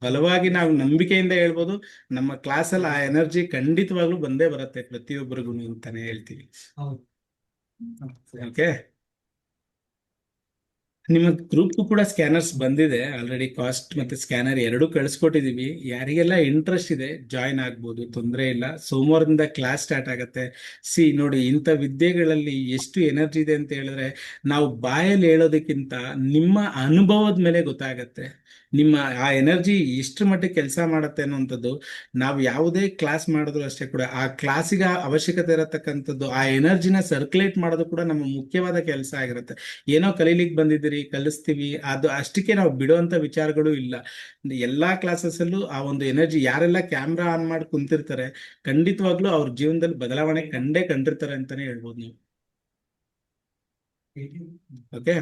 ಬಲವಾಗಿ ನಾವು ನಂಬಿಕೆಯಿಂದ ಹೇಳ್ಬೋದು, ನಮ್ಮ ಕ್ಲಾಸಲ್ಲಿ ಆ ಎನರ್ಜಿ ಖಂಡಿತವಾಗ್ಲೂ ಬಂದೇ ಬರುತ್ತೆ ಪ್ರತಿಯೊಬ್ಬರಿಗೂ ಅಂತಾನೆ ಹೇಳ್ತೀವಿ. ಓಕೆ, ನಿಮ್ಮ ಗ್ರೂಪ್ಗೂ ಕೂಡ ಸ್ಕ್ಯಾನರ್ಸ್ ಬಂದಿದೆ ಆಲ್ರೆಡಿ. ಕಾಸ್ಟ್ ಮತ್ತೆ ಸ್ಕ್ಯಾನರ್ ಎರಡೂ ಕಳಿಸ್ಕೊಟ್ಟಿದೀವಿ. ಯಾರಿಗೆಲ್ಲ ಇಂಟ್ರೆಸ್ಟ್ ಇದೆ ಜಾಯಿನ್ ಆಗ್ಬೋದು, ತೊಂದರೆ ಇಲ್ಲ. ಸೋಮವಾರದಿಂದ ಕ್ಲಾಸ್ ಸ್ಟಾರ್ಟ್ ಆಗತ್ತೆ. ನೋಡಿ, ಇಂಥ ವಿದ್ಯೆಗಳಲ್ಲಿ ಎಷ್ಟು ಎನರ್ಜಿ ಇದೆ ಅಂತ ಹೇಳಿದ್ರೆ ನಾವು ಬಾಯಲ್ಲಿ ಹೇಳೋದಕ್ಕಿಂತ ನಿಮ್ಮ ಅನುಭವದ ಮೇಲೆ ಗೊತ್ತಾಗತ್ತೆ ನಿಮ್ಮ ಆ ಎನರ್ಜಿ ಎಷ್ಟು ಮಟ್ಟಿಗೆ ಕೆಲಸ ಮಾಡುತ್ತೆ ಅನ್ನುವಂಥದ್ದು. ನಾವು ಯಾವುದೇ ಕ್ಲಾಸ್ ಮಾಡಿದ್ರು ಅಷ್ಟೇ ಕೂಡ ಆ ಕ್ಲಾಸಿಗೆ ಅವಶ್ಯಕತೆ ಇರತಕ್ಕಂಥದ್ದು ಆ ಎನರ್ಜಿನ ಸರ್ಕ್ಯುಲೇಟ್ ಮಾಡೋದು ಕೂಡ ನಮ್ಮ ಮುಖ್ಯವಾದ ಕೆಲಸ ಆಗಿರುತ್ತೆ. ಏನೋ ಕಲೀಲಿಕ್ಕೆ ಬಂದಿದ್ದೀರಿ, ಕಲಿಸ್ತೀವಿ, ಅದು ಅಷ್ಟಕ್ಕೆ ನಾವು ಬಿಡುವಂತ ವಿಚಾರಗಳು ಇಲ್ಲ. ಎಲ್ಲಾ ಕ್ಲಾಸಸ್ ಅಲ್ಲೂ ಆ ಒಂದು ಎನರ್ಜಿ, ಯಾರೆಲ್ಲ ಕ್ಯಾಮ್ರಾ ಆನ್ ಮಾಡಿ ಕುಂತಿರ್ತಾರೆ ಖಂಡಿತವಾಗ್ಲೂ ಅವ್ರ ಜೀವನದಲ್ಲಿ ಬದಲಾವಣೆ ಕಂಡಿರ್ತಾರೆ ಅಂತಾನೆ ಹೇಳ್ಬೋದು ನೀವು. ಓಕೆ,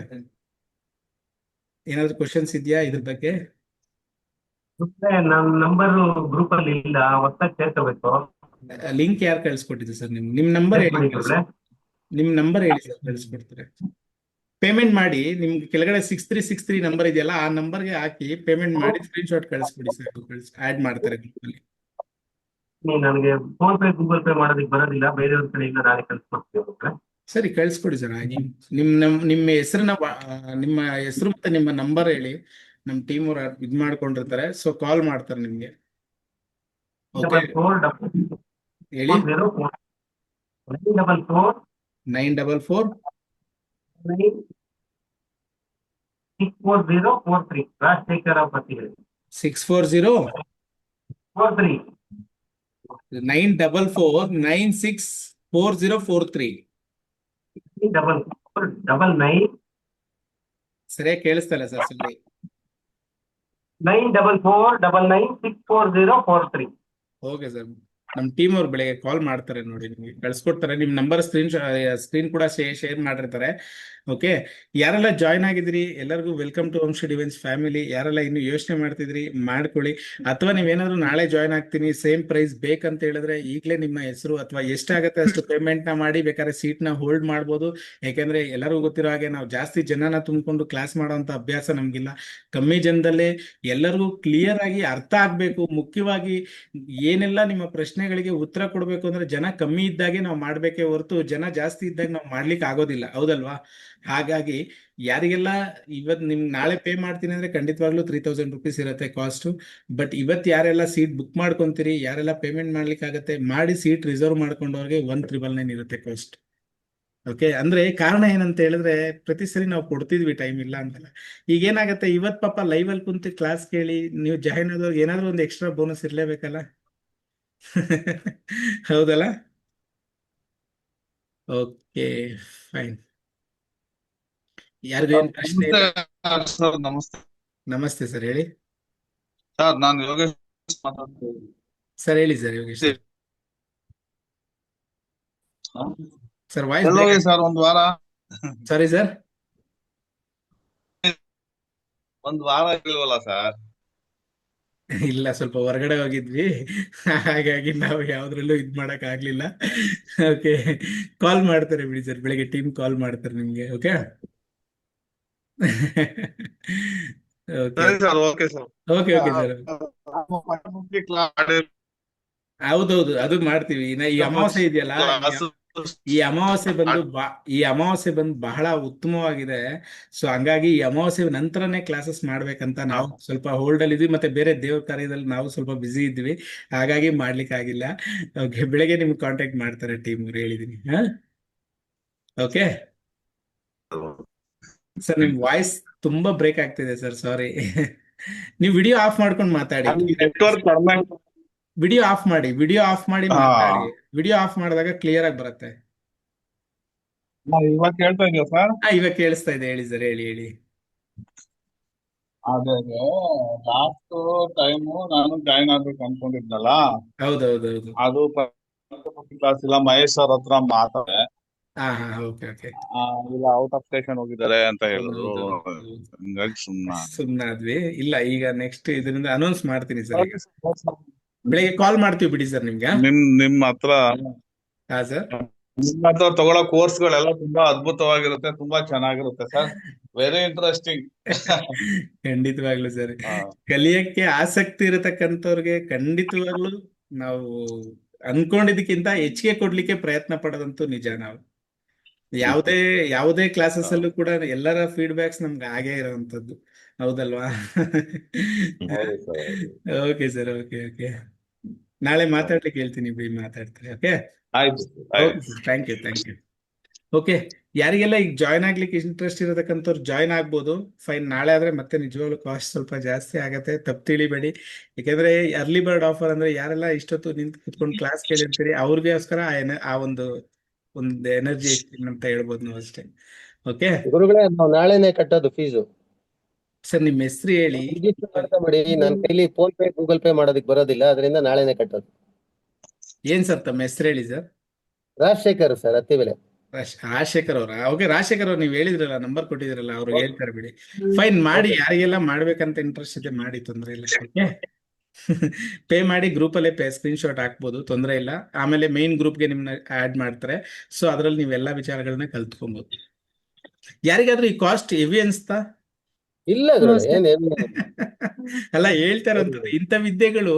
ಏನಾದ್ರು ಕ್ವಶನ್ಸ್ ಇದೆಯಾ ಇದ್ರ ಬಗ್ಗೆ? ನಮ್ ನಂಬರ್ ಗ್ರೂಪ್ ಅಲ್ಲಿ ಇಲ್ಲ, ಹೊಸದಾಗಿ ಸೇರ್ಕೋಬೇಕು. ಲಿಂಕ್ ಯಾರು ಕಳಿಸ್ಕೊಟ್ಟಿದ್ರು ಸರ್? ನಿಮ್ ನಂಬರ್ ಹೇಳಿ, ನಿಮ್ ನಂಬರ್ ಹೇಳಿ ಸರ್, ಕಳಿಸ್ಕೊಡ್ತಾರೆ. ಪೇಮೆಂಟ್ ಮಾಡಿ, ನಿಮ್ಗೆ ಕೆಳಗಡೆ 6363 ನಂಬರ್ ಇದೆಯಲ್ಲ ಆ ನಂಬರ್ಗೆ ಹಾಕಿ ಪೇಮೆಂಟ್ ಮಾಡಿ ಸ್ಕ್ರೀನ್ ಶಾಟ್ ಕಳಿಸ್ಕೊಡಿ ಸರ್, ಆಡ್ ಮಾಡ್ತಾರೆ ಗ್ರೂಪ್ ಅಲ್ಲಿ. ನನಗೆ ಫೋನ್ ಪೇ ಗೂಗಲ್ ಪೇ ಮಾಡೋದಕ್ಕೆ ಬರೋದಿಲ್ಲ, ಬೇರೆಯವ್ರ ಕಡೆಯಿಂದ ನಾಳೆ ಕಳಿಸ್ಕೊಡ್ತೀವಿ. ಸರಿ, ಕಳಿಸ್ಕೊಡಿ ಸರ್. ನಿಮ್ಮ ಹೆಸರನ್ನ ನಿಮ್ಮ ಹೆಸರು ಮತ್ತೆ ನಿಮ್ಮ ನಂಬರ್ ಹೇಳಿ, ನಮ್ಮ ಟೀಮ್ ಅವ್ರು ಇದ್ ಮಾಡ್ಕೊಂಡಿರ್ತಾರೆ, ಸೊ ಕಾಲ್ ಮಾಡ್ತಾರೆ ನಿಮ್ಗೆ. ಹೇಳಿ. 944 64043 ರಾಜಶೇಖರ ಪತಿಗಳು. 640 43 944964043. 94499 ಸರಿಯಾಗಿ ಕೇಳಿಸ್ತಲ್ಲ ಸರ್, ಸುಳ್ಳಿ. 94499644043. ಓಕೆ ಸರ್, ನಮ್ಮ ಟೀಮ್ ಅವ್ರು ಬೆಳಗ್ಗೆ ಕಾಲ್ ಮಾಡ್ತಾರೆ ನೋಡಿ, ನಿಮಗೆ ಕಳ್ಸಿಕೊಡ್ತಾರೆ. ನಿಮ್ಮ ನಂಬರ್ ಸ್ಕ್ರೀನ್ ಕೂಡ ಶೇರ್ ಮಾಡಿರ್ತಾರೆ. ಓಕೆ, ಯಾರೆಲ್ಲ ಜಾಯ್ನ್ ಆಗಿದ್ರಿ ಎಲ್ಲರಿಗೂ ವೆಲ್ಕಮ್ ಟು ಹೋಮ್ಸ್ಟೇ ಡಿವೈನ್ಸ್ ಫ್ಯಾಮಿಲಿ. ಯಾರೆಲ್ಲ ಇನ್ನು ಯೋಚನೆ ಮಾಡ್ತಿದ್ರಿ ಮಾಡ್ಕೊಳ್ಳಿ, ಅಥವಾ ನೀವೇನಾದ್ರು ನಾಳೆ ಜಾಯ್ನ್ ಆಗ್ತೀನಿ ಸೇಮ್ ಪ್ರೈಸ್ ಬೇಕಂತ ಹೇಳಿದ್ರೆ ಈಗಲೇ ನಿಮ್ಮ ಹೆಸರು ಅಥವಾ ಎಷ್ಟಾಗತ್ತೆ ಅಷ್ಟು ಪೇಮೆಂಟ್ ನ ಮಾಡಿ ಬೇಕಾದ್ರೆ ಸೀಟ್ ನ ಹೋಲ್ಡ್ ಮಾಡ್ಬೋದು. ಯಾಕೆಂದ್ರೆ ಎಲ್ಲರಿಗೂ ಗೊತ್ತಿರೋ ಹಾಗೆ ನಾವು ಜಾಸ್ತಿ ಜನನ ತುಂಬಿಕೊಂಡು ಕ್ಲಾಸ್ ಮಾಡೋಂಥ ಅಭ್ಯಾಸ ನಮ್ಗಿಲ್ಲ. ಕಮ್ಮಿ ಜನದಲ್ಲೇ ಎಲ್ಲರಿಗೂ ಕ್ಲಿಯರ್ ಆಗಿ ಅರ್ಥ ಆಗ್ಬೇಕು. ಮುಖ್ಯವಾಗಿ ಏನೆಲ್ಲ ನಿಮ್ಮ ಪ್ರಶ್ನೆಗಳಿಗೆ ಉತ್ತರ ಕೊಡ್ಬೇಕು ಅಂದ್ರೆ ಜನ ಕಮ್ಮಿ ಇದ್ದಾಗೆ ನಾವು ಮಾಡ್ಬೇಕೇ ಹೊರತು ಜನ ಜಾಸ್ತಿ ಇದ್ದಾಗ ನಾವು ಮಾಡ್ಲಿಕ್ಕೆ ಆಗೋದಿಲ್ಲ, ಹೌದಲ್ವಾ? ಹಾಗಾಗಿ ಯಾರಿಗೆಲ್ಲ ನಾಳೆ ಪೇ ಮಾಡ್ತೀನಿ ಅಂದ್ರೆ ಖಂಡಿತವಾಗ್ಲೂ 3000 ರುಪೀಸ್ ಇರುತ್ತೆ ಕಾಸ್ಟ್. ಬಟ್ ಇವತ್ತು ಯಾರೆಲ್ಲ ಸೀಟ್ ಬುಕ್ ಮಾಡ್ಕೊಂತೀರಿ, ಯಾರೆಲ್ಲ ಪೇಮೆಂಟ್ ಮಾಡ್ಲಿಕ್ಕೆ ಆಗತ್ತೆ ಮಾಡಿ ಸೀಟ್ ರಿಸರ್ವ್ ಮಾಡ್ಕೊಂಡವ್ರಿಗೆ 1999 ಇರುತ್ತೆ ಕಾಸ್ಟ್. ಓಕೆ, ಅಂದ್ರೆ ಕಾರಣ ಏನಂತ ಹೇಳಿದ್ರೆ ಪ್ರತಿ ಸರಿ ನಾವು ಕೊಡ್ತಿದ್ವಿ, ಟೈಮ್ ಇಲ್ಲ ಅಂತಲ್ಲ. ಈಗ ಏನಾಗತ್ತೆ, ಇವತ್ ಪಾಪ ಲೈವ್ ಅಲ್ಲಿ ಕುಂತು ಕ್ಲಾಸ್ ಕೇಳಿ ನೀವು ಜಾಯಿನ್ ಆದವ್ರಿಗೆ ಏನಾದ್ರು ಒಂದು ಎಕ್ಸ್ಟ್ರಾ ಬೋನಸ್ ಇರ್ಲೇಬೇಕಲ್ಲ. ಹೌದಲ್ಲ? Okay fine. ಯಾರಿಗೇನು ಪ್ರಶ್ನೆ ಇಲ್ಲ? ಸರ್ ನಮಸ್ತೆ. ನಮಸ್ತೆ ಸರ್, ಹೇಳಿ ಸರ್, ನಾನು ಯೋಗೇಶ್ ಮಾತಾಡ್ತಿದ್ದೀನಿ. ಸರ್. ಹೇಳಿ sir Yogesh sir. Sir voice ಎಲ್ಲೋಗಿ ಬ್ರೇಕ್. ಸರ್ ಒಂದ್ ವಾರ ಸಾರಿ ಸರ್. ಒಂದ್ ವಾರ ಇಲ್ವಲ್ಲ ಸರ್? ಇಲ್ಲ, ಸ್ವಲ್ಪ ಹೊರಗಡೆ ಹೋಗಿದ್ವಿ, ಹಾಗಾಗಿ ನಾವು ಯಾವ್ದ್ರಲ್ಲೂ ಇದ್ ಮಾಡಕ್ ಆಗ್ಲಿಲ್ಲ. ಓಕೆ, ಕಾಲ್ ಮಾಡ್ತಾರೆ ಬಿಡಿ ಸರ್, ಬೆಳಿಗ್ಗೆ ಟೀಮ್ ಕಾಲ್ ಮಾಡ್ತಾರೆ ನಿಮ್ಗೆ. ಓಕೆ. ಓಕೆ ಸರಿ sir, okay sir. Okay okay sir. ಹೌದೌದು, ಅದು ಮಾಡ್ತೀವಿ. ಈ ಅಮಾವಾಸ್ಯೆ ಇದೆಯಲ್ಲ, ಈ ಅಮಾವಾಸ್ಯೆ ಬಂದು ಬಹಳ ಉತ್ತಮವಾಗಿದೆ. ಸೊ ಹಂಗಾಗಿ ಈ ಅಮಾವಾಸ್ಯೆ ನಂತರನೇ ಕ್ಲಾಸಸ್ ಮಾಡ್ಬೇಕಂತ ನಾವು ಸ್ವಲ್ಪ ಹೋಲ್ಡ್ ಅಲ್ಲಿ ಇದ್ವಿ, ಮತ್ತೆ ಬೇರೆ ದೇವ್ರ ಕಾರ್ಯದಲ್ಲಿ ನಾವು ಸ್ವಲ್ಪ ಬಿಸಿ ಇದ್ವಿ, ಹಾಗಾಗಿ ಮಾಡ್ಲಿಕ್ಕೆ ಆಗಿಲ್ಲ. ಓಕೆ, ಬೆಳಗ್ಗೆ ನಿಮ್ಗೆ ಕಾಂಟ್ಯಾಕ್ಟ್ ಮಾಡ್ತಾರೆ ಟೀಮ್, ಹೇಳಿದೀನಿ. ಹಾ, ಓಕೆ ಸರ್. ನಿಮ್ ವಾಯ್ಸ್ ತುಂಬಾ ಬ್ರೇಕ್ ಆಗ್ತಿದೆ ಸರ್, ಸಾರಿ. ನೀವು ವಿಡಿಯೋ ಆಫ್ ಮಾಡ್ಕೊಂಡು ಮಾತಾಡಿ. ವಿಡಿಯೋ ಆಫ್ ಮಾಡಿ ಮಾತಾಡಿ. ವಿಡಿಯೋ ಆಫ್ ಮಾಡಿದಾಗ ಕ್ಲಿಯರ್ ಆಗಿ ಬರುತ್ತೆ. ಇವಾಗ ಕೇಳ್ತಾ ಇದೆಯಾ ಸರ್? ಇವಾಗ ಕೇಳಿಸ್ತಾ ಇದೆ, ಹೇಳಿ ಸರ್, ಹೇಳಿ. ಅದೇ ಲಾಸ್ಟ್ ಟೈಮು ನಾನು ಜಾಯಿನ್ ಆಗ್ಬೇಕು ಅನ್ಕೊಂಡಿದ್ನಲ್ಲ, ಹೌದೌದೌದು. ಅದು ಕ್ಲಾಸ್ ಇಲ್ಲ, ಮಹೇಶ್ ಸರ್ ಹತ್ರ ಮಾತಾಡೆ. ಹಾ, ಓಕೆ ಓಕೆ. ಇಲ್ಲ, ಔಟ್ ಆಫ್ ಸ್ಟೇಷನ್ ಹೋಗಿದ್ದಾರೆ ಅಂತ ಹೇಳಿದ್ರು. ಹಂಗಾಗಿ ಸುಮ್ನಾದ್ವಿ. ಇಲ್ಲ, ಈಗ ನೆಕ್ಸ್ಟ್ ಇದರಿಂದ ಅನೌನ್ಸ್ ಮಾಡ್ತೀನಿ ಸರ್. ಈಗ ಬೆಳಿಗ್ಗೆ ಕಾಲ್ ಮಾಡ್ತೀವಿ ಬಿಡಿ ಸರ್ ನಿಮ್ಗೆ. ನಿಮ್ ಹತ್ರ ಹಾ ಸರ್. ನಿಮ್ಮ ಹತ್ರ ತಗೊಳ್ಳೋ ಕೋರ್ಸ್ಗಳೆಲ್ಲ ತುಂಬಾ ಅದ್ಭುತವಾಗಿರುತ್ತೆ, ತುಂಬಾ ಚೆನ್ನಾಗಿರುತ್ತೆ ಸರ್. Very interesting. ಖಂಡಿತವಾಗ್ಲು ಸರ್, ಕಲಿಯಕ್ಕೆ ಆಸಕ್ತಿ ಇರತಕ್ಕಂಥವ್ರಿಗೆ ಖಂಡಿತವಾಗ್ಲು ನಾವು ಅನ್ಕೊಂಡಿದ್ದಕ್ಕಿಂತ ಹೆಚ್ಚಿಗೆ ಕೊಡ್ಲಿಕ್ಕೆ ಪ್ರಯತ್ನ ಪಡೋದಂತೂ ನಿಜ. ನಾವು ಯಾವುದೇ ಕ್ಲಾಸಸ್ ಅಲ್ಲೂ ಕೂಡ ಎಲ್ಲರ ಫೀಡ್ಬ್ಯಾಕ್ಸ್ ನಮ್ಗೆ ಆಗೇ ಇರೋವಂಥದ್ದು, ಹೌದಲ್ವಾ? Okay sir, okay. ನಾಳೆ ಮಾತಾಡ್ಲಿಕ್ಕೆ ಹೇಳ್ತೀನಿ, ಬಿಡಿ, ಮಾತಾಡ್ತೀರಿ. ಓಕೆ, ಆಯ್ತು. Thank you. ಓಕೆ, ಯಾರಿಗೆಲ್ಲ ಈಗ ಜಾಯ್ನ್ ಆಗ್ಲಿಕ್ಕೆ ಇಂಟ್ರೆಸ್ಟ್ ಇರತಕ್ಕಂಥವ್ರು ಜಾಯ್ನ್ ಆಗ್ಬೋದು. ಫೈನ್, ನಾಳೆ ಆದ್ರೆ ಮತ್ತೆ ನಿಜವಾಗ್ಲೂ ಕಾಸ್ಟ್ ಸ್ವಲ್ಪ ಜಾಸ್ತಿ ಆಗತ್ತೆ, ತಪ್ಪು ತಿಳಿಬೇಡಿ. ಯಾಕಂದ್ರೆ ಅರ್ಲಿ ಬರ್ಡ್ ಆಫರ್ ಅಂದ್ರೆ ಯಾರೆಲ್ಲ ಇಷ್ಟೊತ್ತು ನಿಂತು ಕುತ್ಕೊಂಡು ಕ್ಲಾಸ್ ಕೇಳಿರ್ತೀರಿ ಅವ್ರಿಗೋಸ್ಕರ ಆ ಒಂದು ಎನರ್ಜಿ ಅಂತ ಹೇಳ್ಬೋದು ನಾವು ಅಷ್ಟೇ. ಓಕೆ ಗುರುಗಳೇ, ನಾವು ನಾಳೆನೆ ಕಟ್ಟೋದು ಫೀಸು. ಸರ್, ನಿಮ್ಮ ಹೆಸರು ಹೇಳಿ. ಮಾಡಿ, ನನ್ನ ಕೈಲಿ ಫೋನ್ ಪೇ ಗೂಗಲ್ ಪೇ ಮಾಡೋದಕ್ಕೆ ಬರೋದಿಲ್ಲ, ಅದರಿಂದ ನಾಳೆನೆ ಕಟ್ಟೋದು. ಏನ್ ಸರ್ ತಮ್ಮ ಹೆಸರು ಹೇಳಿ ಸರ್? ರಾಜಶೇಖರ್ ಸರ್, ಅತ್ತಿಬೆಲೆ. ರಾಜಶೇಖರ್ ಅವರ? ಓಕೆ, ರಾಜಶೇಖರ್ ಅವ್ರು, ನೀವು ಹೇಳಿದ್ರಲ್ಲ, ನಂಬರ್ ಕೊಟ್ಟಿದ್ರಲ್ಲ, ಅವ್ರು ಹೇಳ್ತಾರೆ ಬಿಡಿ. ಫೈನ್, ಮಾಡಿ. ಯಾರಿಗೆಲ್ಲ ಮಾಡ್ಬೇಕಂತ ಇಂಟ್ರೆಸ್ಟ್ ಇದೆ ಮಾಡಿ, ತೊಂದರೆ ಇಲ್ಲ. ಓಕೆ, ಪೇ ಮಾಡಿ, ಗ್ರೂಪ್ ಅಲ್ಲೇ ಸ್ಕ್ರೀನ್ ಶಾಟ್ ಹಾಕ್ಬೋದು, ತೊಂದರೆ ಇಲ್ಲ. ಆಮೇಲೆ ಮೇನ್ ಗ್ರೂಪ್ಗೆ ನಿಮ್ನ ಆಡ್ ಮಾಡ್ತಾರೆ. ಸೊ ಅದ್ರಲ್ಲಿ ನೀವೆಲ್ಲಾ ವಿಚಾರಗಳನ್ನ ಕಲ್ತ್ಕೊಬಹುದು. ಯಾರಿಗಾದ್ರೂ ಈ ಕಾಸ್ಟ್ ಹೆವಿ ಅನ್ಸ್ತಾ? ಇಲ್ಲ ಅಲ್ಲ, ಹೇಳ್ತಾ ಇರೋಂಥದ್ದು ಇಂಥ ವಿದ್ಯೆಗಳು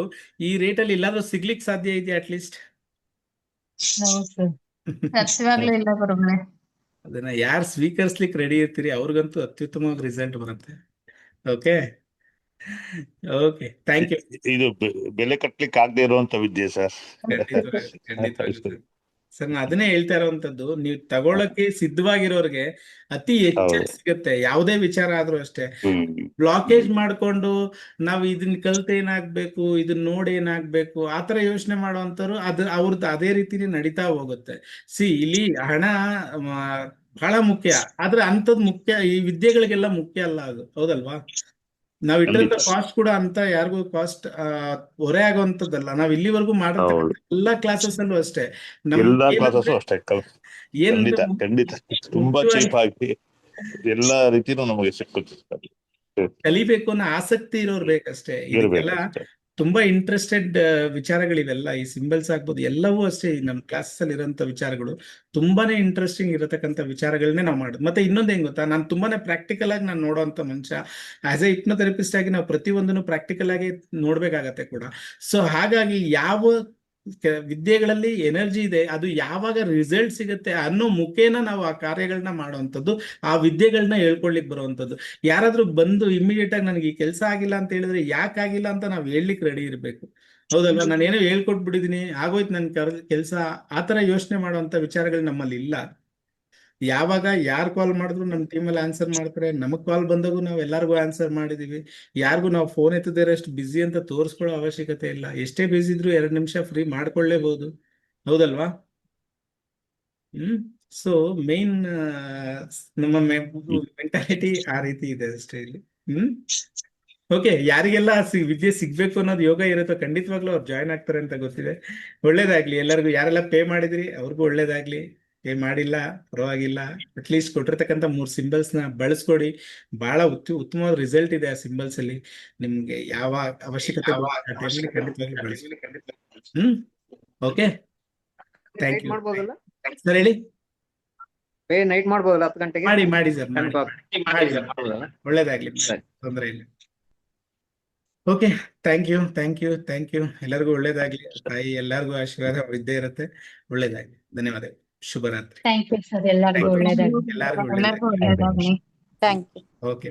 ಈ ರೇಟಲ್ಲಿ ಎಲ್ಲಾದ್ರೂ ಸಿಗ್ಲಿಕ್ಕೆ ಸಾಧ್ಯ ಇದೆಯಾ ಅಟ್ಲೀಸ್ಟ್? ಇಲ್ಲ ಗುರುಗಳೇ. ಅದನ್ನ ಯಾರು ಸ್ವೀಕರಿಸ್ಲಿಕ್ಕೆ ರೆಡಿ ಇರ್ತೀರಿ ಅವ್ರಿಗಂತೂ ಅತ್ಯುತ್ತಮವಾಗಿ ರಿಸಲ್ಟ್ ಬರುತ್ತೆ. Okay, thank you. ಇದು ಬೆಲೆ ಕಟ್ಲಿಕ್ಕೆ ಆಗದೆ ಇರುವಂತ ವಿದ್ಯೆ ಸರ್. ಖಂಡಿತವಾಗಿ ಸರ್, ನಾನು ಅದನ್ನೇ ಹೇಳ್ತಾ ಇರೋವಂಥದ್ದು, ನೀವು ತಗೊಳಕ್ಕೆ ಸಿದ್ಧವಾಗಿರೋರ್ಗೆ ಅತಿ ಹೆಚ್ಚಾಗಿ ಸಿಗುತ್ತೆ. ಯಾವುದೇ ವಿಚಾರ ಆದ್ರೂ ಅಷ್ಟೇ. ಬ್ಲಾಕೇಜ್ ಮಾಡ್ಕೊಂಡು ನಾವು ಇದನ್ನ ಕಲ್ತ್ ಏನಾಗ್ಬೇಕು, ಇದನ್ನ ನೋಡಿ ಏನಾಗ್ಬೇಕು, ಆತರ ಯೋಚನೆ ಮಾಡುವಂತವ್ರು ಅವ್ರದ್ದು ಅದೇ ರೀತಿನೇ ನಡೀತಾ ಹೋಗುತ್ತೆ. ಇಲ್ಲಿ ಹಣ ಬಹಳ ಮುಖ್ಯ, ಆದ್ರೆ ಅಂಥದ್ದು ಮುಖ್ಯ ಈ ವಿದ್ಯೆಗಳಿಗೆಲ್ಲ ಮುಖ್ಯ ಅಲ್ಲ ಅದು, ಹೌದಲ್ವಾ? ನಾವ್ ಇಟ್ಟಂತ ಕಾಸ್ಟ್ ಕೂಡ ಅಂತ ಯಾರಿಗೂ ಕಾಸ್ಟ್ ಹೊರೆ ಆಗುವಂತದ್ದಲ್ಲ. ನಾವ್ ಇಲ್ಲಿವರೆಗೂ ಮಾಡಿರ್ತಕ್ಕಂಥ ಎಲ್ಲಾ ಕ್ಲಾಸಸ್ ಅಲ್ಲೂ ಅಷ್ಟೇ, ಖಂಡಿತ ತುಂಬಾ ಚೀಪ್ ಆಗಿ ಎಲ್ಲಾ ರೀತಿನೂ ನಮಗೆ ಸಿಕ್ಕುತ್ತೆ. ಕಲಿಬೇಕು ಅನ್ನೋ ಆಸಕ್ತಿ ಇರೋರು ಬೇಕಷ್ಟೇ. ಇದೆಲ್ಲ ತುಂಬಾ ಇಂಟ್ರೆಸ್ಟೆಡ್ ವಿಚಾರಗಳಿವೆಲ್ಲ. ಈ ಸಿಂಬಲ್ಸ್ ಆಗ್ಬೋದು, ಎಲ್ಲವೂ ಅಷ್ಟೇ. ನಮ್ಮ ಕ್ಲಾಸಸ್ ಅಲ್ಲಿ ಇರೋಂಥ ವಿಚಾರಗಳು ತುಂಬಾನೇ ಇಂಟ್ರೆಸ್ಟಿಂಗ್ ಇರತಕ್ಕಂಥ ವಿಚಾರಗಳನ್ನೇ ನಾವು ಮಾಡೋದು. ಮತ್ತೆ ಇನ್ನೊಂದು ಹೆಂಗ್ ಗೊತ್ತಾ, ನಾನು ತುಂಬಾನೇ ಪ್ರಾಕ್ಟಿಕಲ್ ಆಗಿ ನಾನು ನೋಡುವಂತ ಮನುಷ್ಯ. ಆಸ್ ಎ ಹಿಪ್ನೋಥೆರಪಿಸ್ಟ್ ಆಗಿ ನಾವು ಪ್ರತಿಯೊಂದನ್ನು ಪ್ರಾಕ್ಟಿಕಲ್ ಆಗಿ ನೋಡ್ಬೇಕಾಗತ್ತೆ ಕೂಡ. ಸೊ ಹಾಗಾಗಿ ಯಾವ ವಿದ್ಯೆಗಳಲ್ಲಿ ಎನರ್ಜಿ ಇದೆ, ಅದು ಯಾವಾಗ ರಿಸಲ್ಟ್ ಸಿಗುತ್ತೆ ಅನ್ನೋ ಮುಖೇನ ನಾವು ಆ ಕಾರ್ಯಗಳನ್ನ ಮಾಡುವಂಥದ್ದು, ಆ ವಿದ್ಯೆಗಳನ್ನ ಹೇಳ್ಕೊಳ್ಲಿಕ್ಕೆ ಬರುವಂಥದ್ದು. ಯಾರಾದ್ರೂ ಬಂದು ಇಮಿಡಿಯೇಟ್ ಆಗಿ ನನಗೆ ಈ ಕೆಲಸ ಆಗಿಲ್ಲ ಅಂತ ಹೇಳಿದ್ರೆ ಯಾಕಾಗಿಲ್ಲ ಅಂತ ನಾವು ಹೇಳ್ಲಿಕ್ಕೆ ರೆಡಿ ಇರಬೇಕು, ಹೌದಲ್ವಾ? ನಾನೇನೋ ಹೇಳ್ಕೊಟ್ಬಿಟ್ಟಿದೀನಿ, ಆಗೋಯ್ತು ನನ್ ಕೆಲಸ, ಆತರ ಯೋಚನೆ ಮಾಡುವಂತ ವಿಚಾರಗಳು ನಮ್ಮಲ್ಲಿ ಇಲ್ಲ. ಯಾವಾಗ ಯಾರು ಕಾಲ್ ಮಾಡಿದ್ರು ನಮ್ಮ ಟೀಮಲ್ಲಿ ಆನ್ಸರ್ ಮಾಡ್ತಾರೆ. ನಮಗ್ ಕಾಲ್ ಬಂದಾಗೂ ನಾವು ಎಲ್ಲರಿಗೂ ಆನ್ಸರ್ ಮಾಡಿದೀವಿ. ಯಾರಿಗೂ ನಾವು ಫೋನ್ ಎತ್ತದಿರೋಷ್ಟು ಬಿಸಿ ಅಂತ ತೋರಿಸ್ಕೊಳ್ಳೋ ಅವಶ್ಯಕತೆ ಇಲ್ಲ. ಎಷ್ಟೇ ಬಿಸಿ ಇದ್ರು 2 ನಿಮಿಷ ಫ್ರೀ ಮಾಡ್ಕೊಳ್ಳೇಬಹುದು, ಹೌದಲ್ವಾ? ಸೊ ಮೇನ್ ನಮ್ಮ ಮೆಂಟಾಲಿಟಿ ಆ ರೀತಿ ಇದೆ ಅಷ್ಟೇ ಇಲ್ಲಿ. ಓಕೆ, ಯಾರಿಗೆಲ್ಲ ವಿದ್ಯೆ ಸಿಗ್ಬೇಕು ಅನ್ನೋದು ಯೋಗ ಇರುತ್ತೋ ಖಂಡಿತವಾಗ್ಲೂ ಅವ್ರು ಜಾಯ್ನ್ ಆಗ್ತಾರೆ ಅಂತ ಗೊತ್ತಿದೆ. ಒಳ್ಳೇದಾಗ್ಲಿ ಎಲ್ಲರಿಗೂ. ಯಾರೆಲ್ಲ ಪೇ ಮಾಡಿದ್ರಿ ಅವ್ರಿಗೂ ಒಳ್ಳೇದಾಗ್ಲಿ. ಪೇ ಮಾಡಿಲ್ಲ ಪರವಾಗಿಲ್ಲ, ಅಟ್ಲೀಸ್ಟ್ ಕೊಟ್ಟಿರ್ತಕ್ಕಂಥ 3 ಸಿಂಬಲ್ಸ್ ನ ಬಳಸ್ಕೊಡಿ. ಬಹಳ ಉತ್ತಮವಾದ ರಿಸಲ್ಟ್ ಇದೆ ಆ ಸಿಂಬಲ್ಸ್ ಅಲ್ಲಿ. ನಿಮ್ಗೆ ಯಾವ ಅವಶ್ಯಕತೆ ಬೇಕು ಆ ಟೈಮಲ್ಲಿ ಖಂಡಿತವಾಗ್ಲೂ ಬಳಸಿ. ಓಕೆ, ಥ್ಯಾಂಕ್ ಯು ಮಾಡ್ಬೋದಲ್ಲ ಸರ್. ಹೇಳಿ. ನೈಟ್ ಮಾಡ್ಬೋದಲ್ಲ 10 ಗಂಟೆಗೆ? ಮಾಡಿ ಸರ್, ಮಾಡಿ. ಒಳ್ಳೇದಾಗ್ಲಿ, ಸರಿ. ತೊಂದರೆ ಇಲ್ಲ. Okay, thank you. ಎಲ್ಲರಿಗೂ ಒಳ್ಳೇದಾಗ್ಲಿ. ತಾಯಿ ಎಲ್ಲರಿಗೂ ಆಶೀರ್ವಾದ ಇದ್ದೇ ಇರುತ್ತೆ. ಒಳ್ಳೇದಾಗ್ಲಿ. ಧನ್ಯವಾದಗಳು. ಶುಭರಾತ್ರಿ. ಥ್ಯಾಂಕ್ ಯು ಸರ್, ಎಲ್ಲರಿಗೂ ಒಳ್ಳೇದಾಗಲಿ. ಎಲ್ಲರಿಗೂ ಎಲ್ಲರಿಗೂ ಒಳ್ಳೇದಾಗ್ಲಿ. ಒಳ್ಳೇದಾಗಲಿ. Thank you. ಓಕೆ.